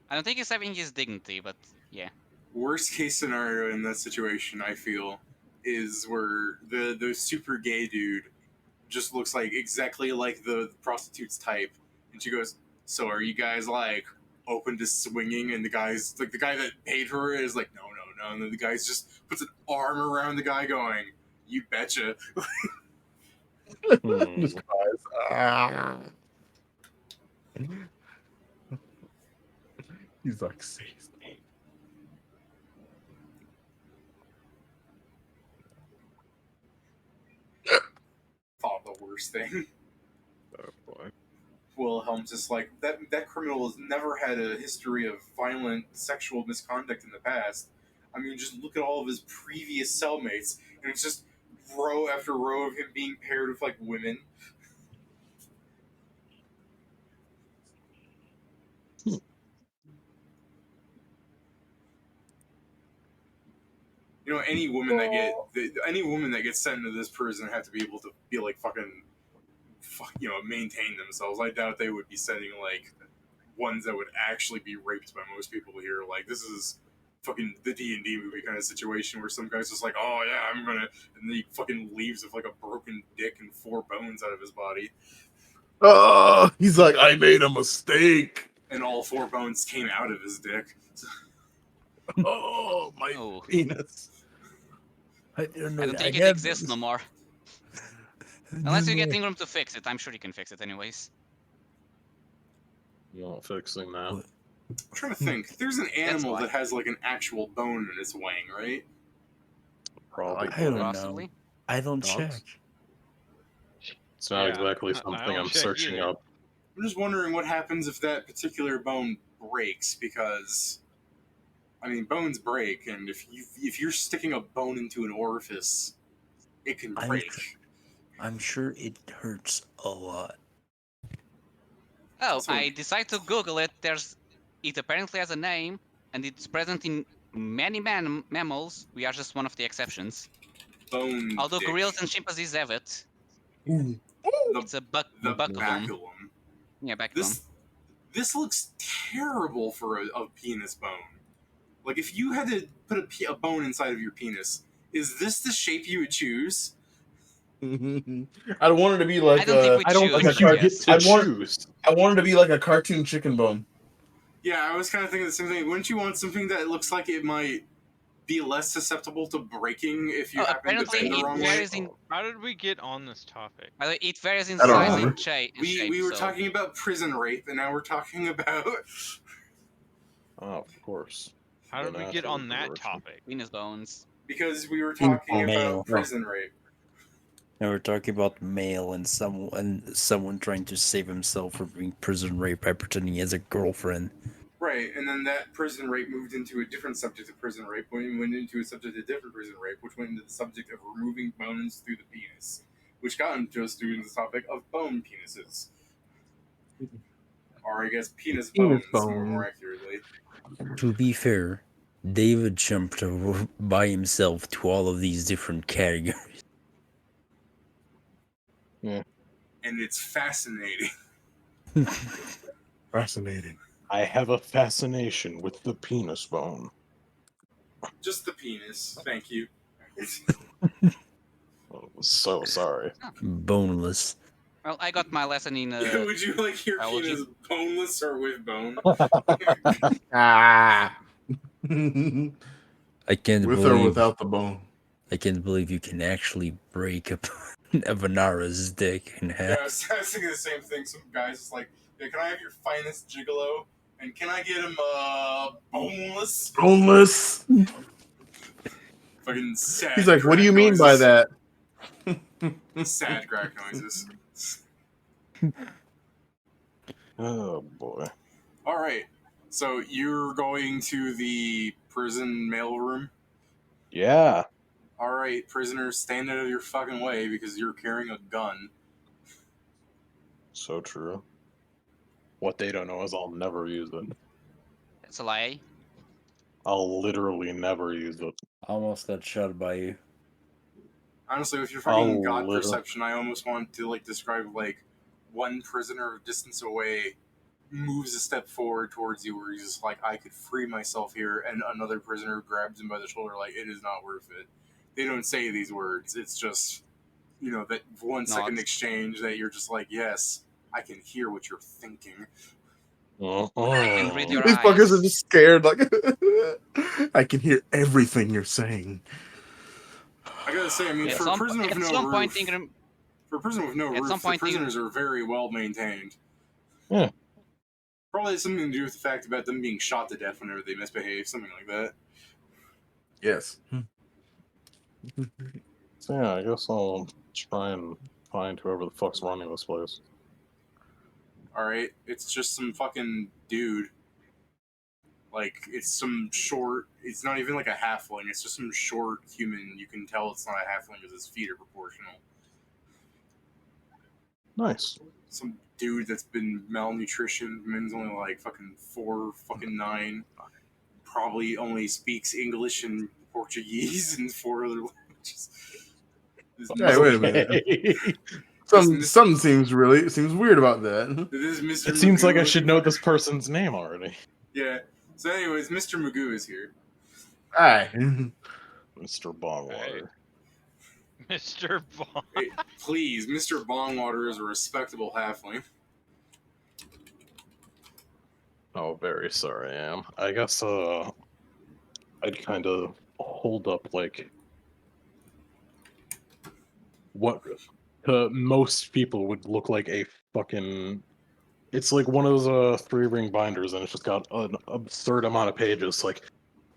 I don't think he's saving his dignity, but yeah. Worst case scenario in that situation, I feel, is where the super gay dude just looks like exactly like the prostitute's type, and she goes, "So are you guys like open to swinging?" And the guy's like, the guy that paid her is like, "No, no, no," and then the guy's just puts an arm around the guy, going, "You betcha." Just cries. Ah. He's like, say his name. Thought the worst thing. Oh boy. Wilhelm's just like, that criminal has never had a history of violent sexual misconduct in the past. I mean, just look at all of his previous cellmates, and it's just row after row of him being paired with like women. You know, any woman that gets sent into this prison have to be able to be like maintain themselves. I doubt they would be sending like ones that would actually be raped by most people here. Like, this is fucking the D&D movie kind of situation where some guy's just like, "Oh yeah, I'm gonna," and then he fucking leaves with like a broken dick and 4 bones out of his body, Oh, he's like, I made a mistake. and all 4 bones came out of his dick. Oh, my Oh. penis. I don't I don't think it exists no more. Unless you get Ingram to fix it. I'm sure you can fix it anyways. You not fixing that. What? I'm trying to think. There's an animal why. that has like an actual bone in its wang, right? Probably. I don't know. Possibly. I don't Dogs? check. It's not Yeah, exactly I something don't I'm check searching either. up. I'm just wondering what happens if that particular bone breaks, because I mean, bones break, and if you're sticking a bone into an orifice, it can I'm break. I'm sure it hurts a lot. Oh, Also- I decided to Google it. It apparently has a name, and it's present in many mammals. We are just one of the exceptions. Bone. Although dick. gorillas and chimpanzees have it. Ooh. It's a The buckalum. baculum. Yeah, baculum. This looks terrible for a penis bone. Like, if you had to put a bone inside of your penis, is this the shape you would choose? I wanted to be like I don't think we I don't choose. think you cart- get yes. to I'd want- choose. I wanted to be like a cartoon chicken bone. Yeah, I was kind of thinking the same thing. Wouldn't you want something that looks like it might be less susceptible to breaking if you Oh, happen to apparently bend the it wrong way? varies in. How did we get on this topic? By the way, it varies in I don't size remember. and shape. We were so- talking about prison rape, and now we're talking about Oh, of course. How The did we get natural on that progression. topic? penis bones. because we were talking Male. about prison rape. Now we're talking about male and someone trying to save himself from being prison raped by pretending he has a girlfriend. Right, and then that prison rape moved into a different subject of prison rape, went into a subject of different prison rape, which went into the subject of removing bones through the penis, which got into us doing the topic of bone penises. Or I guess penis Penis bones, bone. more accurately. To be fair, David jumped by himself to all of these different categories. And it's fascinating. Fascinating. I have a fascination with the penis bone. Just the penis, thank you. Oh, so sorry. Boneless. Well, I got my lesson in. Would you like your biology. penis boneless or with bone? Ah. I can't With or believe without the bone. I can't believe you can actually break a Vanara's dick in half. Yeah, I was thinking the same thing. Some guy's just like, yeah, can I have your finest gigolo? And can I get him boneless? Boneless. Fucking sad. He's like, what do crack you mean by noises. that? Sad crack noises. Oh boy. All right. So you're going to the prison mailroom. Yeah. All right, prisoners, stand out of your fucking way because you're carrying a gun. So true. What they don't know is I'll never use it. That's a lie. I'll literally never use it. Almost got shot by you. Honestly, with your fucking Oh, god little. perception, I almost want to like describe like one prisoner a distance away moves a step forward towards you where he's just like, I could free myself here, and another prisoner grabs him by the shoulder like, it is not worth it. They don't say these words. It's just, you know, that 1 second Nods. exchange that you're just like, yes, I can hear what you're thinking. I can read your These eyes. fuckers are just scared. Like, I can hear everything you're saying. I gotta say, I mean, At for a some, prison with at no some roof, point, Ingram, for a prison with no at roof, some the point, prisoners are very well maintained. Yeah. Probably has something to do with the fact about them being shot to death whenever they misbehave, something like that. Yes. So yeah, I guess I'll try and find whoever the fuck's running this place. Alright? It's just some fucking dude. Like, it's some short, it's not even like a halfling, it's just some short human. You can tell it's not a halfling because his feet are proportional. Nice. Some dude that's been malnutritioned, man's only like fucking 4'9", probably only speaks English and Portuguese and 4 other languages. Hey, wait a minute. Okay. Something seems weird about that. This is Mr. It seems like I Magoo. should know this person's name already. Yeah. So, anyways, Mr. Magoo is here. Hi. Mr. Bongwater. Mr. Bond. Hey, please, Mr. Bongwater is a respectable halfling. Oh, very sorry, I am. I guess, I'd kind of hold up, like, what to most people would look like a fucking... It's like one of those, 3-ring binders, and it's just got an absurd amount of pages, like,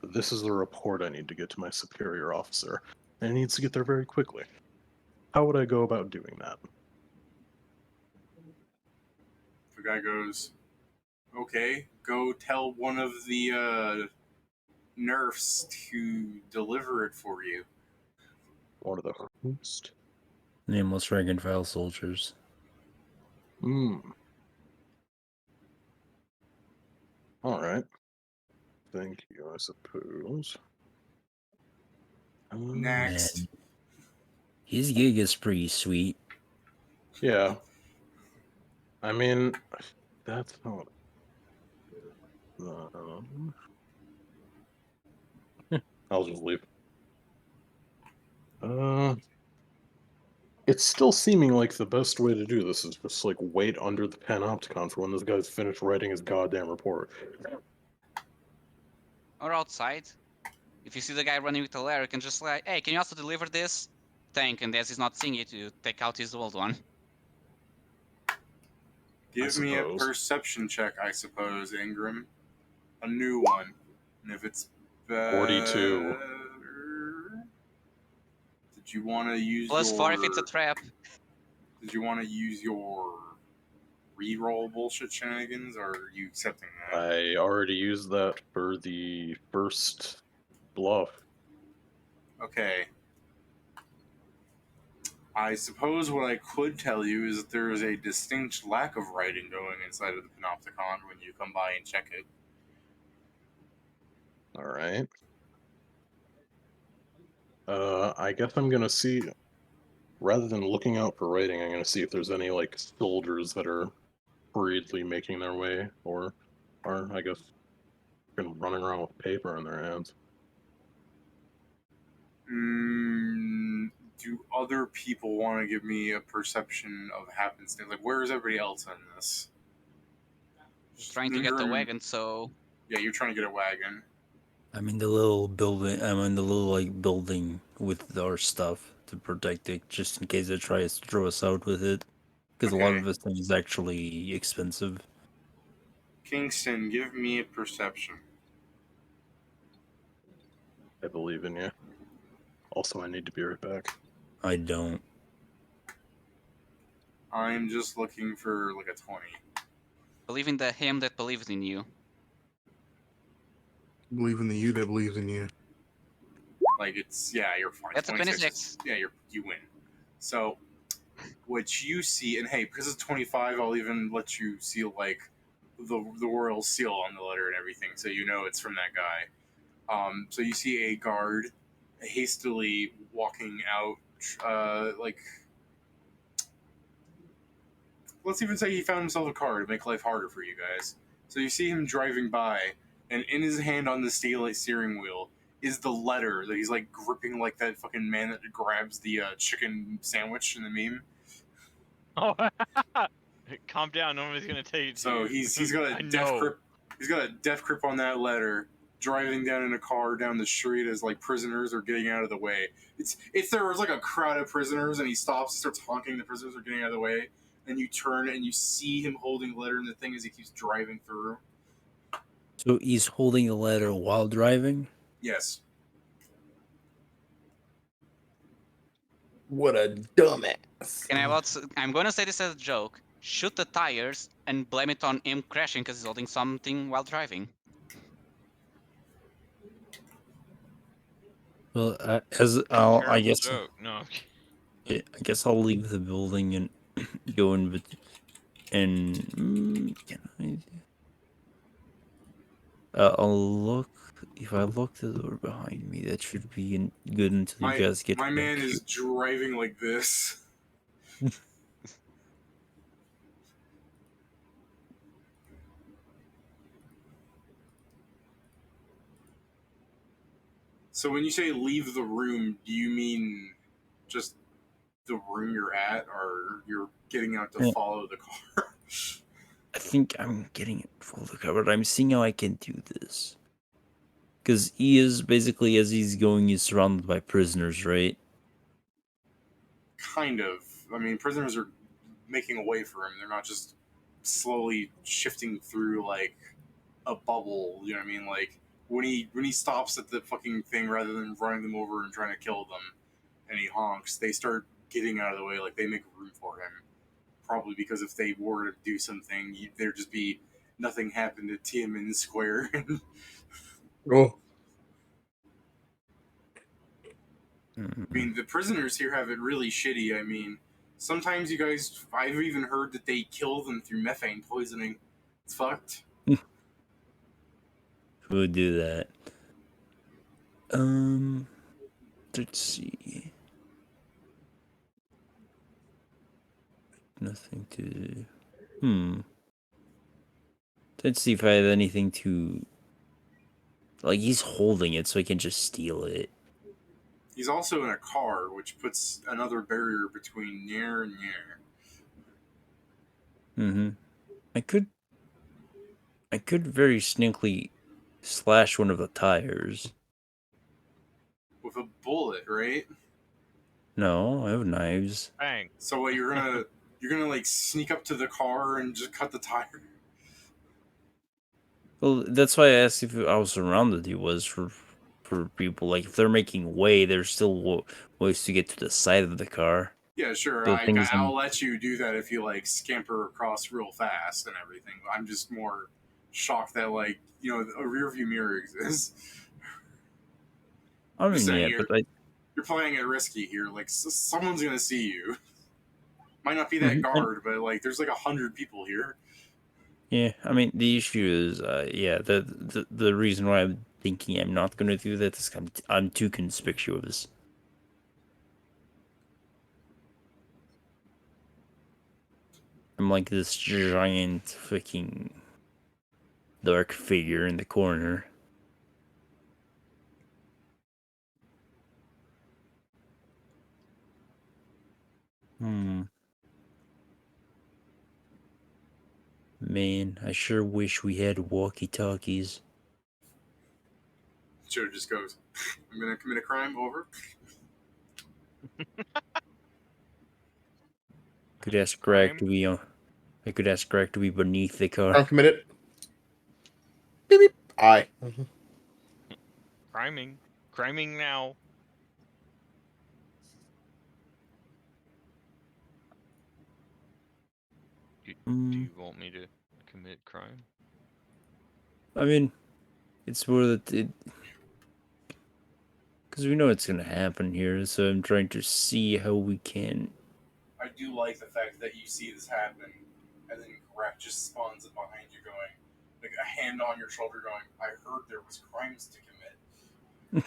this is the report I need to get to my superior officer, and it needs to get there very quickly. How would I go about doing that? The guy goes, okay, go tell one of the nerfs to deliver it for you. One of the host? Nameless rank and file soldiers. Hmm. Alright. Thank you, I suppose. Next. Man. His gig is pretty sweet. Yeah. I mean, that's not... I'll just leave. It's still seeming like the best way to do this is just like wait under the panopticon for when this guy's finished writing his goddamn report. Or outside. If you see the guy running with a letter, you can just like, hey, can you also deliver this? Thank, and as he's not seeing it, you take out his old one. Give me a suppose. perception check, I suppose, Ingram. A new one. And if it's 42. Did you want to use Plus your... 4 if it's a trap. Did you want to use your reroll bullshit shenanigans, or are you accepting that? I already used that for the first bluff. Okay. I suppose what I could tell you is that there is a distinct lack of writing going inside of the Panopticon when you come by and check it. Alright. I guess I'm gonna see, rather than looking out for writing, I'm gonna see if there's any, like, soldiers that are hurriedly making their way, or are, I guess, running around with paper in their hands. Do other people want to give me a perception of happenstance? Like, where is everybody else in this? Trying to get the Ingram- wagon, so Yeah, you're trying to get a wagon. I'm in the little building. I'm in the little like building with our stuff to protect it, just in case it tries to throw us out with it. Because a lot Okay. of this thing is actually expensive. Kingston, give me a perception. I believe in you. Also, I need to be right back. I don't. I'm just looking for like a 20. believe in the him that believes in you. Believe in the you that believes in you. Like, it's, yeah, you're fine. That's a 26. Yeah, you win. So, what you see, and hey, because it's 25, I'll even let you see like the royal seal on the letter and everything, so you know it's from that guy. So you see a guard hastily walking out, like, let's even say he found himself a car to make life harder for you guys. So you see him driving by, and in his hand on the steering wheel is the letter that he's like gripping, like that fucking man that grabs the chicken sandwich in the meme. Oh, calm down. Nobody's gonna take it. So he's got I a death know. grip. He's got a death grip on that letter, driving down in a car down the street as like prisoners are getting out of the way. It's there was like a crowd of prisoners, and he stops, starts honking. The prisoners are getting out of the way, and you turn and you see him holding the letter in the thing as he keeps driving through. So he's holding a letter while driving? Yes. What a dumbass. I'm gonna say this as a joke. Shoot the tires and blame it on him crashing because he's holding something while driving. Well, I Terrible guess joke. No. I guess I'll leave the building and go in with and can I'll look. If I lock the door behind me, that should be good until you guys get My back man here. is driving like this. So when you say leave the room, do you mean just the room you're at, or you're getting out to Yeah. follow the car? I think I'm getting it full the cover. I'm seeing how I can do this. Because he is basically, as he's going, he's surrounded by prisoners, right? Kind of. I mean, prisoners are making a way for him. They're not just slowly shifting through like a bubble. You know what I mean? Like when he stops at the fucking thing, rather than running them over and trying to kill them, and he honks, they start getting out of the way. Like they make room for him. Probably because if they were to do something, there'd just be nothing happened to Tiananmen Square. Oh, Mm. I mean, the prisoners here have it really shitty. I mean, sometimes you guys, I've even heard that they kill them through methane poisoning. It's fucked. Who would do that? Let's see. Nothing to. Let's see if I have anything to. Like, he's holding it, so I can just steal it. He's also in a car, which puts another barrier between Nair and Nair. Mm-hmm. I could very sneakily slash one of the tires. With a bullet, right? No, I have knives. Bang. So what, you're gonna like sneak up to the car and just cut the tire? Well, that's why I asked if how surrounded he was for people. Like, if they're making way, there's still ways to get to the side of the car. Yeah, sure. The things I'll let you do that if you like scamper across real fast and everything. I'm just more shocked that like a rear view mirror exists. I Just mean, saying, yeah, but you're playing it risky here. Like someone's gonna see you. Might not be that Mhm. guard, but like there's like 100 people here. yeah, I mean, the issue is, yeah, the reason why I'm thinking I'm not going to do that is I'm too conspicuous. I'm like this giant fucking dark figure in the corner. Man, I sure wish we had walkie-talkies. Joe just goes, "I'm gonna commit a crime." Over. Could ask Greg Crime? to be on. I could ask Greg to be beneath the car. Crime committed. Beep beep. Aye. Criming. Criming now. Do you want me to commit crime? I mean, it's more that it. Because we know it's gonna happen here, so I'm trying to see how we can. I do like the fact that you see this happen, and then Greg just spawns up behind you, going, like a hand on your shoulder, going, "I heard there was crimes to commit."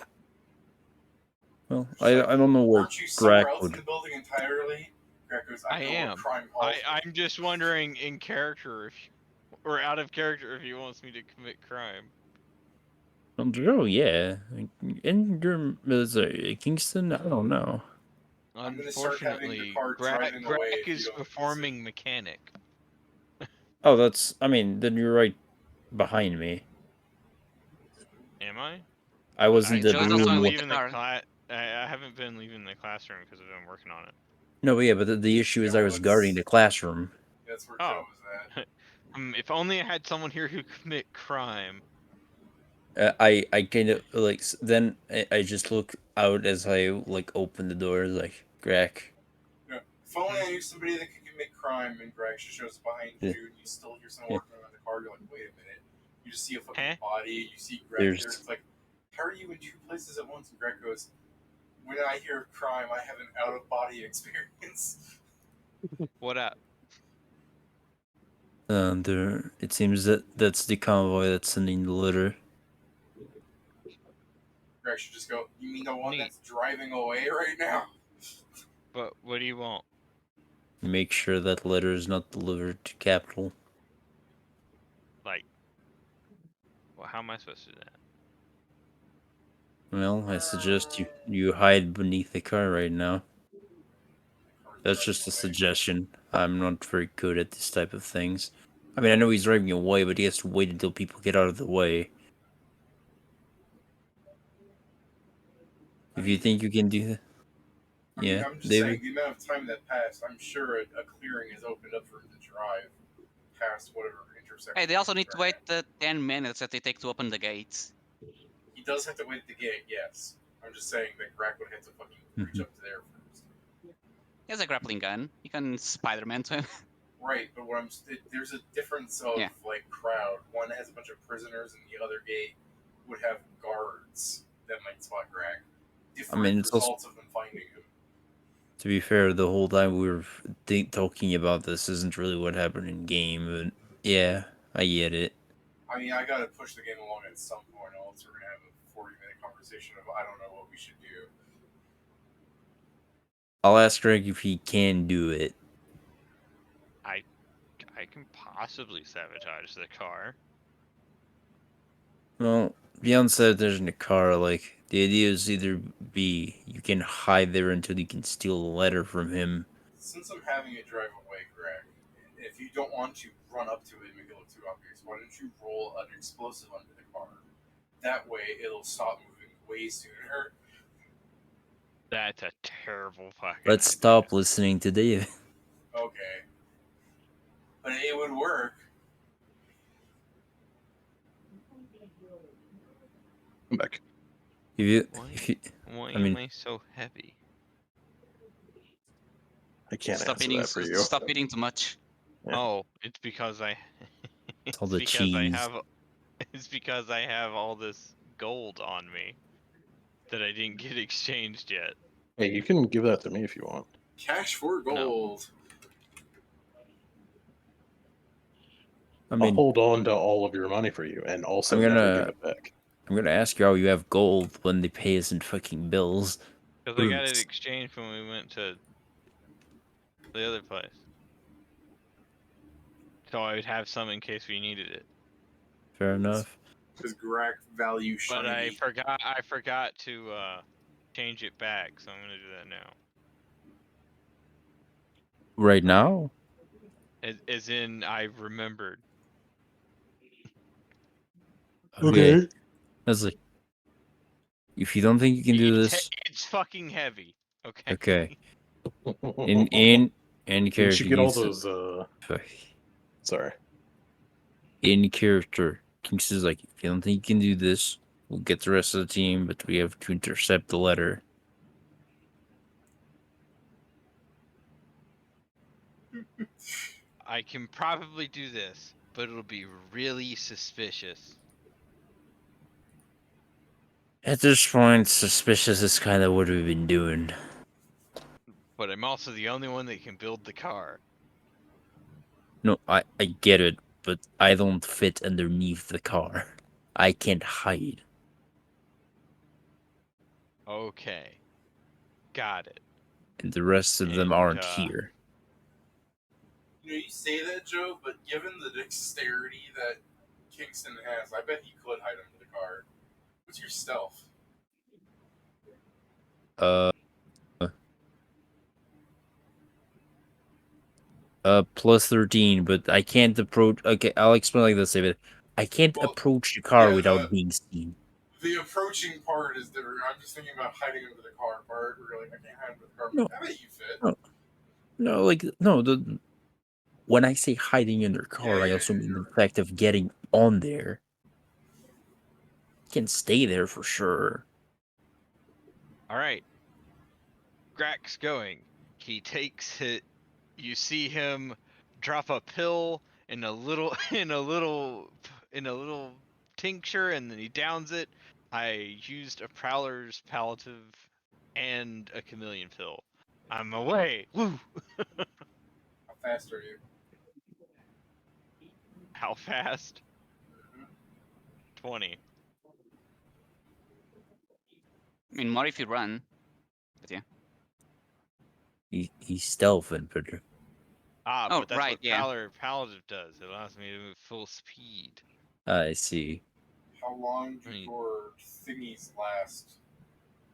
Well, Just I like, don't know where aren't you somewhere Greg else in would. the building entirely? Greg goes, "I I know where am. crime calls." I'm just wondering in character or out of character if he wants me to commit crime. Oh yeah, in your Kingston, I don't know. I'm gonna start having the Unfortunately, car driving away Greg if you is don't performing mechanic. Oh, that's. I mean, then you're right behind me. Am I? I was in the Joe's I also haven't in room. the leaving car. I haven't been leaving the classroom because I've been working on it. No, but yeah, but the issue is Yeah, I well, was guarding the classroom. That's where Oh. Joe was at. If only I had someone here who commit crime. I kind of like then I just look out as I like open the door like Greg. Yeah. If only I knew somebody that could commit crime, and Greg just shows behind Yeah. you, and you still hear someone Yeah. working on the car. You're like, wait a minute. You just see a fucking Huh? body. You see Greg There's- there. It's like, how are you in two places at once? And Greg goes, when I hear crime, I have an out of body experience. What up? There. It seems that that's the convoy that's sending the litter. Greg should just go, you mean the one Neat. that's driving away right now? But what do you want? Make sure that litter is not delivered to Capital. Like, well, how am I supposed to do that? Well, I suggest you hide beneath the car right now. That's just a suggestion. I'm not very good at this type of things. I mean, I know he's driving away, but he has to wait until people get out of the way. If you think you can do that, I mean, yeah, I'm just David. saying, the amount of time that passed, I'm sure a clearing is opened up for him to drive past whatever intersection. Hey, they also need to they're wait at. the 10 minutes that they take to open the gates. He does have to wait at the gate, yes. I'm just saying that Greg would have to fucking reach up to there first. He has a grappling gun. You can Spider-Man to him. Right, but there's a difference of Yeah. like crowd. One has a bunch of prisoners, and the other gate would have guards that might spot Greg. Different mean, it's also- results of them finding him. To be fair, the whole time we were talking about this isn't really what happened in game, but yeah, I get it. I mean, I gotta push the game along at some point, or else we're gonna have a 40-minute conversation of I don't know what we should do. I'll ask Greg if he can do it. I can possibly sabotage the car. Well, beyond sabotaging the car, like, The idea is either be you can hide there until you can steal a letter from him. Since I'm having it drive away, Greg, if you don't want to run up to it and make it look too obvious, why don't you roll an explosive under the car? That way, it'll stop moving way sooner. That's a terrible fucking. Let's idea. stop listening to Dave. Okay. But it would work. Come back. If you, Why I mean- am I so heavy? I can't Stop answer eating. that for you. Stop eating too much. Yeah. Oh, it's because I. It's all the cheese. It's because I have all this gold on me that I didn't get exchanged yet. Hey, you can give that to me if you want. Cash for gold. I I'll mean, hold on to all of your money for you, and also I'm never gonna- give it back. I'm gonna ask you how you have gold when they pay us in fucking bills. Because I got it Oops. exchanged when we went to the other place. So I would have some in case we needed it. Fair enough. Because Greg value But shiny. I forgot to change it back, so I'm gonna do that now. Right now? As in, I remembered. Okay. I was like, if you don't think you can do this, It's fucking heavy. Okay. okay. In You character, should get all King's- those. Sorry. in character, Kings is like, if you don't think you can do this, we'll get the rest of the team, but we have to intercept the letter. I can probably do this, but it'll be really suspicious. At this point, suspicious is kind of what we've been doing. But I'm also the only one that can build the car. No, I get it, but I don't fit underneath the car. I can't hide. Okay. Got it. And the rest of them And, aren't here. You know, you say that, Joe, but given the dexterity that Kingston has, I bet he could hide under the car. What's your stealth? Plus 13, but I can't approach. Okay, I'll explain like this, David. I can't Well, approach the car yeah, without being seen. The approaching part is different. I'm just thinking about hiding under the car part. Where you're like, I can't hide under the car. No. I bet you fit. No. No, like, no, when I say hiding in their car, I Yeah, also mean sure. the fact of getting on there. Can stay there for sure. Alright. Grax going. He takes it. You see him drop a pill in a little tincture, and then he downs it. I used a Prowler's palliative and a chameleon pill. I'm away. Woo! How fast are you? How fast? 20. I mean, more if you run. But yeah. He's stealthing, but Ah, Oh, but that's right, what yeah. palliative does. It allows me to move full speed. I see. How long do Right. your thingies last?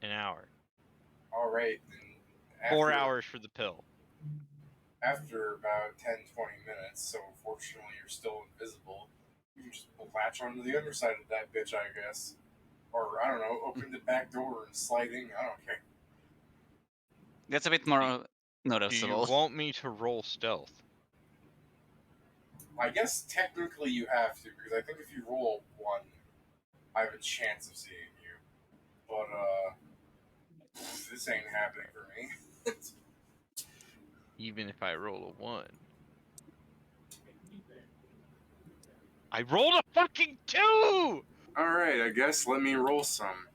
An hour. All right, then. 4 hours for the pill. After about 10, 20 minutes, so fortunately you're still invisible, you can just latch onto the underside of that bitch, I guess. Or, I don't know, open the back door and slide in. I don't care. That's a bit more Do you noticeable. want me to roll stealth? I guess technically you have to, because I think if you roll a 1, I have a chance of seeing you. But, this ain't happening for me. Even if I roll a 1. I rolled a fucking 2! Alright, I guess let me roll some.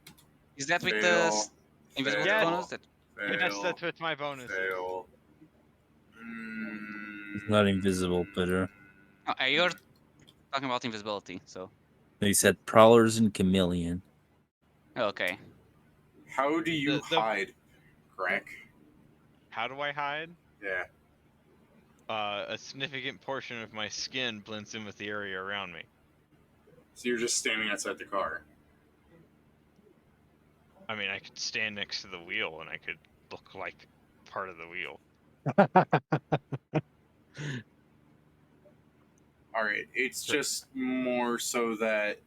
Is that with the Fail. invisible Fail. bonus? That Fail. Yes, that's with my bonuses. Fail. It's not invisible, but oh, you're talking about invisibility, so they said prowlers and chameleon. okay. How do you The- hide, Greg? How do I hide? Yeah. A significant portion of my skin blends in with the area around me. So you're just standing outside the car. I mean, I could stand next to the wheel and I could look like part of the wheel. All right, it's Sure. just more so that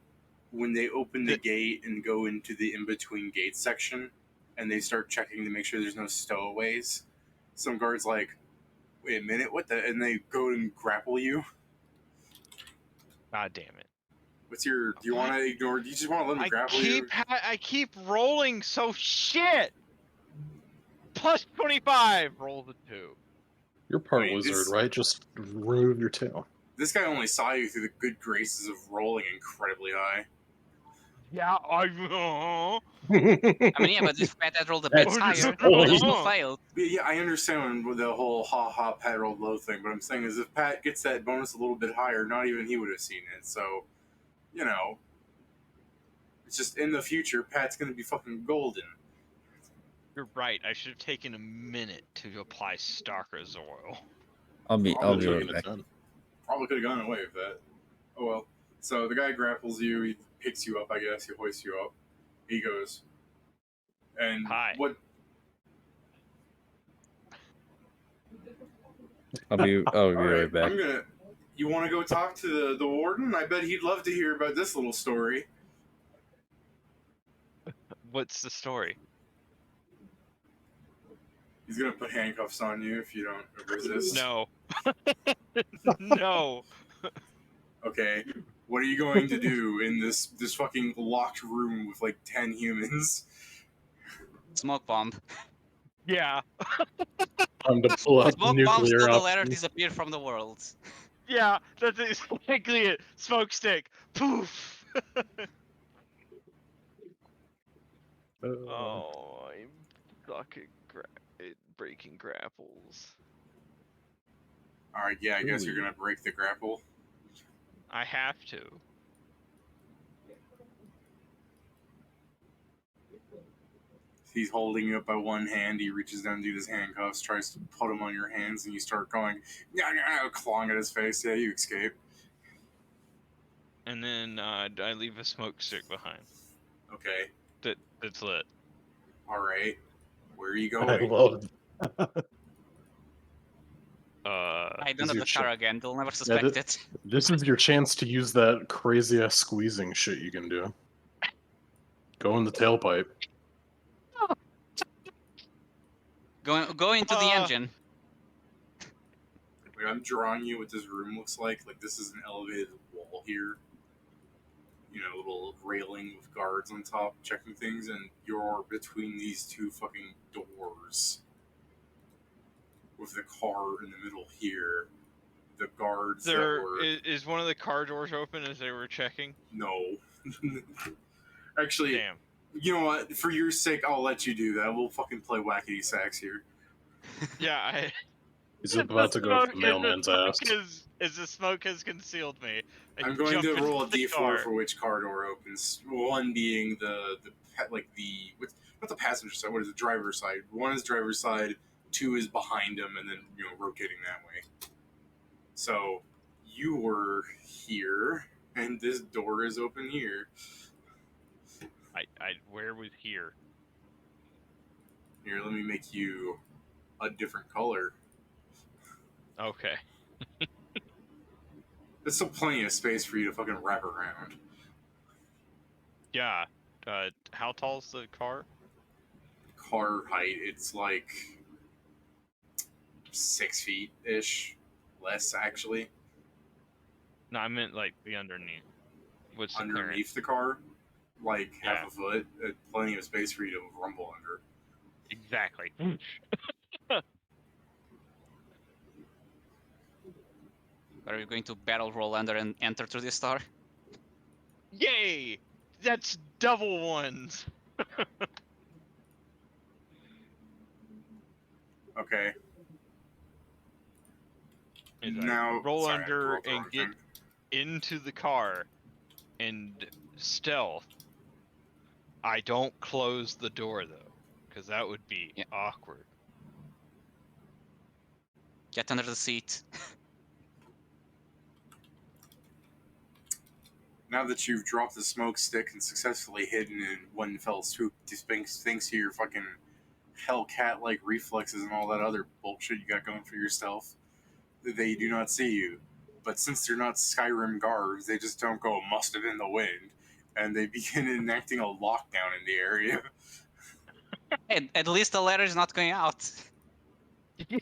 when they open the The- gate and go into the in-between gate section, and they start checking to make sure there's no stowaways, some guards like, wait a minute, what the? And they go and grapple you. God damn it. What's your? Do you want to ignore? Do you just want to let them grapple you? I keep rolling so shit. Plus 25. Roll the 2. You're part I mean, lizard, this- right? Just remove your tail. This guy only saw you through the good graces of rolling incredibly high. Yeah, I. I mean, yeah, but if Pat had rolled a bit That's higher, only- he would still failed. Yeah, I understand with the whole ha Pat rolled low thing, but I'm saying is if Pat gets that bonus a little bit higher, not even he would have seen it. So, you know, it's just in the future, Pat's gonna be fucking golden. You're right. I should have taken a minute to apply Stalker's oil. I'll be Probably right Taking back. it done. Probably could have gone away with that. Oh well. So the guy grapples you, he picks you up, I guess, he hoists you up. He goes, and Hi. what? I'll be All right right, back. I'm gonna. You want to go talk to the warden? I bet he'd love to hear about this little story. What's the story? He's gonna put handcuffs on you if you don't resist. No. No. Okay. What are you going to do in this fucking locked room with like 10 humans? Smoke bomb. Yeah. Time to pull out the Smoke bombs nuclear till the letter option. disappear from the world. Yeah. That's exactly it. Smoke stick. Poof. Oh, I'm suck at breaking grapples. All right, yeah, I guess you're Ooh. gonna break the grapple. I have to. He's holding you up by one hand. He reaches down to do his handcuffs, tries to put them on your hands, and you start going, clawing at his face. Yeah, you escape. And then I leave a smoke stick behind. Okay. That's lit. All right. Where are you I going? love. I don't Is have your the car shit. again. They'll never suspect it. This is your chance to use that crazy ass squeezing shit you can do. Go in the tailpipe. Go into the engine. Like, I'm drawing you what this room looks like. Like, this is an elevated wall here. You know, little railing with guards on top checking things, and you're between these two fucking doors. With the car in the middle here. The guards that were... Is one of the car doors open as they were checking? No. Actually, Damn. you know what? For your sake, I'll let you do that. We'll fucking play wackety sax here. Yeah, He's about to go up the mailman's ass. As the smoke has concealed me, I'm going to roll a the d4 car. for which car door opens. One being not the passenger side. What is the driver's side? One is driver's side. Two is behind him, and then rotating that way. So you were here, and this door is open here. Where was here? Here, let me make you a different color. Okay. There's still plenty of space for you to fucking wrap around. Yeah. How tall's the car? Car height, it's like 6 feet ish, less actually. No, I meant like the underneath. What's the Underneath clearance? the car, like Yeah. half a foot, plenty of space for you to rumble under. Exactly. Are you going to barrel roll under and enter through this door? Yay! That's double ones. Okay. As I Now roll sorry, I under rolled the and wrong get thing. into the car and stealth. I don't close the door though, because that would be Yeah. awkward. Get under the seat. Now that you've dropped the smoke stick and successfully hidden in one fell swoop, thanks to your fucking Hellcat like reflexes and all that other bullshit you got going for yourself, they do not see you. But since they're not Skyrim guards, they just don't go musted in the wind, and they begin enacting a lockdown in the area. Hey, at least the letter is not going out. You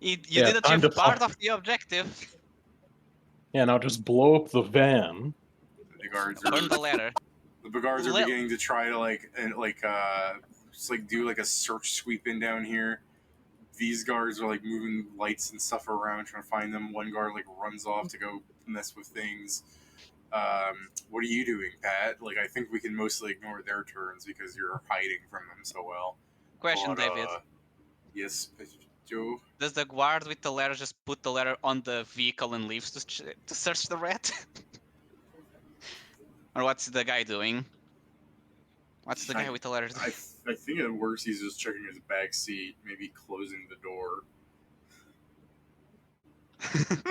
Yeah, did time achieve to part fuck. of the objective. Yeah, now just blow up the van. The guards Burn the are letter. the guards are Let- beginning to try to just like do like a search sweep in down here. These guards are like moving lights and stuff around trying to find them. One guard like runs off to go mess with things. What are you doing, Pat? Like, I think we can mostly ignore their turns because you're hiding from them so well. Question, But, David. yes, Joe. Does the guard with the letter just put the letter on the vehicle and leaves to search the rat? Or what's the guy doing? What's the guy with the letter doing? I think at worst he's just checking his back seat, maybe closing the door.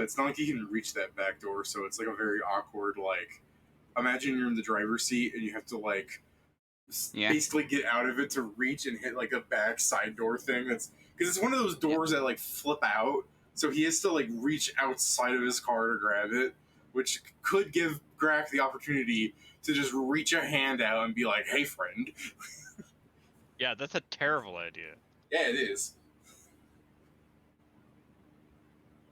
It's not like he can reach that back door, so it's like a very awkward, like, imagine you're in the driver's seat and you have to, like, Yeah. basically get out of it to reach and hit, like, a back side door thing. That's because it's one of those doors that, like, flip out, so he has to, like, reach outside of his car to grab it, which could give Grack the opportunity to just reach a hand out and be like, hey, friend. Yeah, that's a terrible idea. Yeah, it is.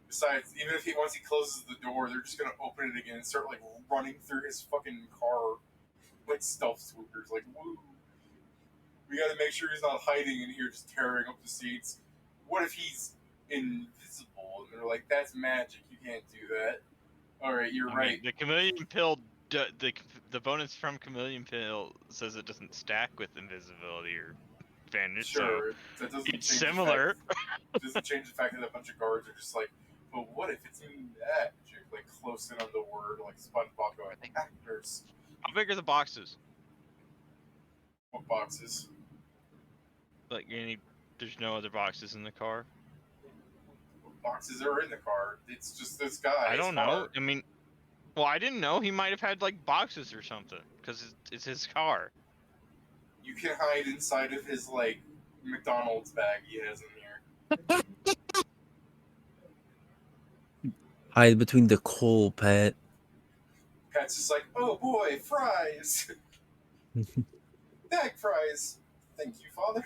Besides, even if once he closes the door, they're just gonna open it again and start like running through his fucking car like stealth swoopers. Like, woo! We gotta make sure he's not hiding in here, just tearing up the seats. What if he's invisible? And they're like, "That's magic. You can't do that." All right, you're I right. mean, the chameleon pill, the bonus from chameleon pill says it doesn't stack with invisibility or vanish. Sure, that doesn't It's change similar. The fact, doesn't change the fact that a bunch of guards are just like, "But what if it's magic?" Like close in on the word, like SpongeBob going, "Actors." How big are the boxes? What boxes? Like, there's no other boxes in the car. What boxes are in the car? It's just this guy. I don't know. I mean, well, I didn't know. He might have had like boxes or something because it's his car. You can hide inside of his like McDonald's bag he has in here. Hide between the coal, Pat. Pat's just like, oh boy, fries, bag fries. Thank you, Father.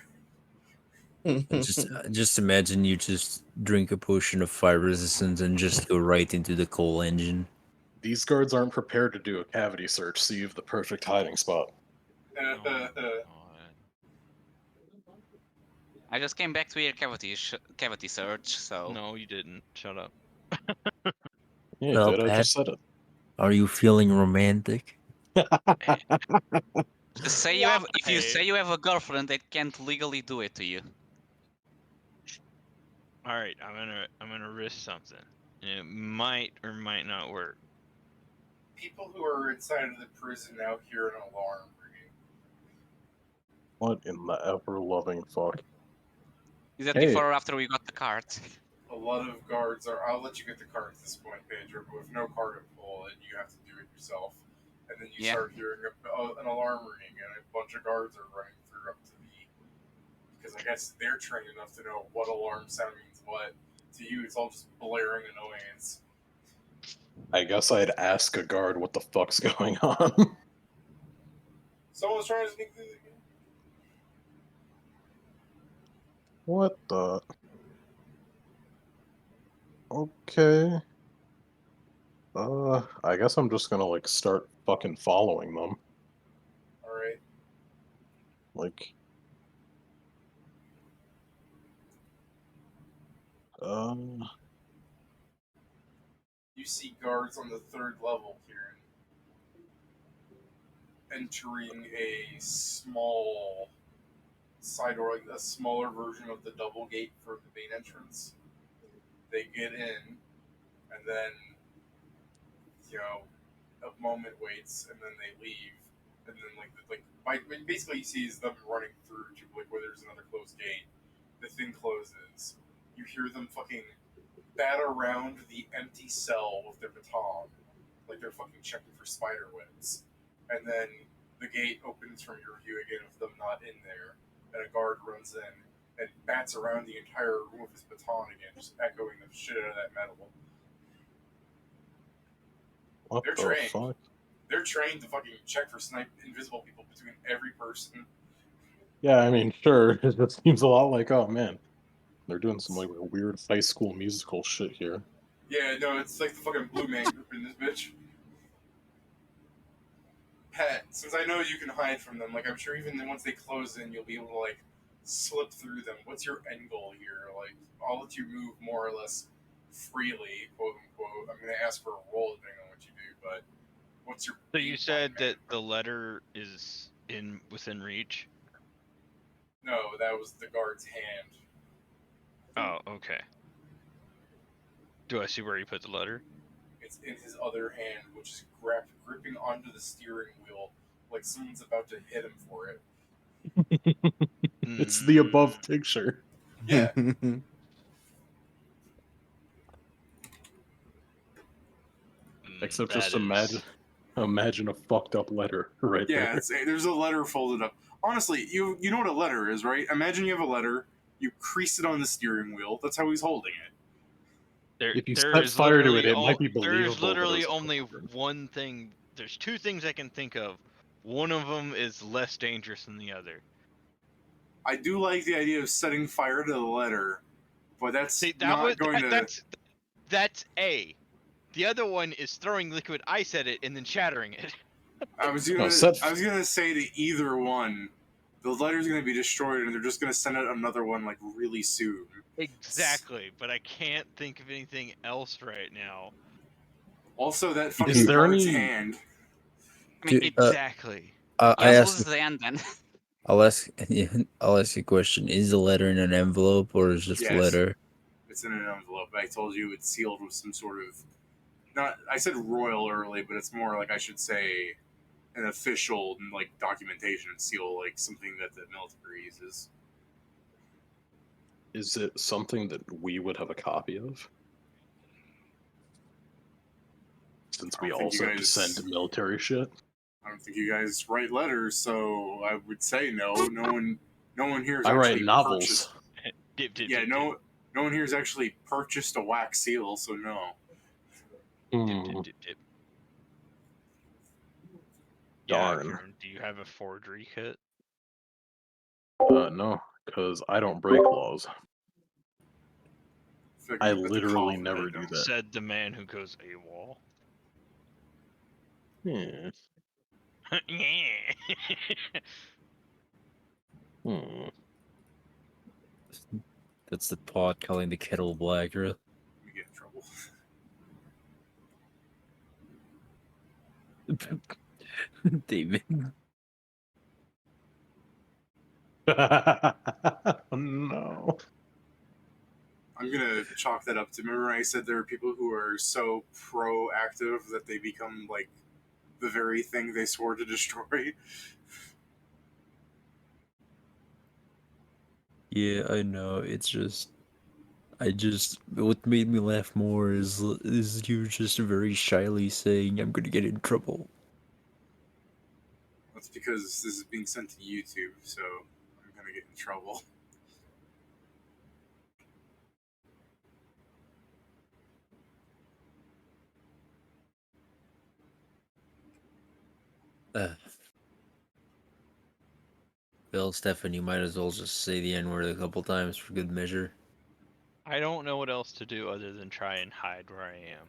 Just imagine you just drink a potion of fire resistance and just go right into the coal engine. These guards aren't prepared to do a cavity search, so you have the perfect hiding spot. Oh my God. I just came back to your cavity search, so No, you didn't. Shut up. Yeah, Well, did I Pat- just said it? Are you feeling romantic? just say you have. If you Why? say you have a girlfriend, they can't legally do it to you. All right, I'm gonna risk something. It might or might not work. People who are inside of the prison now hear an alarm ringing. What in the ever-loving fuck? Is that Hey. before or after we got the card? A lot of guards are. I'll let you get the card at this point, Pedro. But with no card to pull, and you have to do it yourself. And then you Yeah. start hearing an alarm ringing, and a bunch of guards are running through up to the. Because I guess they're trained enough to know what alarm sound means what. To you, it's all just blaring annoyance. I guess I'd ask a guard what the fuck's going on. Someone's trying to sneak through the. What the? Okay. I guess I'm just gonna, like, start fucking following them. Alright. Like... You see guards on the third level, Kieran, entering a small side door, like a smaller version of the double gate for the main entrance. They get in, and then, you know, a moment waits, and then they leave, and then basically you see is them running through to like where there's another closed gate. The thing closes. You hear them fucking bat around the empty cell with their baton, like they're fucking checking for spider webs. And then the gate opens from your view again with them not in there, and a guard runs in and bats around the entire room with his baton again, just echoing the shit out of that metal. What They're the trained. fuck? They're trained to fucking check for invisible people between every person. Yeah, I mean, sure. It just seems a lot like, oh man, they're doing some like weird high school musical shit here. Yeah, no, it's like the fucking Blue Man Group in this bitch. Pat, since I know you can hide from them, like I'm sure even then once they close in, you'll be able to like slip through them. What's your end goal here? Like, I'll let you move more or less freely, quote unquote. I'm gonna ask for a roll depending on what you do, but what's your? So you game said plan, that man? the letter is within reach. No, that was the guard's hand. Oh, okay. Do I see where you put the letter? It's in his other hand, which is gripping onto the steering wheel, like someone's about to hit him for it. It's the above picture. Yeah. Except That just is- imagine a fucked up letter right Yeah, there. there's a letter folded up. Honestly, you know what a letter is, right? Imagine you have a letter, you crease it on the steering wheel. That's how he's holding it. If you there set is fire to literally it, it might be there is believable. but it literally was a only letter. one thing. There's two things I can think of. One of them is less dangerous than the other. I do like the idea of setting fire to the letter, but that's See, not going to. that's A. The other one is throwing liquid ice at it and then shattering it. I was gonna say to either one, the letter's gonna be destroyed, and they're just gonna send out another one like really soon. Exactly, but I can't think of anything else right now. Also, that fucking Is there guard's any- hand. I mean, Dude, Exactly. I yes, asked. lose the end then. I'll ask. I'll ask you a question. Is the letter in an envelope or is it just a Yes. letter? It's in an envelope. I told you it's sealed with some sort of. Not. I said royal early, but it's more like I should say an official like documentation seal, like something that the military uses. Is it something that we would have a copy of? Since I we don't think you also guys- send military shit. I don't think you guys write letters, so I would say no. No one here has I actually write novels. purchased. Dip, dip, Yeah, dip, no one here has actually purchased a wax seal, so no. dip, Hmm, dip, dip, dip. darn. Yeah, Karen, do you have a forgery kit? No, because I don't break laws. Feel like I I'm about to literally cough, never but I do don't. that. Said the man who goes AWOL. Hmm. Yeah. Hmm. That's the pot calling the kettle black, right? Let me get in trouble. David. No. I'm gonna chalk that up to. Remember, I said there are people who are so proactive that they become like the very thing they swore to destroy. Yeah, I know. It's just, what made me laugh more is you just very shyly saying, "I'm gonna get in trouble." That's because this is being sent to YouTube, so I'm gonna get in trouble. Bill, Stefan, you might as well just say the N word a couple times for good measure. I don't know what else to do other than try and hide where I am.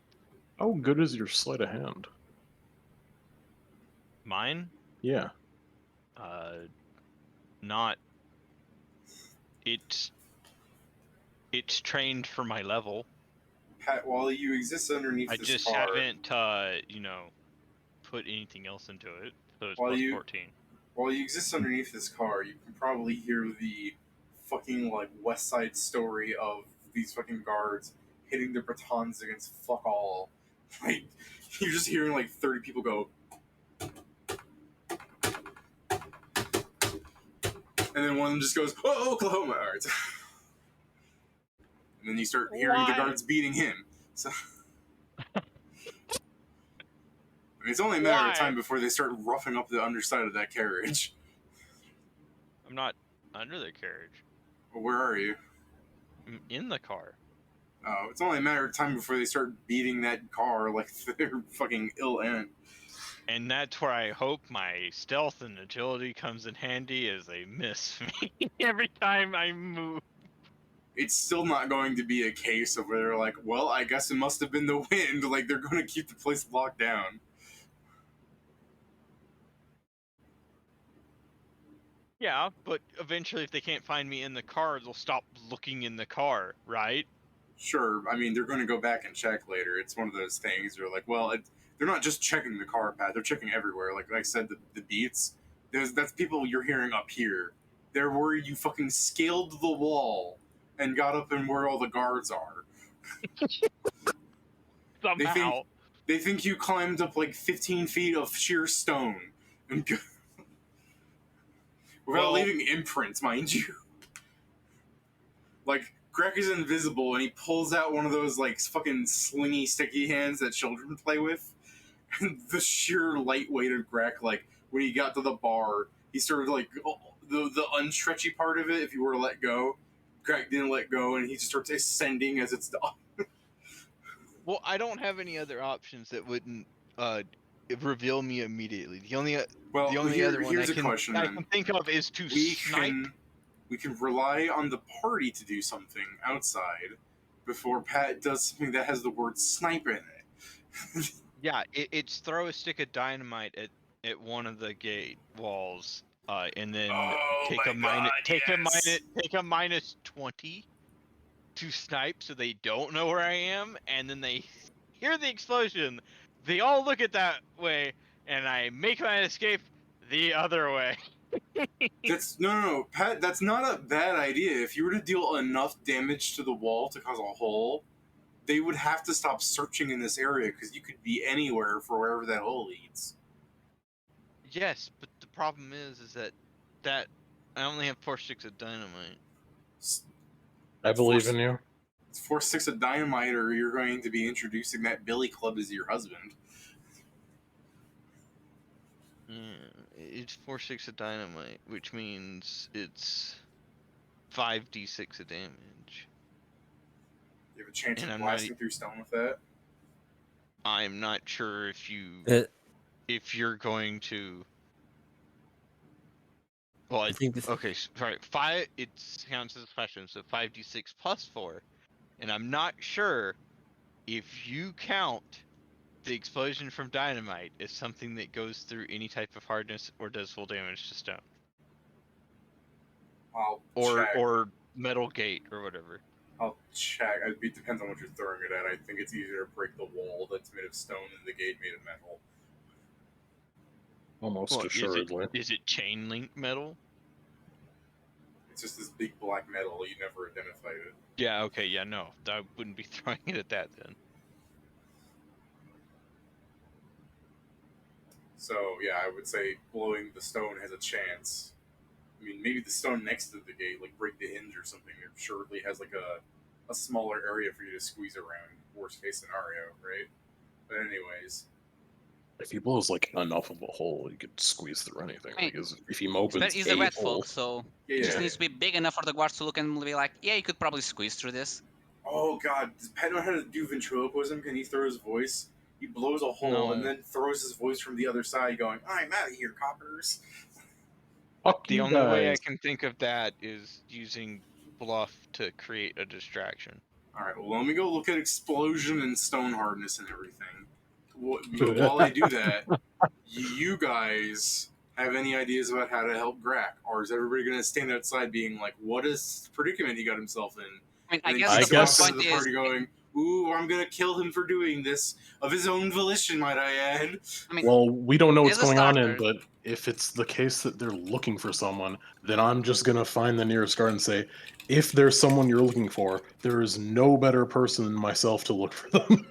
How good is your sleight of hand? Mine? Yeah. Not. It's trained for my level. Pat, while you exist underneath I this just car, haven't, put anything else into it. So it's While plus you- 14. while you exist underneath this car, you can probably hear the fucking like West Side Story of these fucking guards hitting their batons against fuck all. Like you're just hearing like 30 people go, and then one of them just goes, "Oh, Oklahoma!" All right. and then you start hearing the Why? guards beating him. So I mean, it's only a matter of time before they start roughing up the underside of that carriage. I'm not under the carriage. Well, where are you? I'm in the car. Oh, it's only a matter of time before they start beating that car like they're fucking ill end. And that's where I hope my stealth and agility comes in handy, as they miss me every time I move. It's still not going to be a case of where they're like, well, I guess it must have been the wind. Like, they're going to keep the place locked down. Yeah, but eventually if they can't find me in the car, they'll stop looking in the car, right? Sure, I mean, they're going to go back and check later. It's one of those things where, like, well, they're not just checking the car pad, they're checking everywhere. Like I said, the beats, that's people you're hearing up here. They're worried you fucking scaled the wall and got up in where all the guards are. Somehow. They think you climbed up like 15 feet of sheer stone and without leaving imprints, mind you. Like, Greg is invisible and he pulls out one of those like fucking slingy sticky hands that children play with. And the sheer lightweight of Greg, like when he got to the bar, he started like the unstretchy part of it. If you were to let go, Greg didn't let go, and he just starts ascending as it's done. Well, I don't have any other options that wouldn't reveal me immediately. The only other one I can think of is to snipe. We can rely on the party to do something outside before Pat does something that has the word snipe in it. Yeah, it's throw a stick of dynamite at one of the gate walls, and then take a minus 20 to snipe, so they don't know where I am, and then they hear the explosion. They all look at that way, and I make my escape the other way. No, Pat, that's not a bad idea. If you were to deal enough damage to the wall to cause a hole, they would have to stop searching in this area, because you could be anywhere for wherever that hole leads. Yes, but the problem is that I only have 4 sticks of dynamite. I believe in you. It's 4 sticks of dynamite, or you're going to be introducing that Billy Club as your husband. It's 4 sticks of dynamite, which means it's 5d6 of damage. You have a chance of blasting through stone with that? I'm not sure if you're going to. Well, I think okay, sorry. 5. It counts as a special, so 5d6 plus 4, and I'm not sure if you count the explosion from dynamite as something that goes through any type of hardness or does full damage to stone. Or metal gate or whatever. I'll check. It depends on what you're throwing it at. I think it's easier to break the wall that's made of stone than the gate made of metal. Almost assuredly. Is it chain link metal? It's just this big black metal. You never identified it. Yeah, okay, yeah, no. I wouldn't be throwing it at that then. So, yeah, I would say blowing the stone has a chance. I mean, maybe the stone next to the gate, like break the hinge or something, it surely has like a smaller area for you to squeeze around. Worst case scenario, right? But anyways. If he blows like enough of a hole, he could squeeze through anything. Like, if he opens He's a red folk, so it just needs to be big enough for the guards to look and be like, yeah, you could probably squeeze through this. Oh god, does Pat know how to do ventriloquism? Can he throw his voice? He blows a hole and then throws his voice from the other side going, I'm out of here, coppers. The only way I can think of that is using bluff to create a distraction. Alright, well, let me go look at explosion and stone hardness and everything. While I do that, you guys have any ideas about how to help Grak? Or is everybody going to stand outside being like, what is predicament he got himself in? I mean, I guess the point the party going, ooh, I'm going to kill him for doing this, of his own volition, might I add. I mean, well, we don't know what's going on in, but if it's the case that they're looking for someone, then I'm just going to find the nearest guard and say, if there's someone you're looking for, there is no better person than myself to look for them.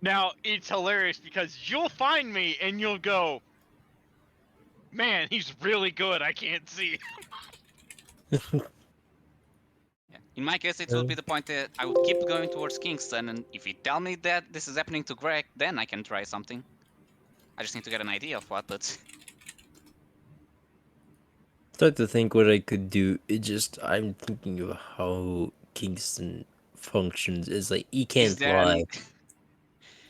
Now, it's hilarious because you'll find me and you'll go, man, he's really good, I can't see. Yeah. In my case, it will be the point that I would keep going towards Kingston, and if you tell me that this is happening to Greg, then I can try something. I just need to get an idea of what, but Start to think what I could do. I'm thinking of how Kingston functions. Is like he is can't there lie.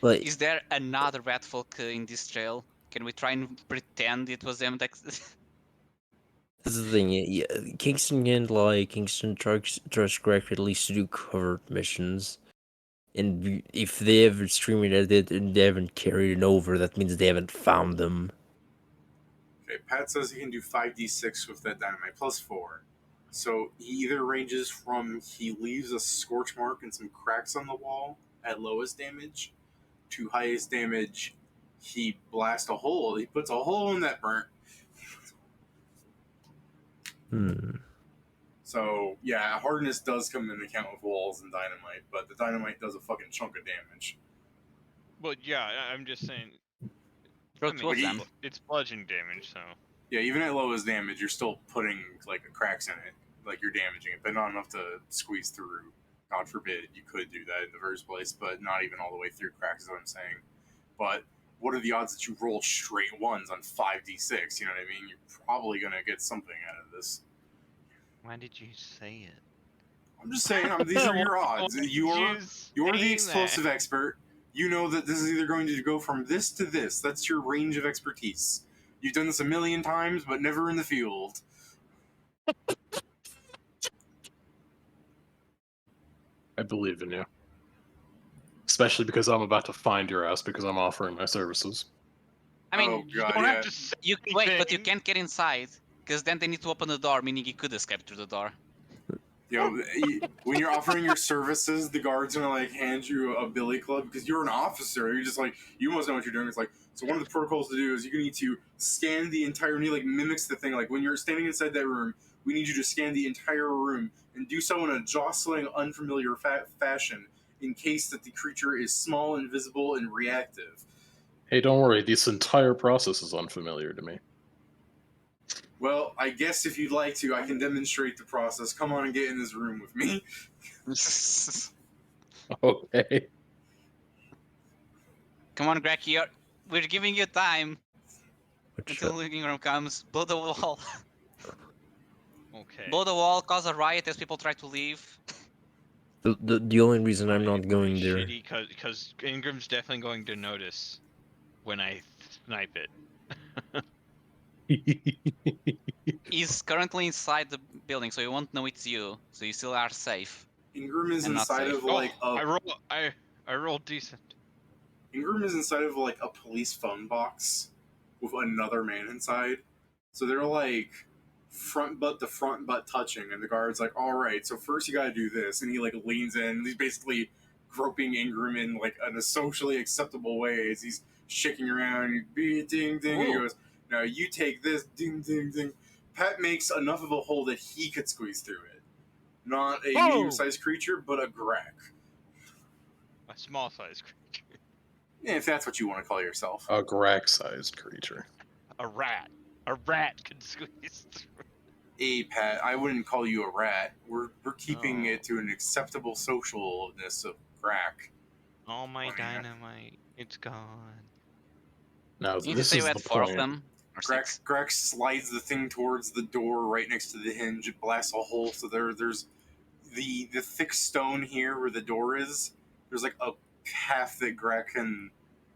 Like is there another rat folk in this trail? Can we try and pretend it was them that... this is the thing. Yeah, Kingston can't lie. Kingston trusts Greg at least to do covert missions. And if they ever streaming at it and they haven't carried it over, that means they haven't found them. Okay, Pat says he can do 5d6 with that dynamite plus 4. So he either ranges from he leaves a scorch mark and some cracks on the wall at lowest damage to highest damage. He blasts a hole. He puts a hole in that burnt. So yeah, hardness does come into account with walls and dynamite, but the dynamite does a fucking chunk of damage. But yeah, I'm just saying. Throw I two of mean, them. it's bludgeoning damage, so. Yeah, even at lowest damage, you're still putting like cracks in it, like you're damaging it, but not enough to squeeze through. God forbid you could do that in the first place, but not even all the way through cracks is what I'm saying. But what are the odds that you roll straight ones on 5d6? You know what I mean? You're probably gonna get something out of this. Why did you say it? I'm just saying, these are your odds. You're the explosive expert. You know that this is either going to go from this to this. That's your range of expertise. You've done this a million times, but never in the field. I believe in you. Especially because I'm about to find your ass because I'm offering my services. I mean, Oh, You God, don't yeah. have to say you wait, but you anything. can't get inside because then they need to open the door, meaning you could escape through the door. You know, when you're offering your services, the guard's gonna like hand you a billy club because you're an officer. You're just like, you must know what you're doing. It's like, so one of the protocols to do is you need to scan the entire, and he like mimics the thing. Like when you're standing inside that room, we need you to scan the entire room and do so in a jostling, unfamiliar fashion in case that the creature is small, invisible, and reactive. Hey, don't worry. This entire process is unfamiliar to me. Well, I guess if you'd like to, I can demonstrate the process. Come on and get in this room with me. Okay. Come on, Greg, we're giving you time Which, until the living room comes. Blow the wall. Okay. Blow the wall, cause a riot as people try to leave. the only reason I'm not Pretty going there. shitty, because Ingram's definitely going to notice when I snipe it. He's currently inside the building, so he won't know it's you. So you still are safe. Ingram is And not inside safe. of like I rolled decent. Ingram is inside of like a police phone box with another man inside. So they're like front butt to front butt touching, and the guard's like, "All right, so first you gotta do this," and he like leans in. He's basically groping Ingram in like in a socially acceptable way as he's shaking around. Ding ding. And he Ooh. goes, "Now you take this." Ding ding ding. Pat makes enough of a hole that he could squeeze through it. Not a medium-sized creature, but a Grek. A small size creature. If that's what you want to call yourself. A Grack-sized creature. A rat. A rat could squeeze through. Hey, Pat, I wouldn't call you a rat. We're keeping Oh. it to an acceptable socialness of crack. All my Oh, yeah. dynamite, it's gone. Now, You need to this say is we the had 4 of point. them. Or 6. Greg slides the thing towards the door right next to the hinge. It blasts a hole, so there's the thick stone here where the door is. There's like a half that Greg can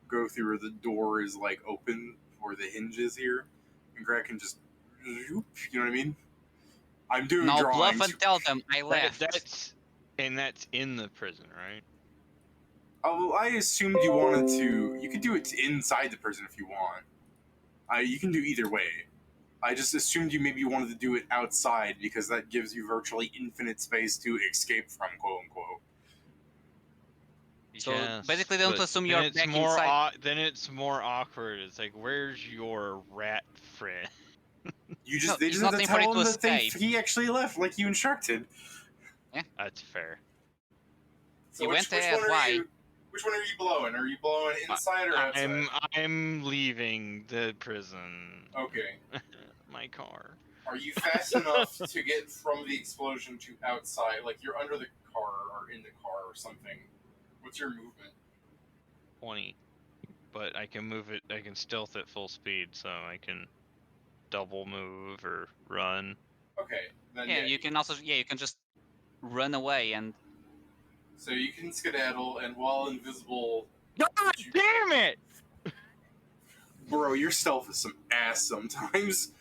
go through where the door is like open where the hinge is here, and Greg can just, you know what I mean? I'm doing Now drawings. bluff and tell them I left. That's in the prison, right? Oh, I assumed you wanted to. You could do it inside the prison if you want. You can do either way. I just assumed you maybe wanted to do it outside because that gives you virtually infinite space to escape from, quote unquote. So Yes, basically don't but assume then you're it's back more inside. then it's more awkward. It's like, where's your rat friend? You No, they he's just not have to saying for tell you him to that escape. he actually left like you instructed. That's fair. So You which went ahead, one are why? you? Which one are you blowing? Are you blowing inside or outside? I'm leaving the prison. Okay. My car. Are you fast enough to get from the explosion to outside? Like you're under the car or in the car or something. What's your movement? 20. But I can move it. I can stealth at full speed, so I can double move or run. Okay, then Yeah, you can also you can just run away and. So you can skedaddle, and while invisible. God damn it! Bro, your stealth is some ass sometimes.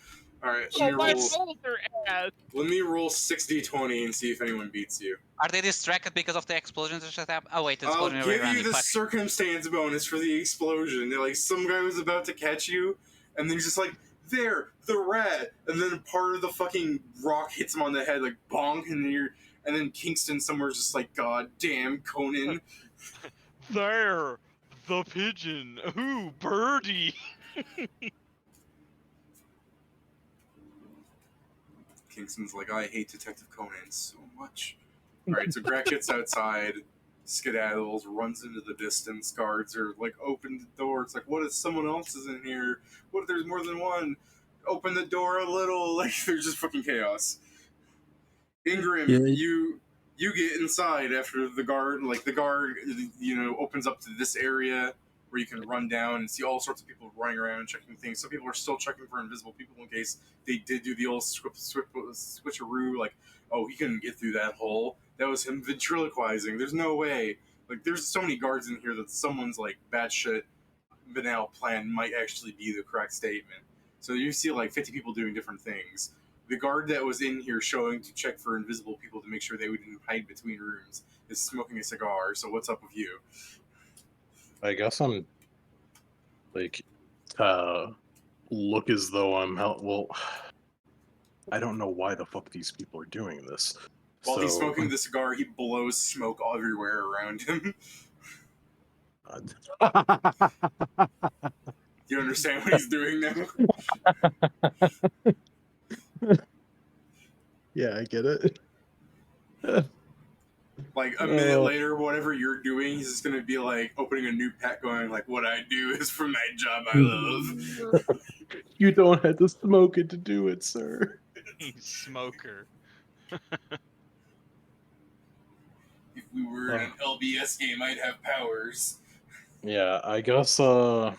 Alright, Oh, my shoulder ass! let me roll 60-20 and see if anyone beats you. Are they distracted because of the explosions that just happened? Oh wait, the I'll explosion already give ran. you the circumstance bonus for the explosion. They're like, some guy was about to catch you, and then he's just like, there, the rat, and then part of the fucking rock hits him on the head, like bonk, and then Kingston somewhere's just like, God damn, Conan. There, the pigeon. Ooh, birdie. Kingston's like, I hate Detective Conan so much. Alright, so Grak gets outside, skedaddles, runs into the distance. Guards are like, open the door. It's like, what if someone else is in here? What if there's more than one? Open the door a little. Like, there's just fucking chaos. Ingram, Yeah. you get inside after the guard, opens up to this area where you can run down and see all sorts of people running around checking things. Some people are still checking for invisible people in case they did do the old switcheroo, like, oh, he couldn't get through that hole. That was him ventriloquizing. There's no way. Like, there's so many guards in here that someone's, like, batshit banal plan might actually be the correct statement. So you see, like, 50 people doing different things. The guard that was in here showing to check for invisible people to make sure they wouldn't hide between rooms is smoking a cigar. So what's up with you? I guess I'm like look as though I'm well. I don't know why the fuck these people are doing this. While he's smoking the cigar, he blows smoke everywhere around him. You understand what he's doing now? Yeah, I get it. Like a minute later, whatever you're doing, he's just gonna be like opening a new pack, going like, "What I do is for my job I love." You don't have to smoke it to do it, sir. Smoker. If we were in an LBS game, I'd have powers. Yeah, I guess. Well,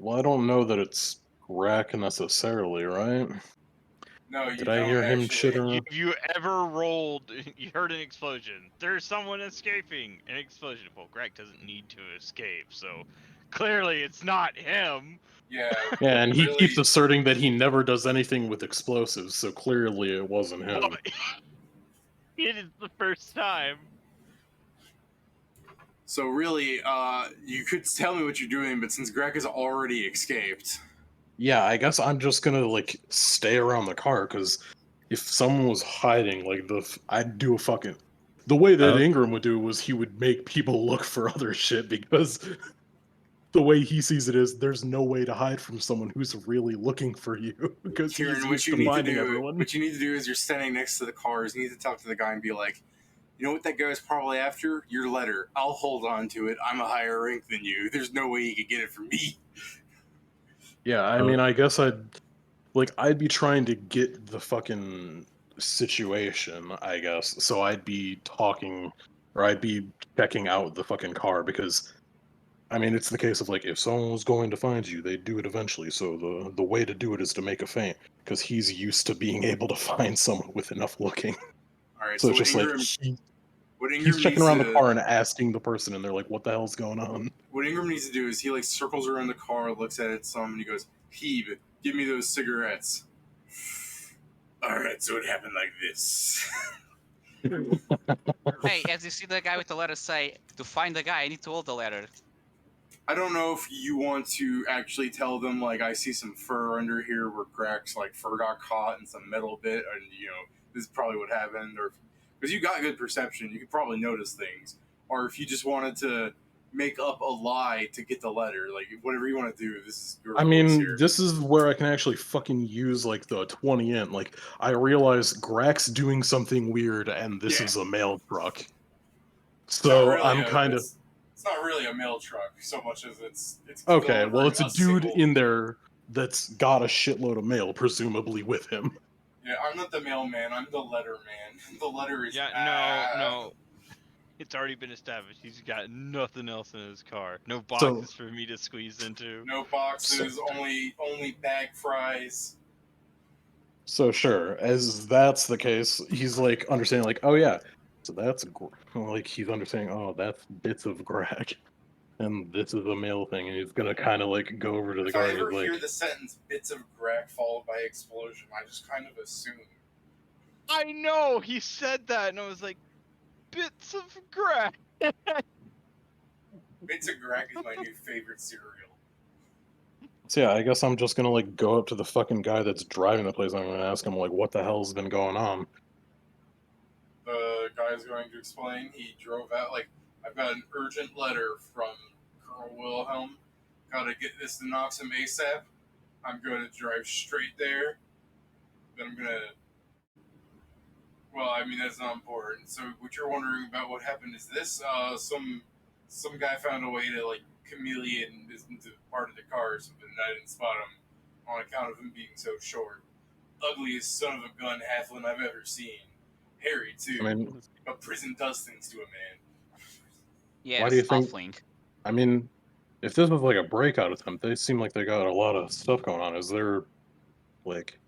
I don't know that it's Grak necessarily, right? No, you Did don't I hear him actually. chitter? Have you ever rolled? You heard an explosion. There's someone escaping. An explosion. Well, Greg doesn't need to escape, so clearly it's not him. Yeah. Yeah, and he really, keeps asserting that he never does anything with explosives, so clearly it wasn't him. Well, it is the first time. So really, you could tell me what you're doing, but since Greg has already escaped. Yeah, I guess I'm just gonna like stay around the car because if someone was hiding, like I'd do a fucking. The way that Ingram would do was he would make people look for other shit because the way he sees it is there's no way to hide from someone who's really looking for you because Kieran, he's what used you to need to finding do, everyone. what you need to do is you're standing next to the cars. You need to talk to the guy and be like, you know what that guy's probably after? Your letter. I'll hold on to it. I'm a higher rank than you. There's no way he could get it from me. Yeah, I mean, I guess I'd be trying to get the fucking situation, I guess. So I'd be talking, or I'd be checking out the fucking car because, I mean, it's the case of like if someone was going to find you, they'd do it eventually. So the way to do it is to make a feint because he's used to being able to find someone with enough looking. All right. So So it's just Ingram, like what Ingram he's checking needs around to, the car and asking the person, and they're like, "What the hell's going on?" What Ingram needs to do is he like circles around the car, looks at it some, and he goes, "Heeb, give me those cigarettes." All right. So it happened like this. Hey, as you see the guy with the letter say, to find the guy, I need to hold the letter. I don't know if you want to actually tell them, like, I see some fur under here where Grak's, like, fur got caught in some metal bit, and, you know, this is probably what happened, or because you got good perception, you could probably notice things. Or if you just wanted to make up a lie to get the letter, like, whatever you want to do, this is your I voice mean, here. this is where I can actually fucking use like the 20 in. Like, I realize Grak's doing something weird, and this is a mail truck. So really I'm kind of It's not really a mail truck so much as it's okay. delivering Well, it's a dude single... in there that's got a shitload of mail, presumably with him. Yeah, I'm not the mailman. I'm the letterman. The letter is Yeah, no. It's already been established. He's got nothing else in his car. No So- boxes for me to squeeze into. No boxes. Only bag fries. So sure, as that's the case, he's like understanding, like, oh yeah, so that's like he's understanding. Oh, that's bits of Greg, and this is a mail thing, and he's gonna kind of like go over to the If guy I and ever he's hear like, the sentence "bits of Greg" followed by explosion, I just kind of assume. I know he said that, and I was like, bits of grass. Bits of Greg is my new favorite cereal. so yeah, I guess I'm just gonna like go up to the fucking guy that's driving the place. And I'm gonna ask him like, what the hell's been going on? The guy's going to explain. He drove out. Like, I've got an urgent letter from Colonel Wilhelm. Gotta get this to Noxham ASAP. I'm going to drive straight there. Then I'm gonna. Well, I mean that's not important. So what you're wondering about what happened is this: some guy found a way to like chameleon into part of the car or something, and I didn't spot him on account of him being so short. Ugliest son of a gun halfling I've ever seen. Hairy too. I mean, But prison does things to a man. Yes, do you think- halfling. I mean, if this was like a breakout attempt, they seem like they got a lot of stuff going on. Is there like,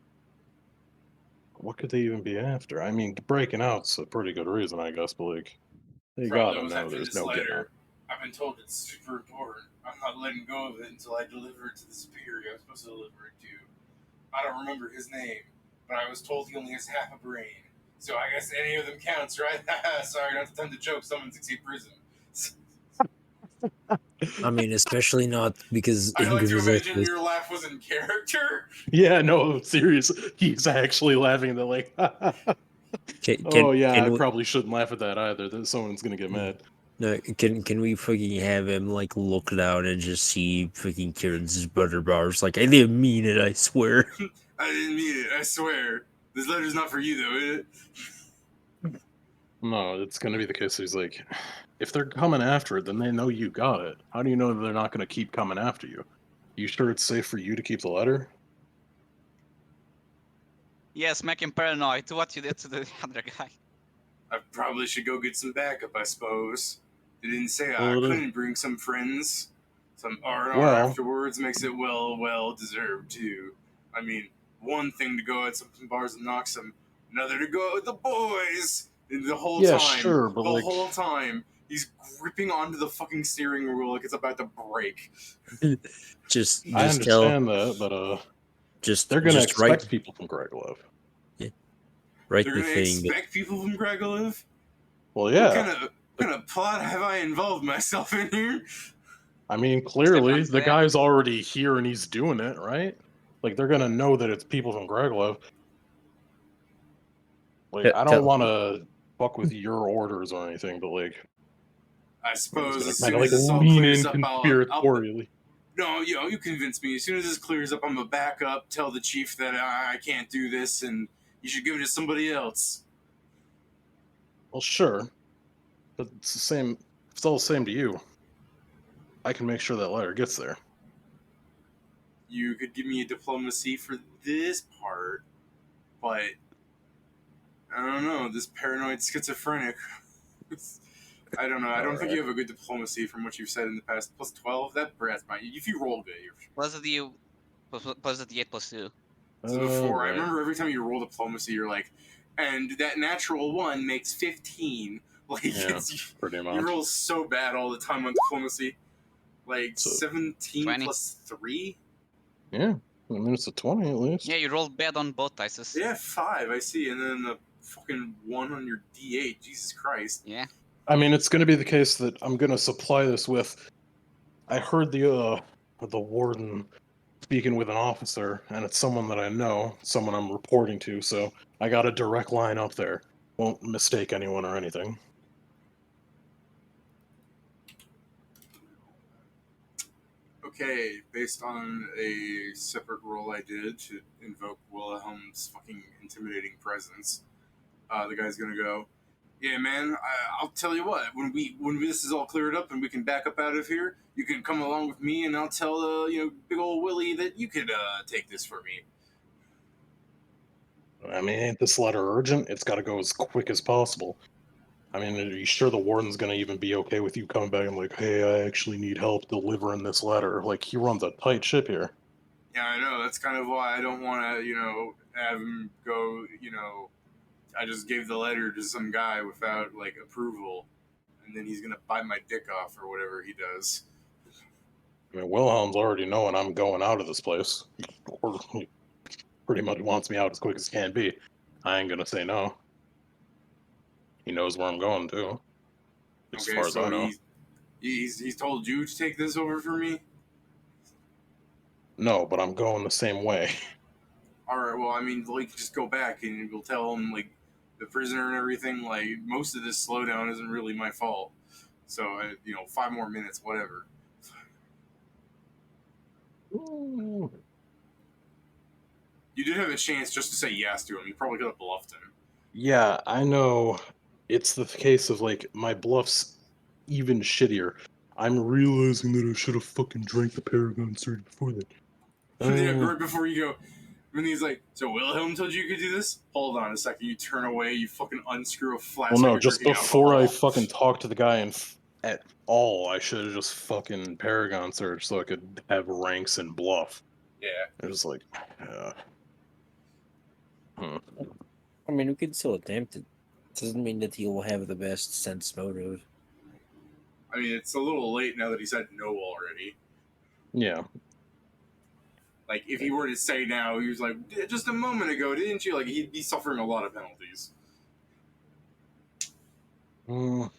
what could they even be after? I mean, breaking out's a pretty good reason, I guess, but like, they Bro, gotta that was know after there's this no getting out. letter. I've been told it's super important. I'm not letting go of it until I deliver it to the superior I'm supposed to deliver it to. I don't remember his name, but I was told he only has half a brain. So I guess any of them counts, right? Sorry, not to tend to joke. Someone's in prison. I mean, especially not because I like Ingrid to is like imagine your laugh was in character. Yeah, no, serious. He's actually laughing. They're like, oh yeah, I we, probably shouldn't laugh at that either. Then someone's gonna get mad. no, can we fucking have him like look down and just see fucking Kieran's butter bars? Like, I didn't mean it, I swear. I didn't mean it, I swear. This letter's not for you, though, is it? No, it's gonna be the case. He's like, if they're coming after it, then they know you got it. How do you know that they're not gonna keep coming after you? You sure it's safe for you to keep the letter? Yes, make him paranoid to what you did to the other guy. I probably should go get some backup, I suppose. They didn't say I Well, couldn't bring some friends. Some R&R Well- afterwards makes it well deserved, too. I mean, one thing to go at some bars and knock some, another to go out with the boys. And the whole Yeah, time, sure, but the like- whole time, he's gripping onto the fucking steering wheel like it's about to break. Just I tell, understand that, but just they're gonna just expect people from Gregolov. write They're the gonna thing. expect people from Gregolov? Well, yeah. What kind of plot have I involved myself in here? I mean, clearly Everyone's the there. guy's already here and he's doing it, right? Like they're gonna know that it's people from Gregolov. Like Yeah, I tell- don't want to fuck with your orders or anything, but like I I'm suppose just as gonna soon kind of as like this all lean clears in up, conspiratorially. no, you convince me. As soon as this clears up, I'm gonna back up, tell the chief that I can't do this, and you should give it to somebody else. Well, sure, but it's the same. It's all the same to you. I can make sure that letter gets there. You could give me a diplomacy for this part, but I don't know. This paranoid schizophrenic. I don't know. I don't think you have a good diplomacy from what you've said in the past. Plus 12, that's fine. If you rolled it, you're Plus the plus the D8 plus 2. So before, I Right. remember every time you roll diplomacy, you're like, and that natural one makes 15. Like, Yeah, it's, pretty you much. roll so bad all the time on diplomacy. Like, So- 17 20. plus 3? Yeah, I mean it's a 20 at least. Yeah, you rolled bad on both dices. Yeah, 5, I see. And then the fucking 1 on your D8. Jesus Christ. Yeah. I mean, it's going to be the case that I'm going to supply this with. I heard the warden speaking with an officer, and it's someone that I know, someone I'm reporting to, so I got a direct line up there. Won't mistake anyone or anything. Okay, based on a separate roll I did to invoke Wilhelm's fucking intimidating presence, the guy's gonna go, Yeah, man. I'll tell you what. When this is all cleared up and we can back up out of here, you can come along with me, and I'll tell big old Willie that you could take this for me. I mean, ain't this letter urgent? It's got to go as quick as possible. I mean, are you sure the warden's gonna even be okay with you coming back and like, hey, I actually need help delivering this letter? Like, he runs a tight ship here. Yeah, I know. That's kind of why I don't want to, have him go. I just gave the letter to some guy without like approval, and then he's gonna bite my dick off or whatever he does. I mean, Wilhelm's already knowing I'm going out of this place. Or he pretty much wants me out as quick as can be. I ain't gonna say no. He knows where I'm going to, as Okay, far as I so know. he's told you to take this over for me. No, but I'm going the same way. All right. Well, I mean, like, just go back and we'll tell him like the prisoner and everything. Like, most of this slowdown isn't really my fault. So, 5 more minutes, whatever. Ooh. You did have a chance just to say yes to him. You probably could have bluffed him. Yeah, I know. It's the case of like my bluff's even shittier. I'm realizing that I should have fucking drank the Paragon surge before that. Yeah, right before you go, when he's like, "So Wilhelm told you could do this?" Hold on a second. You turn away. You fucking unscrew a flask. Well, no, of just drinking before I alcohol. fucking talked to the guy at all, I should have just fucking Paragon surge so I could have ranks and bluff. Yeah. It was like, I mean, we could still attempt it. Doesn't mean that he'll have the best sense motive. I mean, it's a little late now that he said no already. yeah. Like, if he were to say now, he was like, just a moment ago, didn't you? Like, he'd be suffering a lot of penalties. Mm,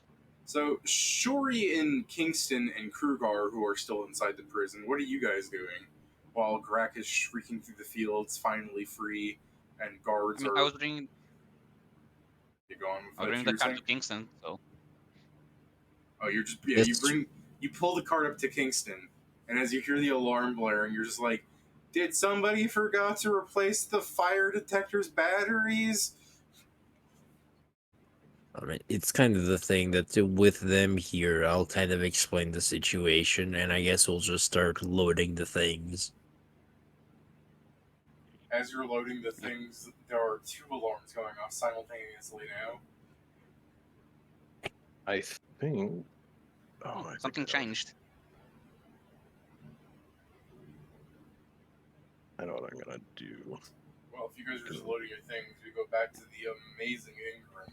So, Shuri and Kingston and Krugar, who are still inside the prison, what are you guys doing? While Grak is shrieking through the fields, finally free, and guards I mean, are... I was bringing You going with I was what bringing you the were card saying? to Kingston, so Oh, you're just... Yeah, It's- you pull the cart up to Kingston, and as you hear the alarm blaring, you're just like, did somebody forgot to replace the fire detector's batteries? I mean, it's kind of the thing that with them here, I'll kind of explain the situation, and I guess we'll just start loading the things. As you're loading the things, there are 2 alarms going off simultaneously now. I think. Oh, I think something changed. I know what I'm gonna do. Well, if you guys are just loading your things, we go back to the amazing Ingram.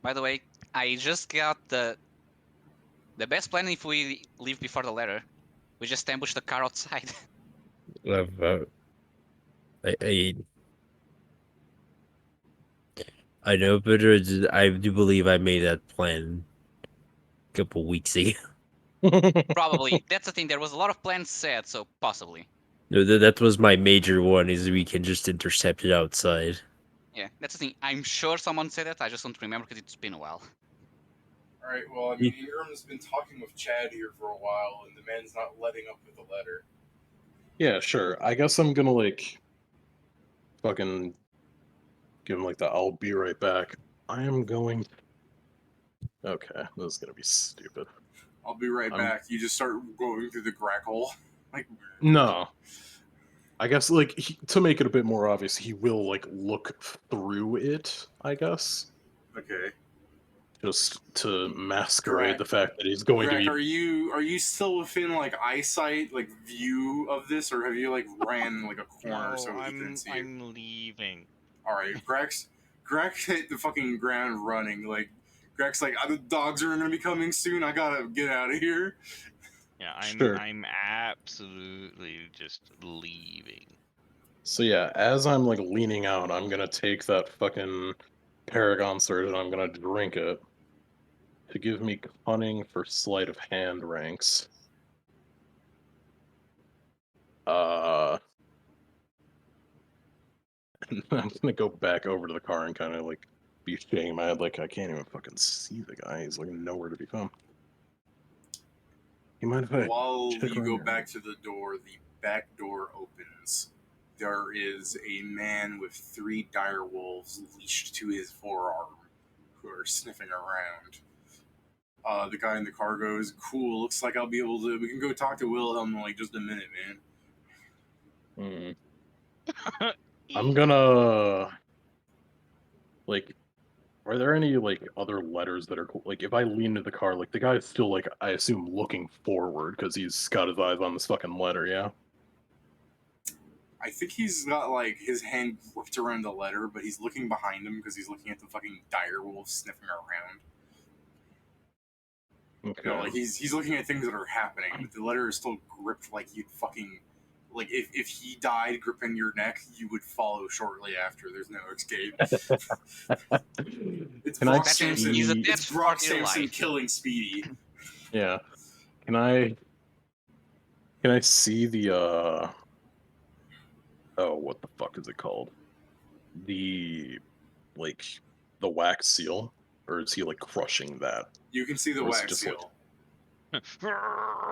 By the way, I just got the best plan if we leave before the letter. We just ambush the car outside. I I know, but I do believe I made that plan a couple weeks ago. Probably. That's the thing. There was a lot of plans said, so possibly. No, that was my major one. Is we can just intercept it outside. Yeah, that's the thing. I'm sure someone said that. I just don't remember because it's been a while. Alright, well, I mean, Ingram's been talking with Chad here for a while, and the man's not letting up with the letter. Yeah, sure. I guess I'm gonna like fucking give him like the I'll be right back. I am going. Okay, this is gonna be stupid. I'll be right back. You just start going through the grackle. Like, No. I guess like to make it a bit more obvious, he will like look through it. I guess okay. just to masquerade Greg. the fact that he's going Greg, to are you still within like eyesight, like view of this, or have you like ran like a corner No, so he couldn't see you? I'm leaving. All right, Greg hit the fucking ground running. Like Greg's like, the dogs are gonna be coming soon. I gotta get out of here. Yeah, Sure. I'm absolutely just leaving. So yeah, as I'm like leaning out, I'm gonna take that fucking Paragon Surge and I'm gonna drink it to give me cunning for sleight of hand ranks. And I'm gonna go back over to the car and kind of like be shaking my head like I can't even fucking see the guy. He's like nowhere to be found. You mind if I While check you around go here? back to the door, the back door opens. There is a man with 3 dire wolves leashed to his forearm, who are sniffing around. The guy in the car goes, "Cool. Looks like I'll be able to. We can go talk to Wilhelm in like just a minute, man." I'm gonna like. Are there any like other letters that are cool? Like if I lean to the car, like the guy's still like I assume looking forward because he's got his eyes on this fucking letter. Yeah. I think he's got like his hand whipped around the letter, but he's looking behind him because he's looking at the fucking dire wolf sniffing around. Okay. You know, like he's looking at things that are happening, but the letter is still gripped like you'd fucking like if he died gripping your neck, you would follow shortly after. There's no escape. It's Can I Brock Samson. He's a see- dead It's Brock for dear Samson life. killing Speedy. Yeah. Can I see the oh, what the fuck is it called? The like the wax seal? Or is he like crushing that? You can see the Or is it wax just like- seal.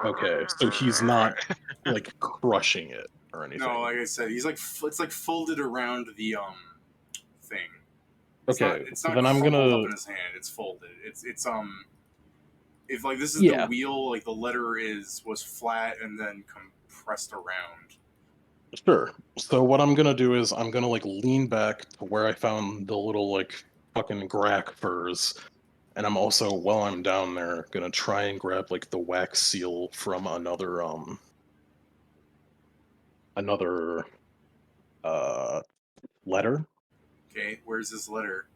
Okay, so he's not like crushing it or anything. No, like I said, he's like it's like folded around the thing. It's Okay, not, it's so not then I'm crumpled gonna up in his hand. It's folded. It's if like this is Yeah. the wheel, like the letter was flat and then compressed around. Sure. So what I'm gonna do is I'm gonna like lean back to where I found the little like fucking grack furs, and I'm also while I'm down there gonna try and grab like the wax seal from another letter. Okay, where's this letter?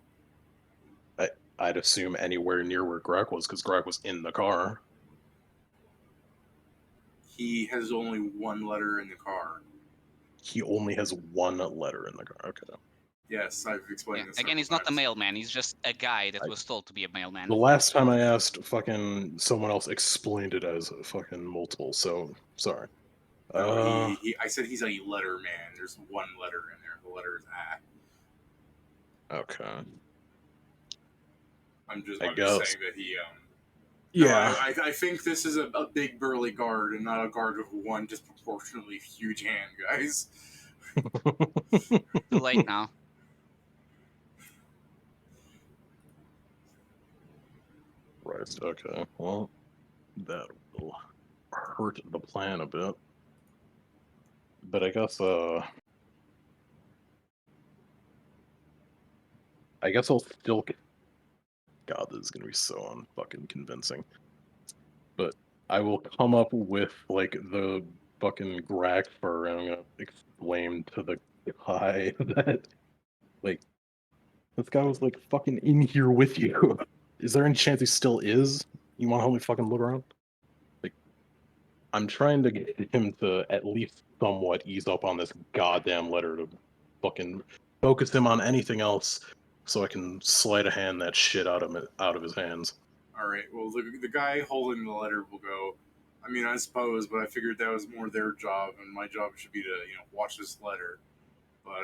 I'd assume anywhere near where Greg was, because Greg was in the car. He has only one letter in the car. He only has one letter in the car. Okay. Yes, I've explained Yeah. this. Again, he's several not a times. mailman. He's just a guy that was told to be a mailman. The last time I asked, fucking someone else explained it as fucking multiple. So sorry. No, I said he's a letter man. There's one letter in there. The letter is A. Okay. I'm just I saying guess. that he. Yeah. No, I think this is a big burly guard and not a guard with one disproportionately huge hand, guys. Too late now. Right. Okay. Well, that will hurt the plan a bit. But I guess I'll still. God, this is gonna be so unfucking convincing. But I will come up with like the fucking grag fur, and I'm gonna explain to the guy that like this guy was like fucking in here with you. Is there any chance he still is? You want to help me fucking look around? Like, I'm trying to get him to at least somewhat ease up on this goddamn letter to fucking focus him on anything else, so I can sleight of hand that shit out of his hands. All right. Well, the guy holding the letter will go. I mean, I suppose, but I figured that was more their job, and my job should be to watch this letter. But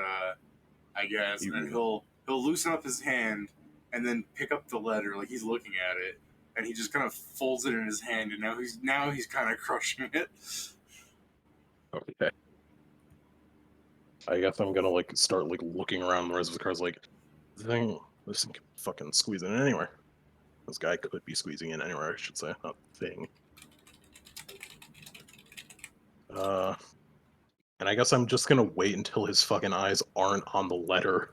I guess, and he'll loosen up his hand and then pick up the letter like he's looking at it, and he just kind of folds it in his hand, and now he's kind of crushing it. Okay. I guess I'm gonna like start like looking around the rest of the cars like this thing can fucking squeeze in anywhere. This guy could be squeezing in anywhere, I should say, not thing. And I guess I'm just gonna wait until his fucking eyes aren't on the letter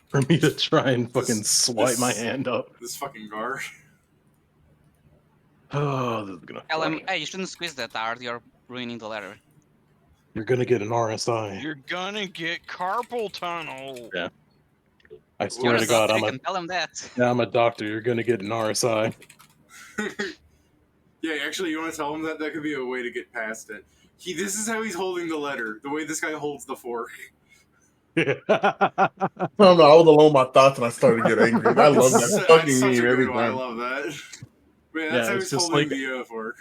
for me to try and fucking swipe my hand up. This fucking guard. Oh, this is gonna Tell him, fuck. hey, you shouldn't squeeze that hard. You're ruining the letter. You're gonna get an RSI. You're gonna get carpal tunnel. Yeah. I swear You're to a God, doctor, you can tell him that. I'm a doctor. You're gonna get an RSI. Yeah, actually, you want to tell him that? That could be a way to get past it. This is how he's holding the letter. The way this guy holds the fork. I don't know. I was alone with my thoughts and I started to get angry. I love that That's fucking such a meme good every one. I time. love that. But yeah, that's Yeah, how it's he's just holding like- the fork.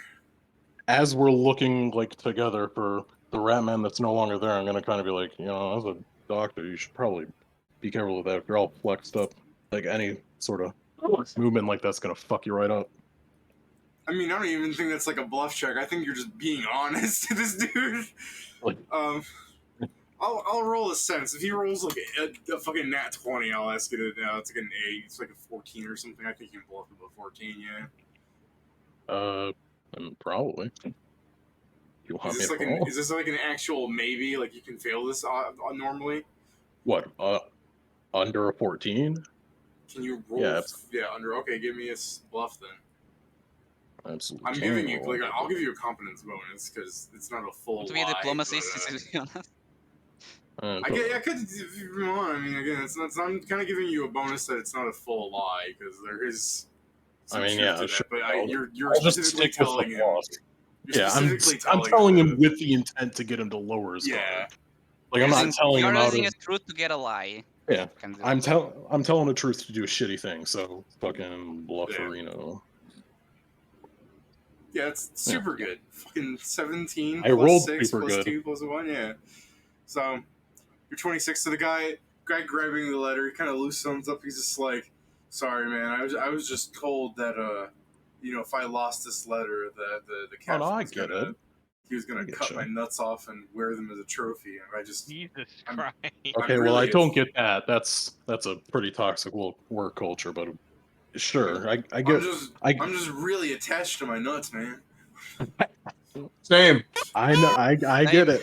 As we're looking like together for the rat man that's no longer there, I'm gonna kind of be like, as a doctor, you should probably be careful with that. If you're all flexed up, like any sort of movement like that's gonna fuck you right up. I mean, I don't even think that's like a bluff check. I think you're just being honest to this dude. Like- I'll roll a sense. If he rolls like a fucking nat 20, I'll ask you to. It's like an 8. It's like a 14 or something. I think you can bluff above 14. Yeah. Probably. You want me to roll? Is this like an actual maybe? Like you can fail this normally? What? Under a 14? Can you roll? Yeah, Under. Okay, give me a bluff then. Absolutely. I'm giving you like I'll give you a competence bonus because it's not a full To be lie. diplomacy, But, to be honest. I could if you want. I mean, again, it's not. I'm kind of giving you a bonus that it's not a full lie because there is some truth to that. Sure. But you're I'll just specifically stick with telling the him. loss. You're specifically I'm telling him with the intent to get him to lower his guard. Like I'm not telling him You're out using of. a truth to get a lie. Yeah, Kind of. I'm telling the truth to do a shitty thing. So fucking blufferino. Yeah, it's super good. Fucking 17 I plus rolled 6 super plus good. 2 plus 1. Yeah. So you're 26. So the guy grabbing the letter, he kind of loosens up. He's just like, "Sorry, man. I was just told that if I lost this letter, the captain was gonna cut my nuts off and wear them as a trophy. And I just Jesus Christ. Okay, well I don't get that. That's a pretty toxic work culture, but sure, I get. I'm just really attached to my nuts, man. Same. I know. I get it.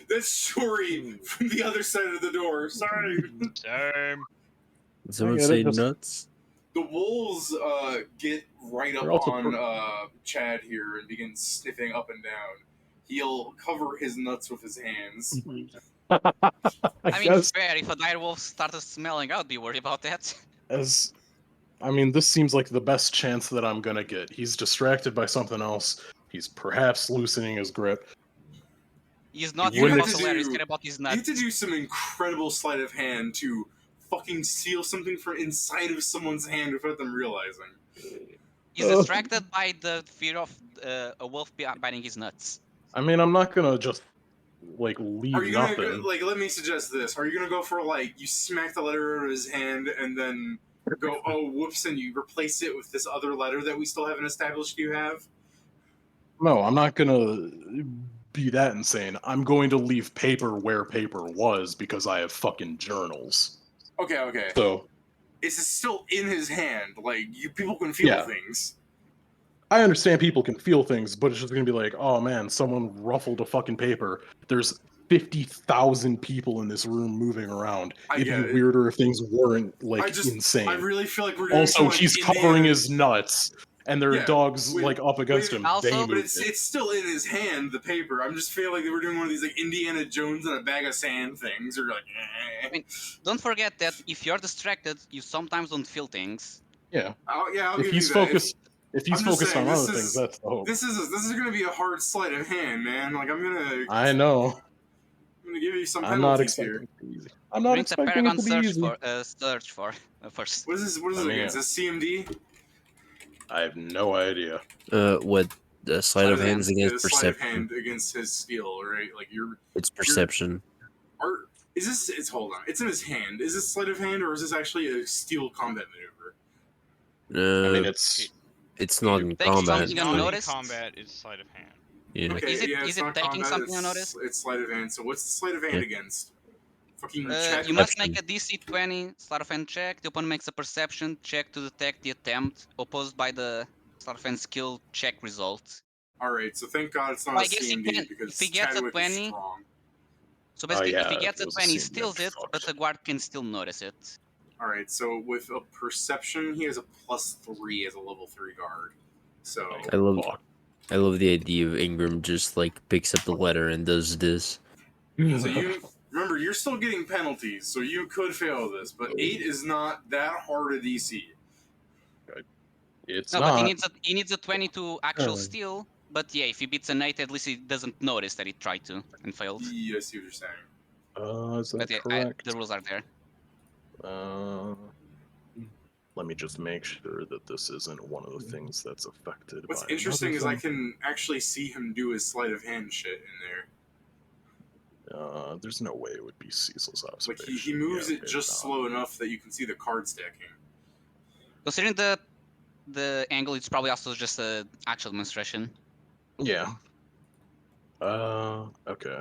That's Shuri from the other side of the door. Sorry. Same. Someone say nuts. The wolves get right up on Chad here and begin sniffing up and down. He'll cover his nuts with his hands. I mean, fair. If a dire wolf started smelling, I would be worried about that. This seems like the best chance that I'm gonna get. He's distracted by something else. He's perhaps loosening his grip. He's not worried about the letter. He's scared about his nuts. You have to do some incredible sleight of hand to fucking steal something from inside of someone's hand without them realizing. He's distracted by the fear of a wolf biting his nuts. I mean, I'm not gonna just leave Are you nothing. Gonna, let me suggest this. Are you gonna go for you smack the letter out of his hand and then go, oh whoops, and you replace it with this other letter that we still haven't established you have? No, I'm not gonna be that insane. I'm going to leave paper where paper was because I have fucking journals. Okay. So it's still in his hand. People can feel things. I understand people can feel things, but it's just gonna be like, oh man, someone ruffled a fucking paper. There's 50,000 people in this room moving around. It'd be weirder if things weren't insane. I really feel like we're doing also he's covering his nuts, and there are dogs up against him. Also, but it's still in his hand, the paper. I'm just feeling like we're doing one of these Indiana Jones and a bag of sand things, or I mean, don't forget that if you're distracted, you sometimes don't feel things. Yeah. I'll if give he's you that. focused. If he's focused on other things, that's the hope. This is gonna be a hard sleight of hand, man. I know. I'm gonna give you some I'm not penalties expecting here. it to be easy. I'm not expecting it to be easy. Search for first. What is this against? Is this CMD? I have no idea. What the sleight of hand is against perception? Sleight of hand against his skill, right? It's perception. Is this? It's hold on. It's in his hand. Is this sleight of hand or is this actually a steel combat maneuver? I mean, it's not in combat. Combat is sleight of hand. Yeah. Okay, is it taking something unnoticed? It's sleight of hand. So what's the sleight of hand against? Fucking check. You must make a DC 20 sleight of hand check. The opponent makes a perception check to detect the attempt, opposed by the sleight of hand skill check result. All right, so thank God it's not a CMD because if he gets Chadwick a 20, is strong. So basically, if he gets a 20, he steals it, but the guard can still notice it. All right, so with a perception, he has a +3 as a level 3 guard. So I love the idea of Ingram just picks up the letter and does this. So you remember you're still getting penalties, so you could fail this, but 8 is not that hard a DC. It's no, not. But he needs a 20 to actual steal. But yeah, if he beats an 8, at least he doesn't notice that he tried to and failed. Yeah, I see what you're saying. Is that correct? The rules are there. Let me just make sure that this isn't one of the things that's affected. What's interesting is I can actually see him do his sleight of hand shit in there. There's no way it would be Cecil's observation. He moves it just slow enough that you can see the card stacking. Considering the angle, it's probably also just an actual demonstration. Yeah. Okay.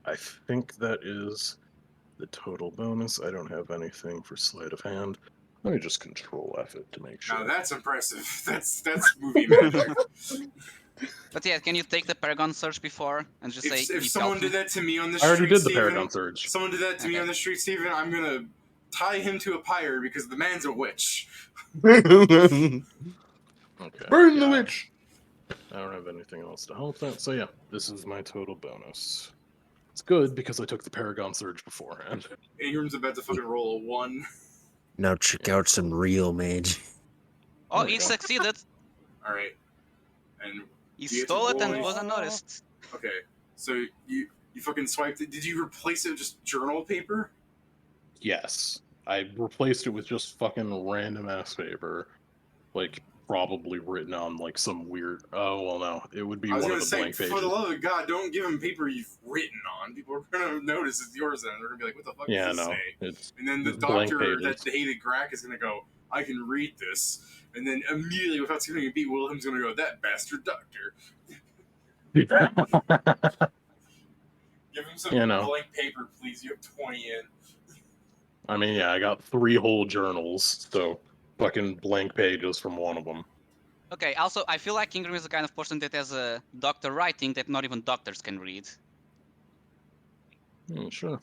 I think that is the total bonus. I don't have anything for sleight of hand. Let me just control F it to make sure. Now that's impressive. That's movie magic. But yeah, can you take the Paragon Surge before and just say, If "Need someone help did me?" that to me on the I street, already did the Steven, Paragon Surge. someone did that to me Okay. on the street, Steven, I'm gonna tie him to a pyre because the man's a witch. Burn Okay. the yeah, witch. I don't have anything else to help that. So yeah, this is my total bonus. It's good because I took the Paragon Surge beforehand. Ingram's about to fucking roll a 1. Now check out some real mage. Oh, There we he go. succeeded. All right, and He Do you have to stole it and roll- wasn't noticed. okay, so you fucking swiped it. Did you replace it with just journal paper? Yes. I replaced it with just fucking random ass paper. Like, probably written on, like, some weird... Oh, well, no. It would be I was one gonna of the say, blank pages. for the love of God, don't give him paper you've written on. People are gonna notice it's yours, and they're gonna be like, "What the fuck Yeah, does this no. say?" It's And then the just blank doctor pages. that hated Grack is gonna go, "I can read this," and then immediately, without skipping a beat, Wilhelm's gonna go, "That bastard doctor." Give him some You know. blank paper, please. You have 20 in. I mean, yeah, I got 3 whole journals, so fucking blank pages from one of them. Okay, also, I feel like Ingram is the kind of person that has a doctor writing that not even doctors can read. Sure.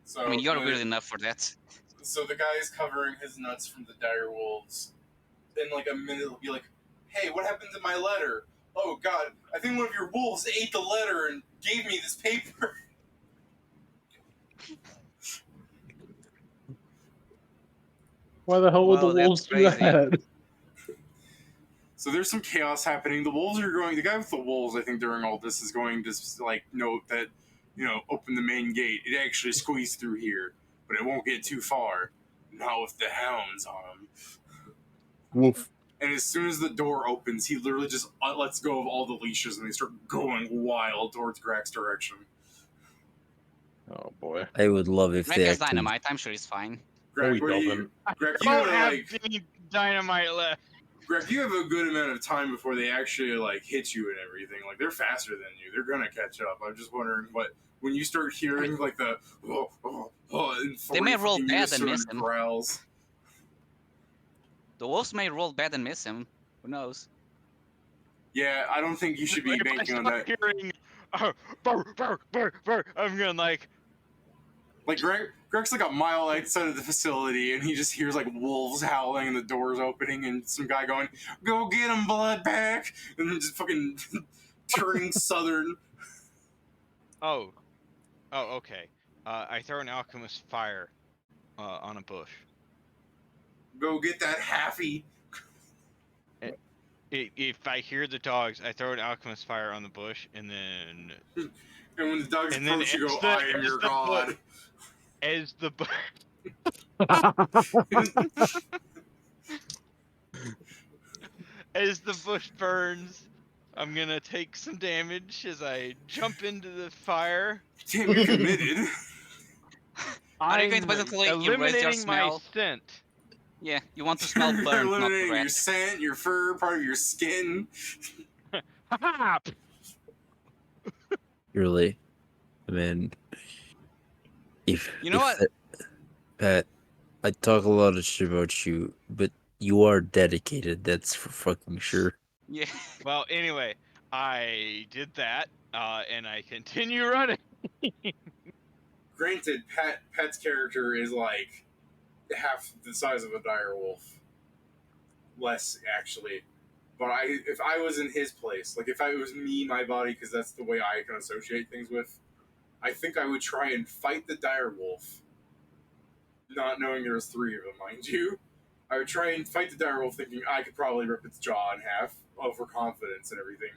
So I mean, you're weird enough for that. So the guy is covering his nuts from the dire wolves. In like a minute, he'll be like, "Hey, what happened to my letter? Oh God, I think one of your wolves ate the letter and gave me this paper." Why the hell would Well, the that's wolves do crazy. that? So there's some chaos happening. The wolves are going. The guy with the wolves, I think, during all this is going to like note that, open the main gate. It actually squeezed through here, but it won't get too far. Not with the hounds on him. Woof. And as soon as the door opens, he literally just lets go of all the leashes, and they start going wild towards Grack's direction. Oh, boy. I would love if Greg they has actually. dynamite. I'm sure he's fine. No, he Greg, what do you? doesn't. Greg, you Don't know, have like, any dynamite left. Greg, you have a good amount of time before they actually like hit you and everything. Like they're faster than you. They're gonna catch up. I'm just wondering when you start hearing like the and They may 40 roll fucking bad and Minnesota miss him. growls. The wolves may roll bad and miss him. Who knows? Yeah, I don't think you should be If I banking on start that. hearing, burr, burr, burr, burr, I'm gonna like. Like Greg's like a mile outside of the facility, and he just hears like wolves howling and the doors opening, and some guy going, "Go get him, bloodback!" and then just fucking turning southern. Oh, okay. I throw an alchemist fire on a bush. Go get that halfy. If I hear the dogs, I throw an alchemist fire on the bush, and then And when the dogs And then approach, you as go, the- "I am as your the god." as the bu- as the bush burns, I'm gonna take some damage as I jump into the fire. Damn, you're committed. Are you going to I'm basically erase your eliminating my smell? scent. Yeah, you want to smell You're burnt, not eliminating your red. scent, your fur, part of your skin. Ha Really, I mean, if You know what? Pat, I talk a lot of shit about you, but you are dedicated. That's for fucking sure. Yeah. Well, anyway, I did that, and I continue running. Granted, Pet's character is like half the size of a dire wolf. Less, actually. But if I was in his place, like if it was me, my body, because that's the way I can associate things with, I think I would try and fight the dire wolf, not knowing there was 3 of them, mind you. I would try and fight the dire wolf thinking I could probably rip its jaw in half, overconfidence and everything,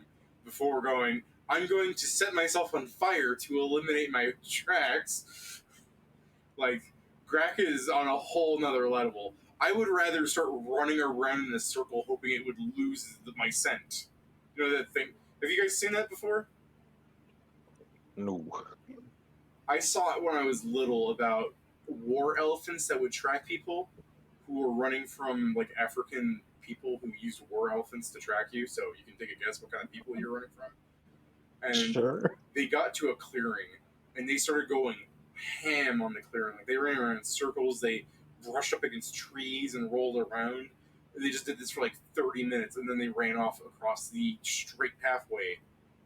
before going, I'm going to set myself on fire to eliminate my tracks. Like, Grack is on a whole nother level. I would rather start running around in a circle hoping it would lose my scent. You know that thing? Have you guys seen that before? No. I saw it when I was little about war elephants that would track people who were running from like African people who used war elephants to track you, so you can take a guess what kind of people you're running from. And Sure. they got to a clearing, and they started going ham on the clearing. Like, they ran around in circles, they brushed up against trees and rolled around. They just did this for like 30 minutes, and then they ran off across the straight pathway.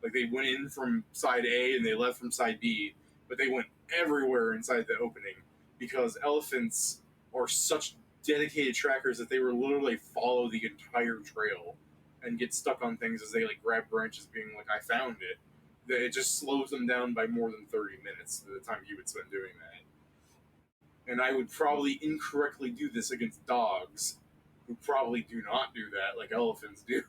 Like, they went in from side A and they left from side B, but they went everywhere inside the opening because elephants are such dedicated trackers that they were literally follow the entire trail and get stuck on things as they like grab branches, being like, "I found it." That it just slows them down by more than 30 minutes the time you would spend doing that. And I would probably incorrectly do this against dogs, who probably do not do that like elephants do.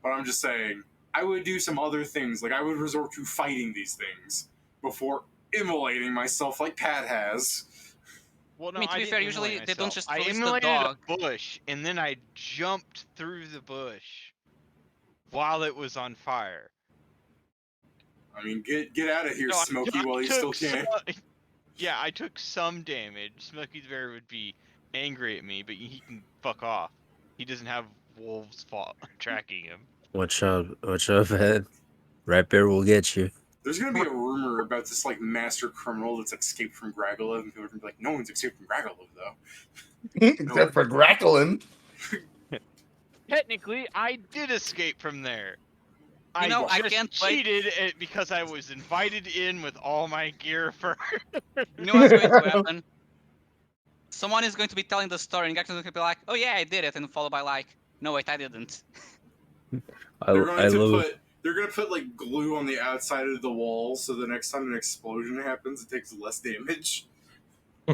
But I'm just saying, I would do some other things. Like, I would resort to fighting these things before immolating myself like Pat has. Well, no, I mean, to be didn't fair, usually immolate they don't myself. just I release the immolated dog. a bush, and then I jumped through the bush while it was on fire. I mean, get out of here, No, I- Smokey, I while you still took can. Yeah, I took some damage. Smokey the Bear would be angry at me, but he can fuck off. He doesn't have wolves tracking him. Watch out, man. Rat Bear will get you. There's gonna be a rumor about this like master criminal that's escaped from Gragolov, and people are gonna be like, "No one's escaped from Gragolov, though." Except for Grackling. Technically, I did escape from there. You know, I just can't wait- cheated it because I was invited in with all my gear first. You know what's going to happen? Someone is going to be telling the story, and Gaxon's going to be like, "Oh yeah, I did it," and followed by like, "No wait, I didn't." They're gonna put like glue on the outside of the wall, so the next time an explosion happens, it takes less damage.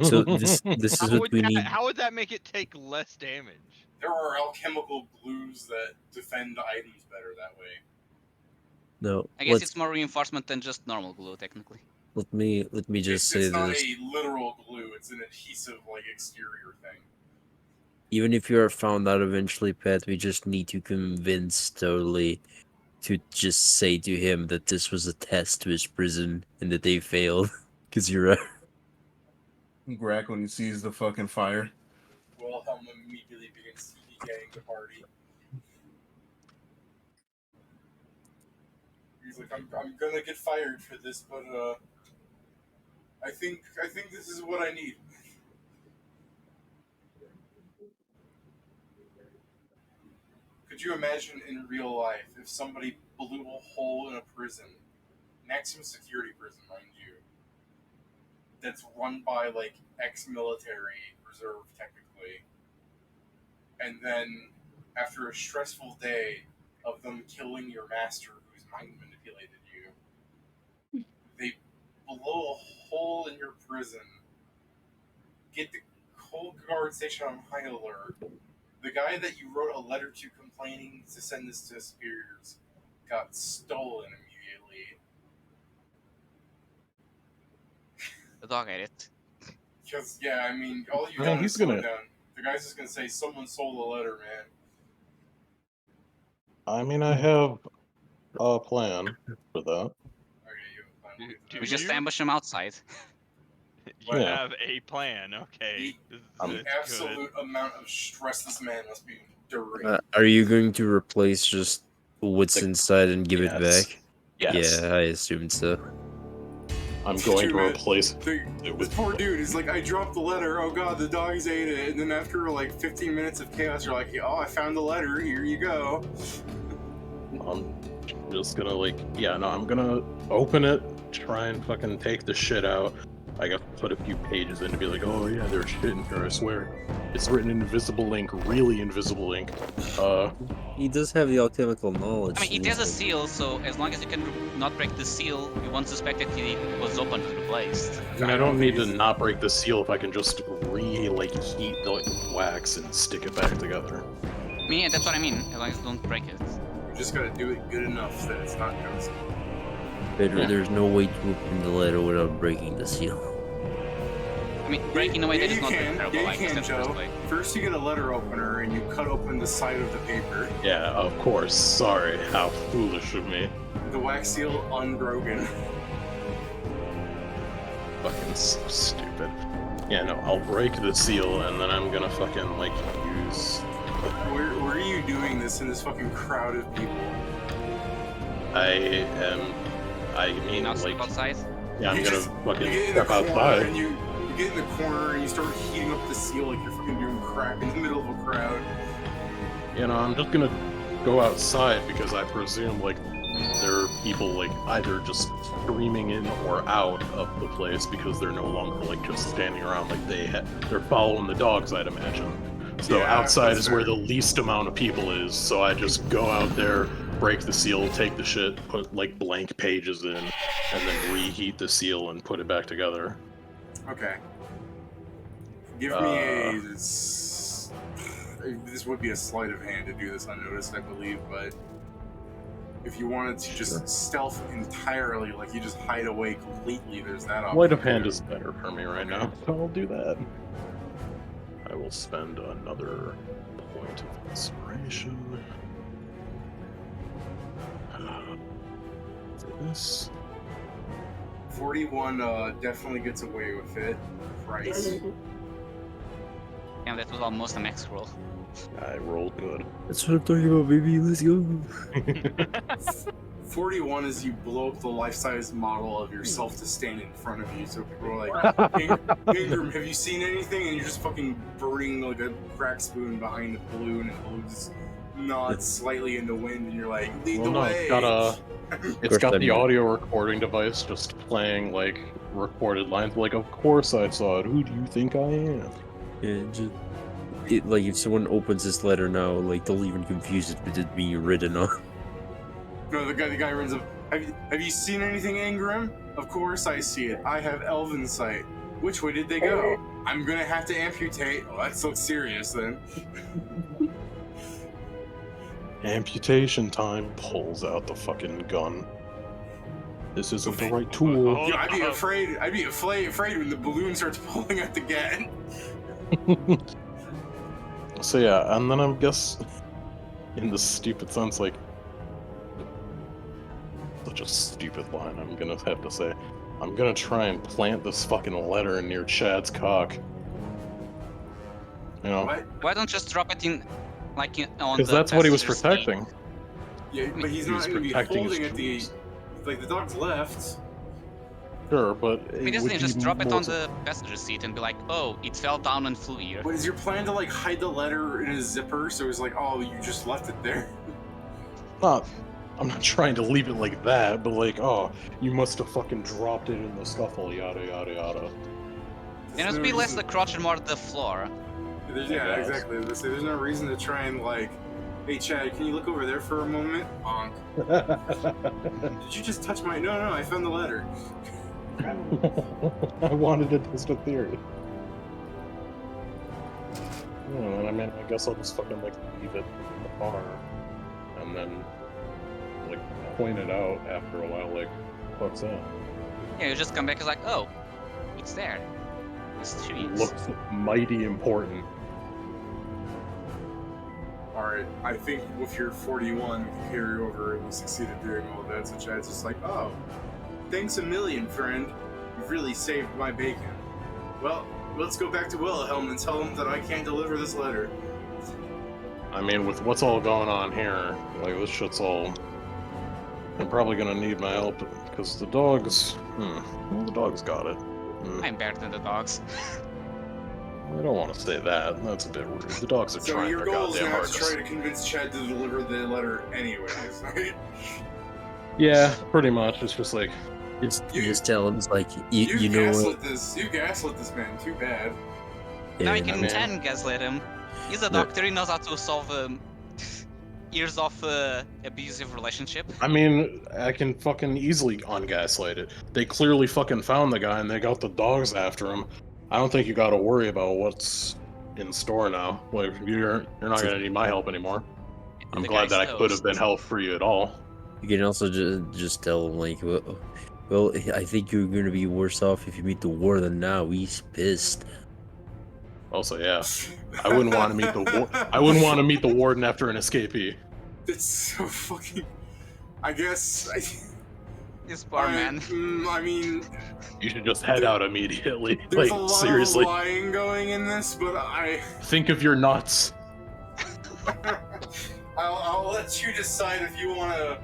So this is what we need. How would that make it take less damage? There are alchemical glues that defend items better that way. No, I guess it's more reinforcement than just normal glue, technically. let me just say It's not this. a literal glue; it's an adhesive, like exterior thing. Even if you are found out eventually, Pat, we just need to convince Totally to just say to him that this was a test to his prison and that they failed. Because you're right. Grack when he sees the fucking fire. Wilhelm immediately begins CDKing the party. He's like, I'm gonna get fired for this, but I think this is what I need. Could you imagine in real life if somebody blew a hole in a prison, maximum security prison, mind you, that's run by like ex-military reserve technically, and then after a stressful day of them killing your master who's mind manipulated you, they blow a hole in your prison, get the Cold Guard station on high alert. The guy that you wrote a letter to complaining to send this to superiors got stolen immediately. The dog ate it. Because, yeah, I mean, all you Man, got is he's slow gonna- down. The guy's just gonna say, someone sold a letter, man. I mean, I have a plan for that. Okay, you have a plan. Do We just you? ambush him outside. You Yeah. have a plan, okay. The That's good. absolute amount of stress this man must be enduring. Are you going to replace just what's inside and give it Yes. back? Yes. Yeah, I assumed so. I'm going to Man, replace this it with poor dude is like, I dropped the letter, oh god, the dogs ate it, and then after like 15 minutes of chaos, you're like, oh, I found the letter, here you go. I'm just gonna I'm gonna open it, try and fucking take the shit out. I got to put a few pages in to be like, oh yeah, there's shit in here, I swear. It's written in invisible ink, really invisible ink. He does have the alchemical knowledge. I mean, it has a seal, so as long as you can not break the seal, you won't suspect that it was opened and replaced. I mean, I don't need to not break the seal if I can just heat the wax and stick it back together. I mean, yeah, that's what I mean, as long as you don't break it. You just gotta do it good enough that it's not ghost. There's no way to open the letter without breaking the seal. I mean, breaking away that is you not very can. terrible, Yeah, you like, can, that's the first Joe. way. First you get a letter opener and you cut open the side of the paper. Yeah, of course. Sorry, how foolish of me. The wax seal unbroken. Fucking so stupid. Yeah, no, I'll break the seal and then I'm gonna fucking use. Where are you doing this in this fucking crowd of people? I mean, Not like, step outside. yeah, I'm You gonna just- fucking you get in the step corner outside. and you get in the corner and you start heating up the seal like you're fucking doing crack in the middle of a crowd. You know, I'm just gonna go outside because I presume, like, there are people, like, either just streaming in or out of the place because they're no longer, like, just standing around like they're following the dogs, I'd imagine. So Yeah, outside that's is where fair. the least amount of people is, so I just go out there, break the seal, take the shit, put, like, blank pages in, and then reheat the seal and put it back together. Okay. Give me a... This would be a sleight of hand to do this unnoticed, I believe, but... If you wanted to just stealth entirely, like you just hide away completely, there's that option. Sleight of hand too. is better for me right now, so I'll do that. I will spend another point of inspiration. For this. 41 definitely gets away with it. Price. Damn, that was almost a max roll. I rolled good. That's what I'm talking about, baby. Let's go. 41 is you blow up the life-size model of yourself to stand in front of you, so people are like, Ingram, have you seen anything? And you're just fucking burning like a crack spoon behind the balloon, and the balloon just nods slightly in the wind, and you're like, lead the way. It's got the I'm- audio recording device just playing like recorded lines. Like, of course I saw it. Who do you think I am? Yeah, like if someone opens this letter now, like they'll even confuse it with it being written on. No, the guy runs up. Have you seen anything, Ingram? Of course I see it. I have elven sight. Which way did they go? I'm gonna have to amputate. Oh, that looks serious then. Amputation time. Pulls out the fucking gun. This isn't the right tool. Hold Yeah, I'd be up. afraid. I'd be afraid when the balloon starts pulling out the gat. So yeah, and then I guess, in the stupid sense, like, such a stupid line, I'm gonna have to say, I'm gonna try and plant this fucking letter near Chad's cock. You know, What? Why don't you just drop it in, like on the because that's what he was passenger seat? protecting. Yeah, but he's He not was gonna be protecting his holding at the. tools. Like the dog's left. Sure, but I mean, it doesn't would he just be drop it more on the passenger seat and be like, oh, it fell down and flew here? What is your plan to like hide the letter in a zipper? So it's like, oh, you just left it there. I'm not trying to leave it like that, but like, oh, you must have fucking dropped it in the scuffle, yada yada yada. Then it'd be less the crotch and more the floor. Yeah, guess. exactly. There's no reason to try and like, hey Chad, can you look over there for a moment? Bonk. Did you just touch my? No, I found the letter. I wanted to test a theory. I mean, I guess I'll just fucking like leave it in the car, and then like point it out after a while. Like, what's that? Yeah, you just come back and like, oh, it's there. It's trees. Looks mighty important. Alright, I think with your 41 carry over, we succeeded doing all that. So Chad's just like, oh, thanks a million, friend. You've really saved my bacon. Well, let's go back to Wilhelm and tell him that I can't deliver this letter. I mean, with what's all going on here, like this shit's all. I'm probably gonna need my help because the dogs. Well, the dogs got it. I'm better than the dogs. I don't want to say that. That's a bit rude. The dogs are So trying your their goal is goddamn now to hardest. try to convince Chad to deliver the letter anyways, right? Yeah, pretty much. It's just like, Just tell him, it's like, you know what? You gaslit this man, too bad. Now Yeah, you can mean- 10 gaslight him. He's a doctor, he knows how to solve years of abusive relationship. I mean, I can fucking easily ungaslight it. They clearly fucking found the guy and they got the dogs after him. I don't think you gotta worry about what's in store now. Like, you're not gonna need my help anymore. I'm The glad guy's that I could have been toast. help for you at all. You can also just tell him, like, well, I think you're gonna be worse off if you meet the warden now. He's pissed. Also, yeah, I wouldn't want to meet the I wouldn't want to meet the warden after an escapee. It's so fucking. I guess. This poor man. I mean, You should just head out immediately. there's a Like, lot seriously, of lying going in this, but think of your nuts. I'll let you decide if you want to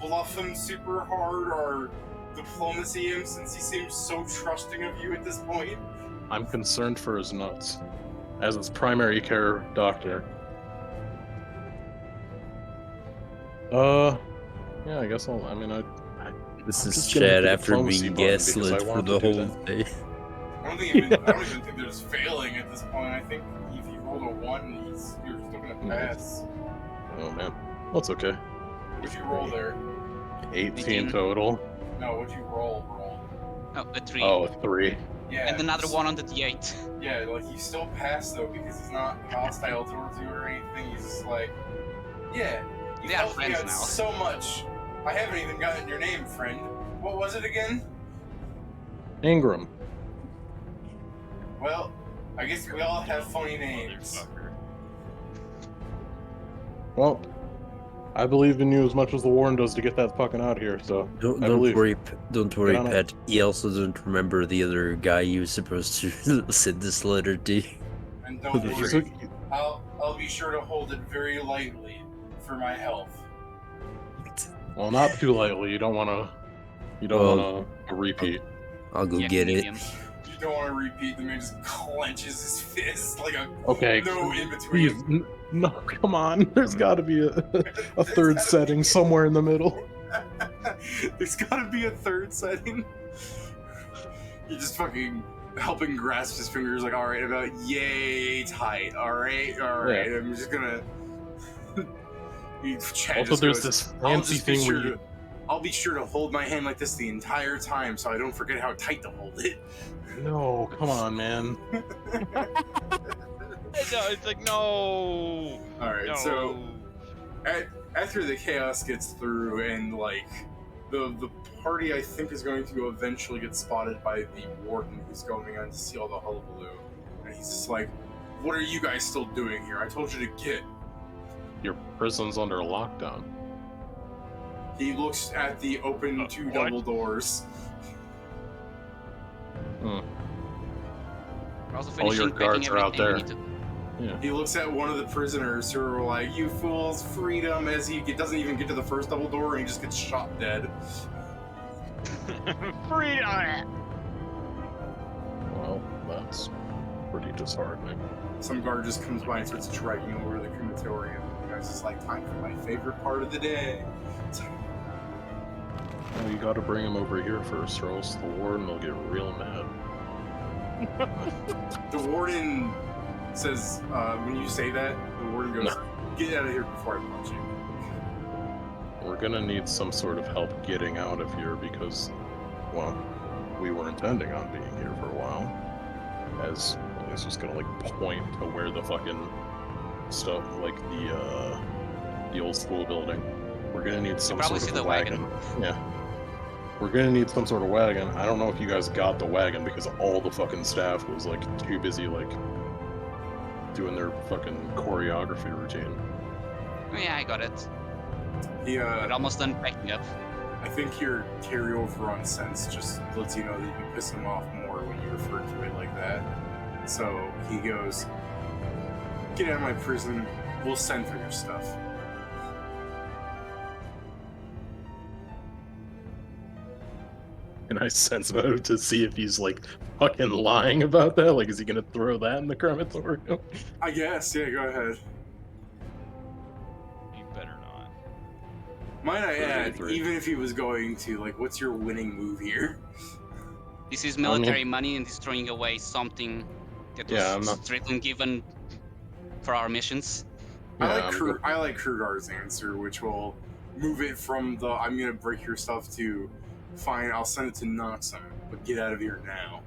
bluff him super hard or diplomacy him since he seems so trusting of you at this point? I'm concerned for his nuts. As his primary care doctor. Yeah, I guess I'll. I mean, This I'm is just gonna hit Chad the after diplomacy being button because I gaslit for want the to do whole that. day. I don't even think there's failing at this point. I think if you rolled a 1, you're still gonna pass. Oh man, well, it's okay. What'd you roll there? 18 total. No, what'd you roll? Oh, a 3. Oh, 3. Yeah. And another one on the D8. Yeah, like you still pass though because he's not hostile towards you or anything. He's just like, yeah, you They are helped me friends out now. so much. I haven't even gotten your name, friend. What was it again? Ingram. Well, I guess we all have funny names. Motherfucker. Well, I believe in you as much as the Warren does to get that fucking out of here. So Don't I believe. worry, on it. Pat. He also doesn't remember the other guy he was supposed to send this letter to. And don't He's worry, a- I'll be sure to hold it very lightly for my health. well, not too lightly. You don't want to. You don't Well, want to repeat. I'll go Yeah, get it. medium. You don't want to repeat. The man just clenches his fist like a Okay. no in Please, between. no, come on. There's got to be a third setting somewhere in the middle. There's gotta be a third setting. You just fucking helping grasp his fingers like, alright, about yay tight, alright. Yeah. I'm just gonna. Chad Also, just there's goes, this I'll fancy just be thing sure where you. to. I'll be sure to hold my hand like this the entire time so I don't forget how tight to hold it. No, come on, man. No, it's like no. Alright, No. so after the chaos gets through and like the party I think is going to eventually get spotted by the warden who's going on to see all the hullabaloo. And he's just like, what are you guys still doing here? I told you to get. Your prison's under lockdown. He looks at the open two what? double doors. We're also All your finishing packing guards are out everything we there. need He looks at one of the prisoners who are like, you fools, freedom, as he doesn't even get to the first double door and he just gets shot dead. Freedom. Well, that's pretty disheartening. Some guard just comes by and starts dragging him over to the crematorium. You guys just like, time for my favorite part of the day. Well, you gotta bring him over here first, or else the warden will get real mad. The warden says, when you say that, the warden goes, get out of here before I punch you. We're gonna need some sort of help getting out of here because, well, we were intending on being here for a while. As he's just gonna like point to where the fucking stuff, like the old school building. We're gonna need some probably sort see of the wagon. Yeah. We're gonna need some sort of wagon. I don't know if you guys got the wagon because all the fucking staff was like too busy like doing their fucking choreography routine. Oh yeah, I got it. He, We're almost done packing up. I think your carryover on sense just lets you know that you piss him off more when you refer to it like that. So he goes, get out of my prison, we'll send for your stuff. And I sense about to see if he's like fucking lying about that. Like, is he gonna throw that in the crematorium? I guess, yeah, go ahead. You better not. Might I add, 33. even if he was going to, like, what's your winning move here? This is military money and he's throwing away something that was Yeah, I'm not- strictly given for our missions. Yeah, I like Krugar's answer, which will move it from the I'm gonna break your stuff to fine, I'll send it to Noxum, but get out of here now.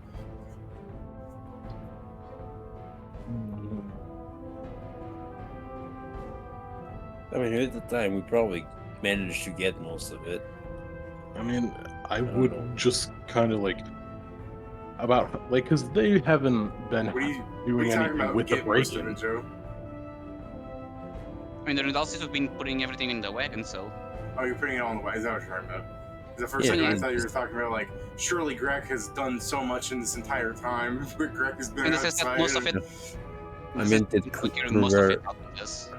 I mean, at the time, we probably managed to get most of it. I mean, I don't would know. just kind of like about like because they haven't been What are you doing talking anything about? with the Get most of break-in. it, Joe? I mean, the Rudolphs have been putting everything in the wagon, so Oh, you're putting it on the way. Is that what you're talking about? 'Cause the first Yeah, second I yeah. thought you were talking about like, surely Greg has done so much in this entire time. Greg has been and this is that outside. most of it. I meant that Figure most of it Kruger, out with us.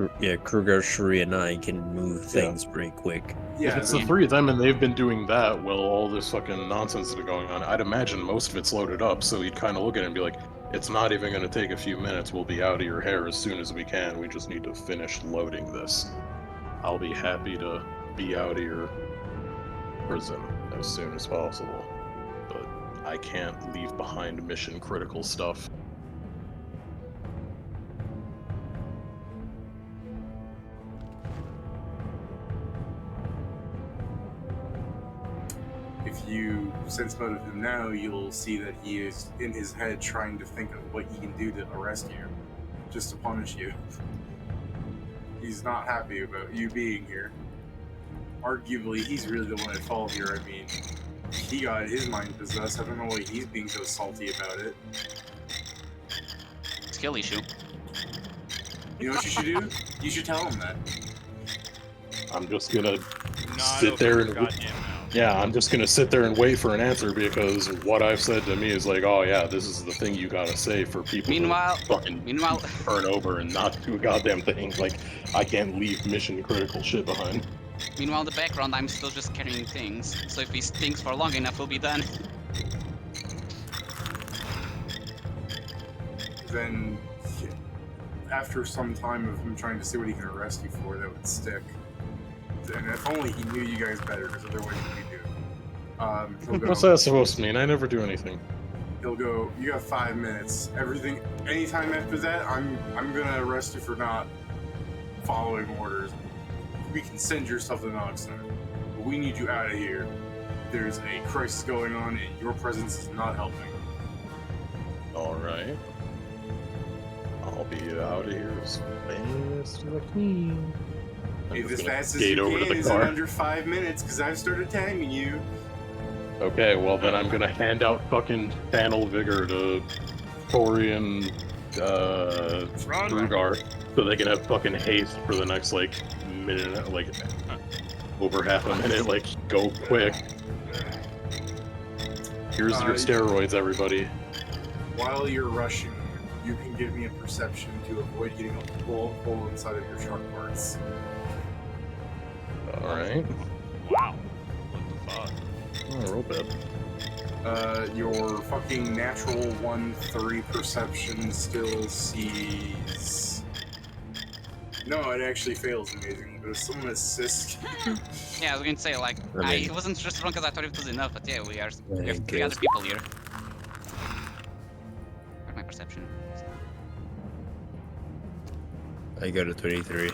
Kruger, Shuri, and I can move things pretty quick. Yeah, If it's the yeah. three of them and they've been doing that while all this fucking nonsense has been going on, I'd imagine most of it's loaded up, so you'd kind of look at it and be like, it's not even going to take a few minutes, we'll be out of your hair as soon as we can, we just need to finish loading this. I'll be happy to be out of your prison as soon as possible, but I can't leave behind mission critical stuff. if you sense motive him now, you'll see that he is in his head trying to think of what he can do to arrest you, just to punish you. He's not happy about you being here. Arguably, he's really the one at fault here. I mean, he got his mind possessed. I don't know why he's being so salty about it. Skill issue. You know what you should do? You should tell him that. I'm just gonna Not sit open there your and goddamn mouth. yeah, I'm just gonna sit there and wait for an answer because what I've said to me is like, oh yeah, this is the thing you gotta say for people Meanwhile, to fucking turn over and not do a goddamn thing. Like, I can't leave mission critical shit behind. in the background, I'm still just carrying things. So if he stinks for long enough, we'll be done. Then, after some time of him trying to see what he can arrest you for, that would stick. And if only he knew you guys better, because otherwise he'll go. What's that supposed to mean? I never do anything. He'll go. You have 5 minutes. Everything. Anytime after that, I'm gonna arrest you for not following orders. We can send your stuff to the Knox Center, but we need you out of here. There's a crisis going on, and your presence is not helping. Alright. I'll be out of here as fast as I can. I'm If just as gonna fast as skate you over to can the is in car. under 5 minutes, because I've started timing you. Okay, well then I'm gonna hand out fucking channel vigor to Tori and Rugar so they can have fucking haste for the next like minute, like over half a minute. Like, go quick. Here's your steroids, everybody. While you're rushing, you can give me a perception to avoid getting a hole inside of your shark parts. Alright. Wow. What the fuck? Oh, roll bad. Your fucking natural 1-3 perception still sees. No, it actually fails amazingly, but if someone assists. Yeah, I was going to say, like, I mean- I wasn't just wrong because I thought it was enough, but yeah, we have I 3 other guess. people here. Where's my perception? I got a 23.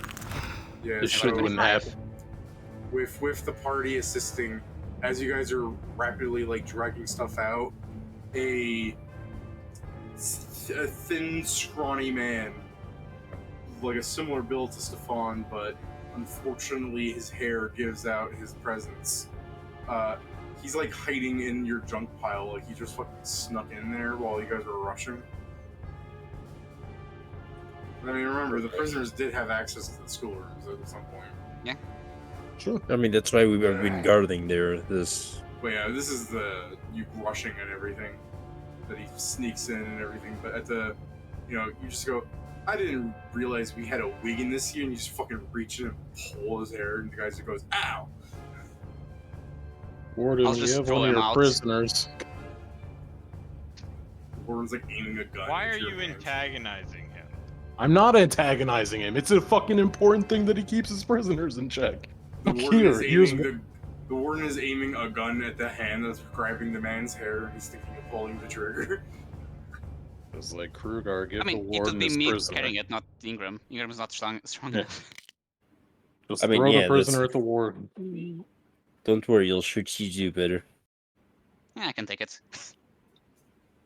Yeah, This so shit wouldn't happen. with the party assisting, as you guys are rapidly like dragging stuff out, a thin, scrawny man, like a similar build to Stefan, but unfortunately his hair gives out his presence. He's like hiding in your junk pile, like he just fucking snuck in there while you guys were rushing. I mean, remember, the prisoners did have access to the schoolrooms at some point. Sure. I mean, that's why we have been guarding there. This. But yeah, this is the you rushing and everything that he sneaks in and everything. But at the, you just go, I didn't realize we had a wig in this here, and you just fucking reach in and pull his hair, and the guy just goes, ow! Warden, I'll you just have throw one of him your out. prisoners. Warden's like aiming a gun. Why at are your you hand. antagonizing him? I'm not antagonizing him. It's a fucking important thing that he keeps his prisoners in check. The Look warden, here, is here's aiming the warden is aiming a gun at the hand that's grabbing the man's hair, and he's thinking of pulling the trigger. It's like, Krugar, give I mean, the it would warden be his me prisoner. carrying it, not Ingram. Ingram is not strong Yeah. enough. Just I mean, throw yeah, the prisoner that's- at the warden. Don't worry, you'll shoot you do better. Yeah, I can take it.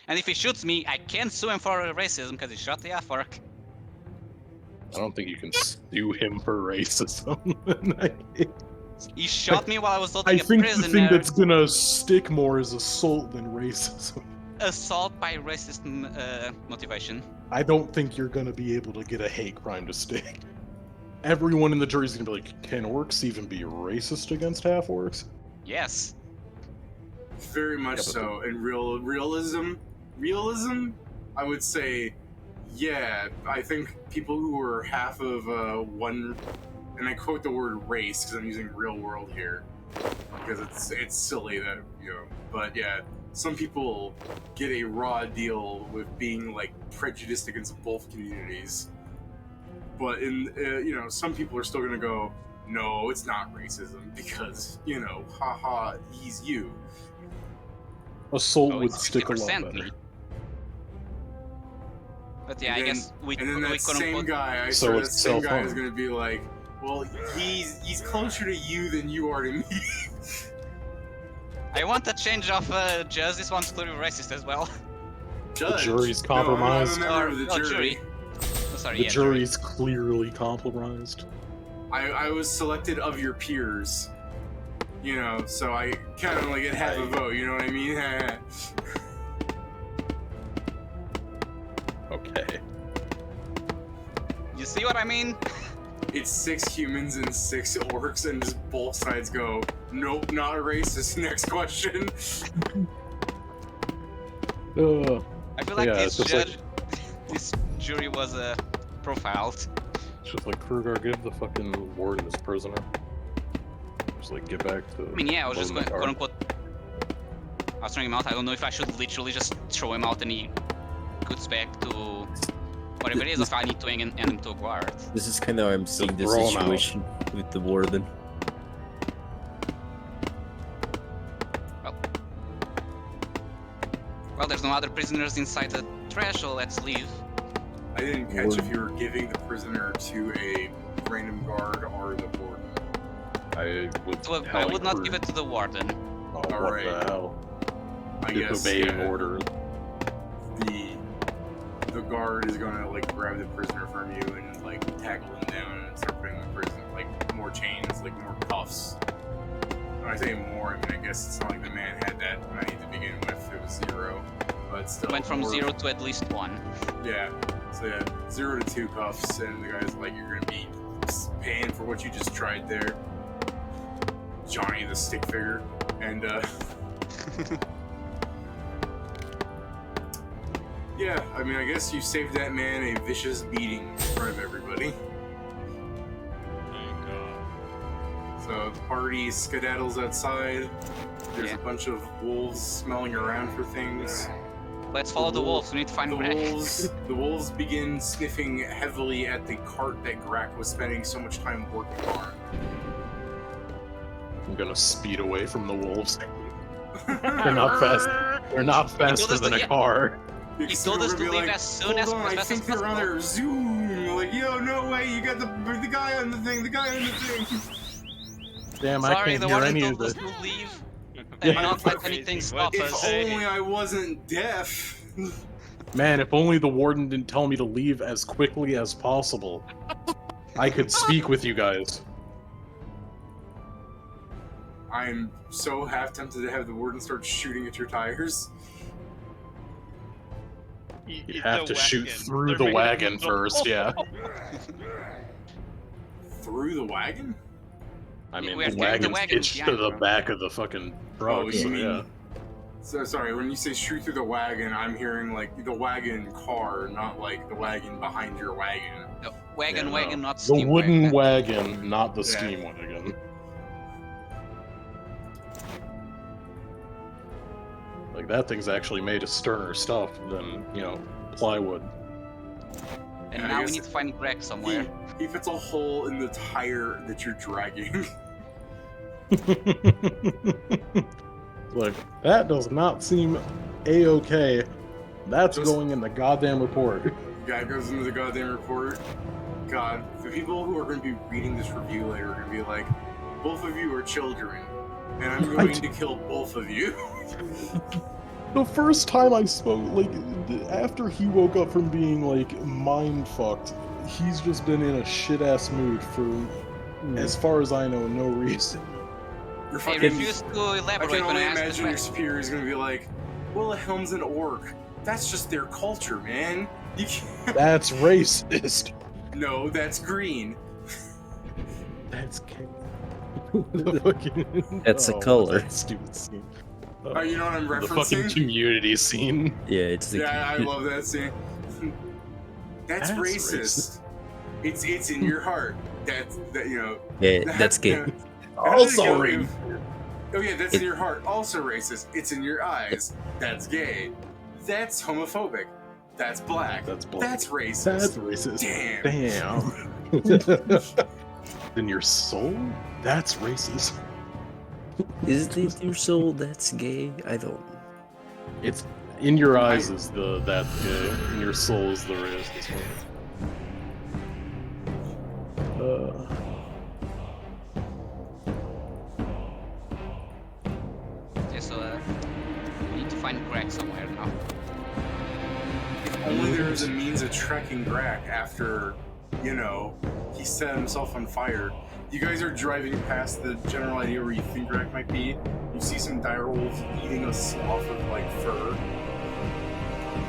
And if he shoots me, I can sue him for racism because he shot the F-Orc. I don't think you can sue him for racism. He shot me while I was I holding a think the prisoner. thing that's gonna stick more is assault than racism. Assault by racist motivation. I don't think you're gonna be able to get a hate crime to stick. Everyone in the jury's gonna be like, can orcs even be racist against half-orcs? Yes. Very much Yeah, but so. And realism, I would say Yeah, I think people who are half of one, and I quote the word race because I'm using real world here, because it's silly that but yeah, some people get a raw deal with being like prejudiced against both communities, but in some people are still gonna go, no, it's not racism because haha, he's you. Assault would It's stick a lot 50% better. me. But yeah, I And then- guess we And then that couldn't same put. guy, I So swear, that it's same guy is self-harm. gonna be like, well, he's closer to you than you are to me. I want a change of judge. This one's clearly racist as well. Judge. jury's No, I'm compromised. a member of the Oh, jury. Oh, sorry, The yeah, jury. jury's clearly compromised. I was selected of your peers. So I kind of only get half a vote, you know what I mean? Okay. You see what I mean? It's 6 humans and 6 orcs, and just both sides go, nope, not a racist. Next question. I feel like Yeah, this it's just judge, this jury was profiled. It's just like, Kruger, give the fucking warden his prisoner. Just like, get back to. I mean, yeah, I was just loading going, the car. quote unquote. I was throwing him out. I don't know if I should literally just throw him out and he goes back to whatever it is, or if I need to hang him to a guard. This is kind of how I'm seeing the throw 'em out. situation with the warden. Well, there's no other prisoners inside the trash, so let's leave. I didn't catch if you were giving the prisoner to a random guard or the warden. I would. So I would not give it to the warden. Oh, what Alright. the hell? I guess Disobeying yeah, orders. the guard is gonna like grab the prisoner from you and like tackle him down and start putting the prisoner like more chains, like more cuffs. When I say more, I mean I guess it's not like the man had that money to begin with. It was 0, but still. Went from more- 0 to at least 1. Yeah. So yeah, 0 to 2 cuffs, and the guy's like, "You're gonna be paying for what you just tried there, Johnny the stick figure," and yeah, I mean, I guess you saved that man a vicious beating in front of everybody. Thank God. So the party skedaddles outside. There's Yeah. a bunch of wolves smelling around for things. Let's follow the wolves. We need to find Greg. The wolves begin sniffing heavily at the cart that Grak was spending so much time working on. I'm gonna speed away from the wolves. They're not fast. They're not faster us than to- a car. He told us to leave as soon as Hold on, I fast as think they're on possible. there. Zoom! Like, yo, no way, you got the guy on the thing, the guy on the thing. Damn, I Sorry, can't the hear warden any told of us this. to leave Yeah. and not let Crazy. anything What stop did If us. say? only I wasn't deaf. Man, if only the warden didn't tell me to leave as quickly as possible. I could speak with you guys. I'm so half tempted to have the warden start shooting at your tires. You have to shoot through the wagon first, yeah. Through the wagon? I mean, We have the to get the wagon's wagon hitched to behind, the bro. back of the fucking truck, Oh, so you mean- yeah. So sorry, when you say shoot through the wagon, I'm hearing like the wagon car, not like the wagon behind your wagon. No, wagon, Yeah, wagon, no. not The steam wooden wagon. wagon, not the Yeah. steam wagon. Like, that thing's actually made of sterner stuff than, plywood. And I now we guess need to find Greg somewhere. If it's a hole in the tire that you're dragging. Like, that does not seem a-okay. That's Just- going in the goddamn report. Guy goes into the goddamn report. God, the people who are going to be reading this review later are going to be like, both of you are children, and I'm going to kill both of you. The first time I spoke, like, after he woke up from being, like, mind-fucked, he's just been in a shit-ass mood for, as far as I know, no reason. You're Hey, fucking... refuse to I elaborate can when I only ask the imagine your question. superior is going to be like, well, a helm's an orc. That's just their culture, man. You can't... That's racist. No, that's green. That's the fucking... That's a what's color. that stupid scene? Oh, you know what I'm The fucking referencing? community scene. Yeah, it's the Yeah, I love that scene. That's racist. It's in your heart. That's Yeah, that's gay. you know, Also how does it racist. go? Oh yeah, that's in your heart. Also racist. It's in your eyes. That's gay. That's homophobic. That's black. That's black. That's racist. That's racist. Damn. In your soul? That's racist. Is it in your soul that's gay? I don't. It's in your eyes is the that's gay. In your soul is the racist one. Okay, so we need to find Greg somewhere now. If only there was a means of tracking Grak after, he set himself on fire. You guys are driving past the general idea where you think Grak might be. You see some dire wolves eating a slough of fur.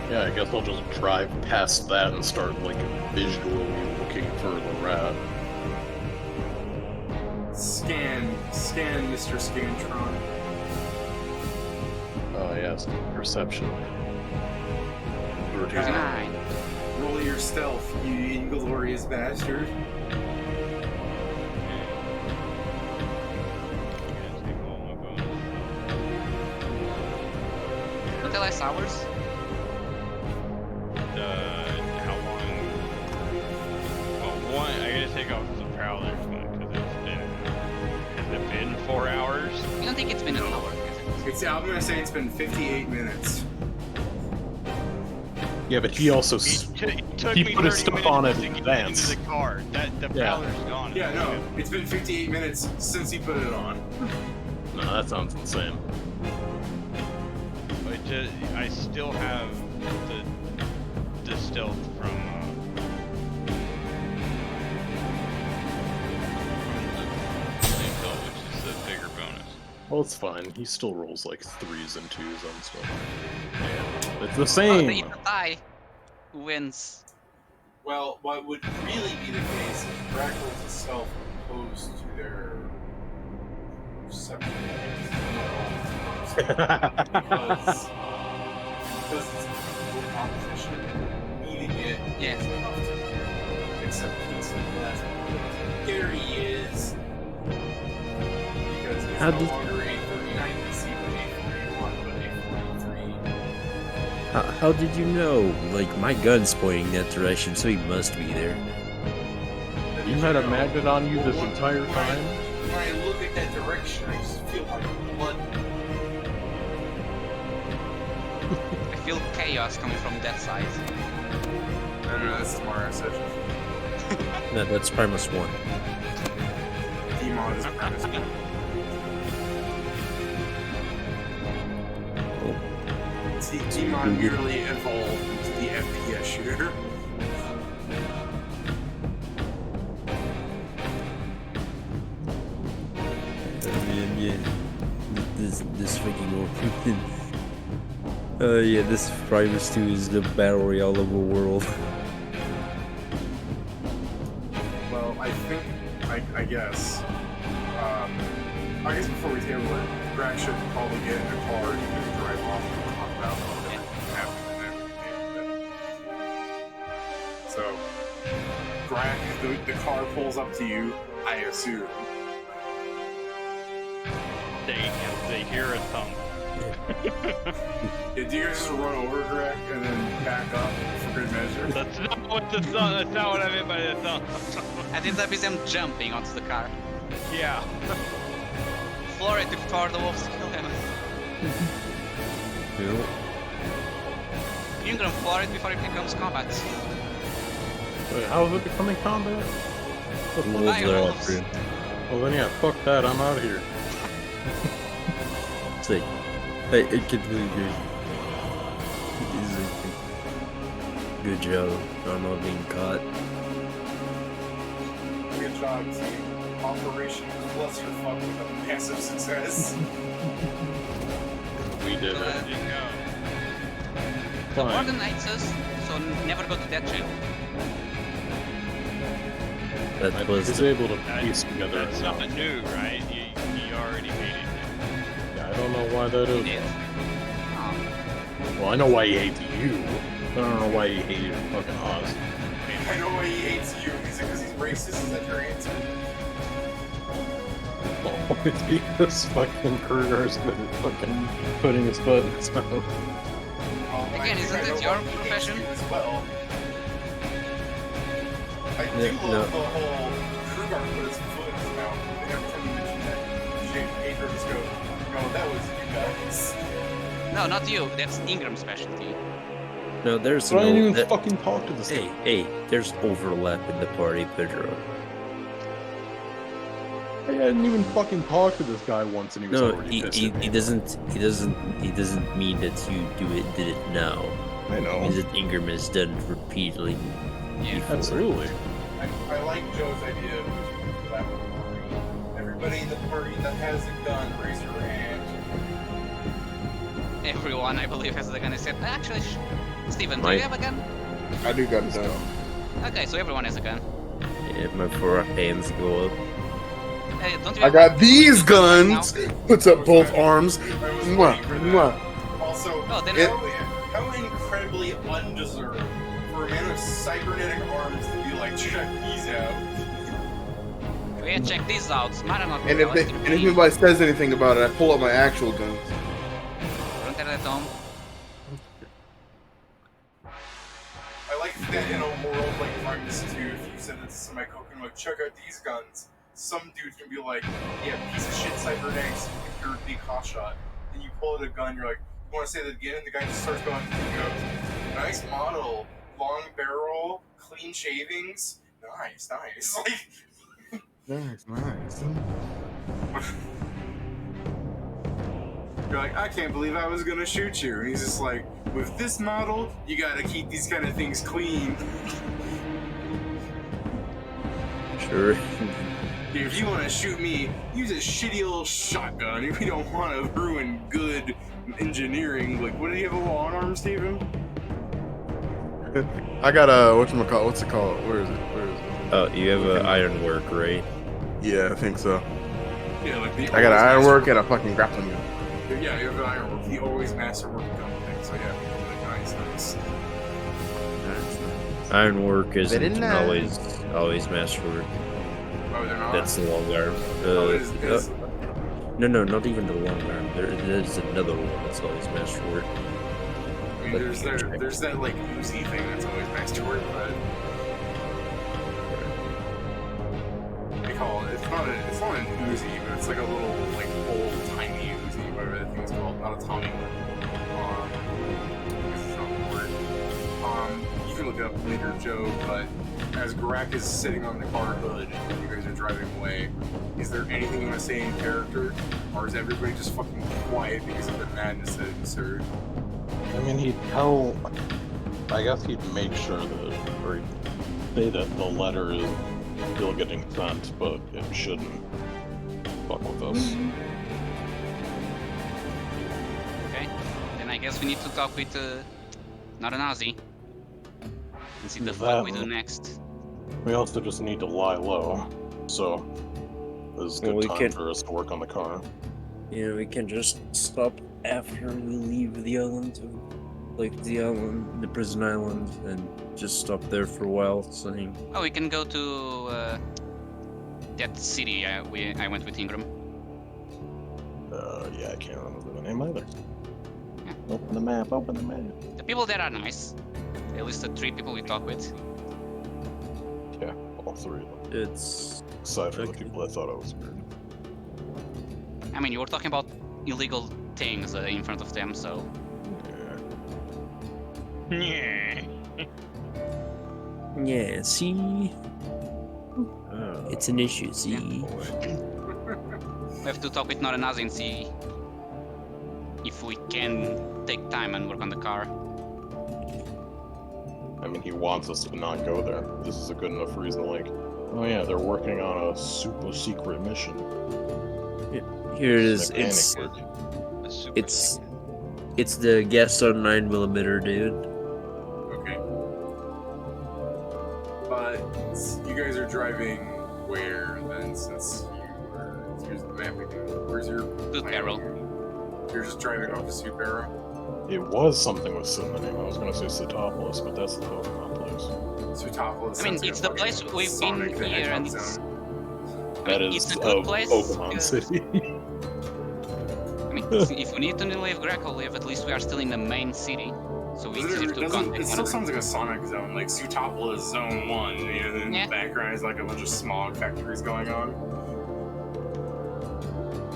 Yeah, I guess I'll just drive past that and start visually looking for the rat. Scan, Mr. Scantron. Oh yes, perception. 9. Roll your stealth, you inglorious bastard. What the last hours? How long? Well, one, I gotta take off the prowler's one because has it been 4 hours? You don't think it's been an hour, is it? I'm gonna say it's been 58 minutes. Yeah, but he also Took he me put his 30 stuff on minutes in to get advance. into the car. The prowler's gone. Yeah, no, it's been 58 minutes since he put it on. No, that sounds insane. But I still have the stealth from which is the bigger bonus. Well, it's fine. He still rolls 3s and 2s on stuff. It's the Oh, same. the die wins. Well, what would really be the case if Grak rolls itself opposed to their perception. because it's equal opposition, eating it Yeah. is enough to accept peace and last. There he is. Because it's How no did- longer a 39 DC, but a 41, but a 43. How did you know? My gun's pointing that direction, so he must be there. You had a magnet on you this entire time? When I look at that direction, I just feel like blood. I feel chaos coming from that side. No, that's tomorrow's session. No, that's Primus 1. Demon is Primus 1. See, Demon merely evolved into the FPS shooter. Yeah. This freaking open. Yeah, this Primus 2 is the battle royale of a world. Well, I think, I guess before we table it, Grak should probably get in a car and just drive off and talk about what happened in that. So, Grak, the car pulls up to you, I assume. They hear a thump. Do you guys just run over Grak and then back up for good measure? That's not what the thump. That's not what I meant by the thump. I think that is them jumping onto the car. Yeah. Floor it before the wolves kill him. You can floor it before it becomes combat. Wait, how is it becoming combat? The wolves Hi, are wolves. after him. Well then yeah, fuck that, I'm out of here. It's like, I completely agree. It's like, good job. I'm not being caught. Good job, team. Operation Clusterfuck with a massive success. We did it. The Fine. warden hates us, so never go to that jail. That I was was the, able to piece together. That's nothing new, right? You already made it. Yeah, I don't know why that You is. did. Well, I know why he hates you. I don't know why he hated fucking us. I know why he hates you. Is it because he's racist? Is that your answer? Oh, it's because fucking Kruger's been fucking putting his foot in his mouth. Well, Again, I isn't know it your why he hates profession? you as well. I do Yeah, love the whole Kruger put his foot in his mouth. And every time you mention that, Adrian just goes, no, that was you guys. No, not you. That's Ingram's specialty. No, there's So I didn't no. even That, fucking talk to this hey, guy. hey, there's overlap in the party, Pedro. I didn't even fucking talk to this guy once, and he was No, already pissed he at me. he doesn't mean that you did it now. I It know. means that Ingram has done it repeatedly. Yeah. before. Absolutely. I like Joe's idea of pushing that party. Everybody in the party that has a gun, raise your hand. Everyone, I believe, has a gun. I said, actually, Steven, do My- you have a gun? I do got it done. Okay, so everyone has a gun. Yeah, my four hands go up. Hey, don't you I have, got like, these two guns guns. Puts up both arms. I was Mwah, waiting for that. mwah. Also, Oh, then how incredibly undeserved for a man with cybernetic arms to be like, check these out. now? Yeah, check these out. Smart enough. And if anybody says anything about it, I pull out my actual guns. Don't tell that home. I like that in a world like Primus II, if you said it to somebody cooking, like, check out these guns, some dude's gonna be like, yeah, piece of shit cybernetics, if you're a big hotshot. And you pull out a gun, you're like, you wanna say that again? And the guy just starts going, he goes, nice model, long barrel, clean shavings, nice. Like, Nice. you're like, I can't believe I was gonna shoot you. And he's just like, with this model, you gotta keep these kind of things clean. Sure. If you want to shoot me, use a shitty little shotgun. If you don't want to ruin good engineering, like, what do you have a long arm, Steven? I got a whatchamacallit, what's it called? Where is it? Oh, you have ironwork, right? Yeah, I think so. Yeah, like the I got an always ironwork master- and a fucking grappling gun. Yeah, you have an ironwork. The always masterwork gun thing. So yeah, really nice. Ironwork Very isn't nice. always masterwork. Oh, they're not. That's the long arm. Oh, it is. No, not even the long arm. There's another one that's always masterwork. I mean, there's that like Uzi thing that's always masterwork, but they call it. It's not an Uzi, but it's like a little like old tiny Uzi, whatever that thing's called. Not a Tommy. It's not the word. You can look it up later, Joe. But as Garak is sitting on the car hood and you guys are driving away, is there anything you want to say in character, or is everybody just fucking quiet because of the madness that ensued? I mean, he'd tell. I guess he'd make sure that, or he'd say that the letter is still getting sent, but it shouldn't fuck with us. Okay. Then I guess we need to talk with not a Nazi. And see the fuck we do next. We also just need to lie low, so this is a Well, good we time can- for us to work on the car. Yeah, we can just stop after we leave the island, like the prison island, and just stop there for a while, saying, Oh, we can go to that city I went with Ingram. Yeah, I can't remember the name either. Yeah. Open the map, open the map. The people there are nice. At least the 3 people we talk with. Yeah, all 3 of them. it's Aside from the Okay. people that thought I was weird. I mean, you were talking about illegal things in front of them, so Yeah. Yeah. yeah. See, it's an issue. See, we have to talk with Noranazi and see if we can take time and work on the car. I mean, he wants us to not go there. This is a good enough reason, like, oh yeah, they're working on a super secret mission. here it is. Mechanic work. A super It's it's the gas on 9mm, dude. Okay. But you guys are driving where then? Since here's the map again. Where's your Good barrel. You're just driving off the soup barrel. It was something with Sin the name. I was gonna say Sitopolis, but that's the Pokemon place. Sootopolis I mean, sounds like it's a the fucking place we've Sonic been the here, and Hedgehog it's. zone. I That mean, is it's a good of place. Pokemon because- City. I mean, if we need to leave Greco live, at least we are still in the main city, so it's easier to contact It still one sounds like a Sonic zone, like Sootopolis Zone 1. You know, in Yeah. the background is like a bunch of smog factories going on.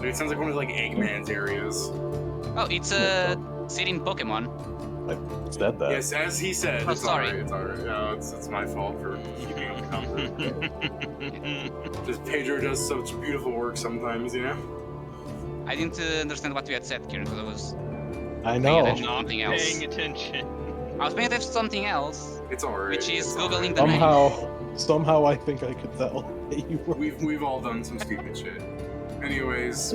It sounds like one of like Eggman's areas. Oh, it's a city in Pokemon. I said that. Yes, as he said. Oh, It's sorry. alright. It's alright. No, it's my fault for keeping up the number. Just Pedro does such beautiful work sometimes, you know. I didn't understand what you had said, Kieran, because I was I paying know. attention to Not something else. paying attention. I was paying attention to something else. It's alright. Which is it's Googling alright. the Somehow I think I could tell that you were. We've all done some stupid shit. Anyways,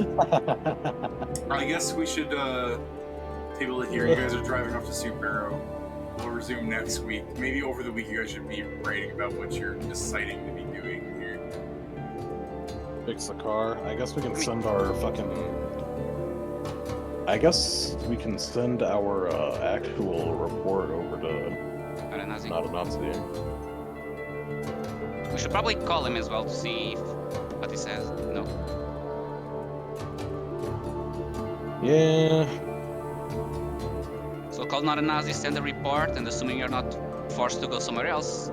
I guess we should table it here. You guys are driving off to Soup Barrow. We'll resume next week. Maybe over the week you guys should be writing about what you're deciding to be doing here. Fix the car. I guess we can send our fucking. I guess we can send our actual report over to Nazi. not a Nazi. We should probably call him as well to see what he says. No. Yeah. So call not a Nazi, send a report, and assuming you're not forced to go somewhere else,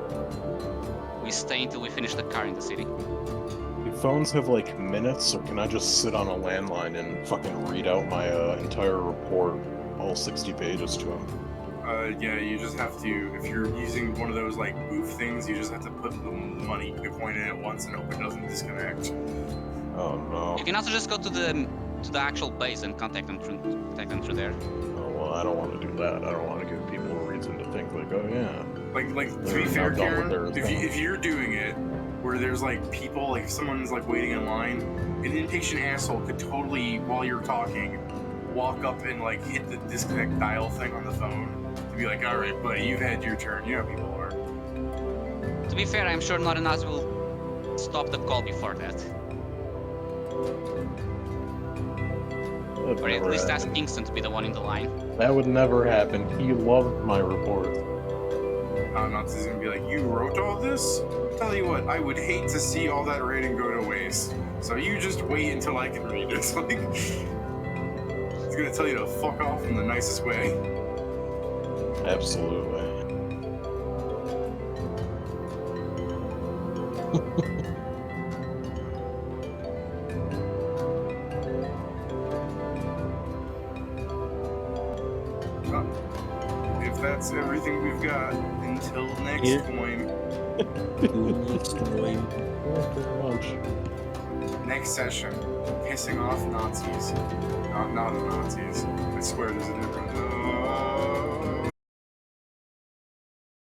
we stay until we finish the car in the city. Do phones have like minutes, or can I just sit on a landline and fucking read out my entire report, all 60 pages to him? Yeah, you just have to, if you're using one of those like booth things, you just have to put the money coin in at once and hope it doesn't disconnect. Oh no. You can also just go to the actual base and contact them through there. Oh well, I don't want to do that. I don't want to give people a reason to think like, oh yeah. Like to They're be fair, not done with Karen, their thing. if you're doing it where there's like people, like if someone's like waiting in line, an impatient asshole could totally, while you're talking, walk up and like hit the disconnect dial thing on the phone to be like, all right, buddy, you've had your turn. You know how people are. To be fair, I'm sure not a Nazi will stop the call before that. That'd Or at never least ask happen. Kingston to be the one in the line. That would never happen. He loved my report. Nazi's gonna be like, you wrote all this? Tell you what, I would hate to see all that writing go to waste. So you just wait until I can read it. It's like, he's gonna tell you to fuck off in the nicest way. Absolutely. If that's everything we've got, until next Yeah. time. Next time. Very much. Next session, pissing off Nazis. Not Nazis. I swear there's a difference.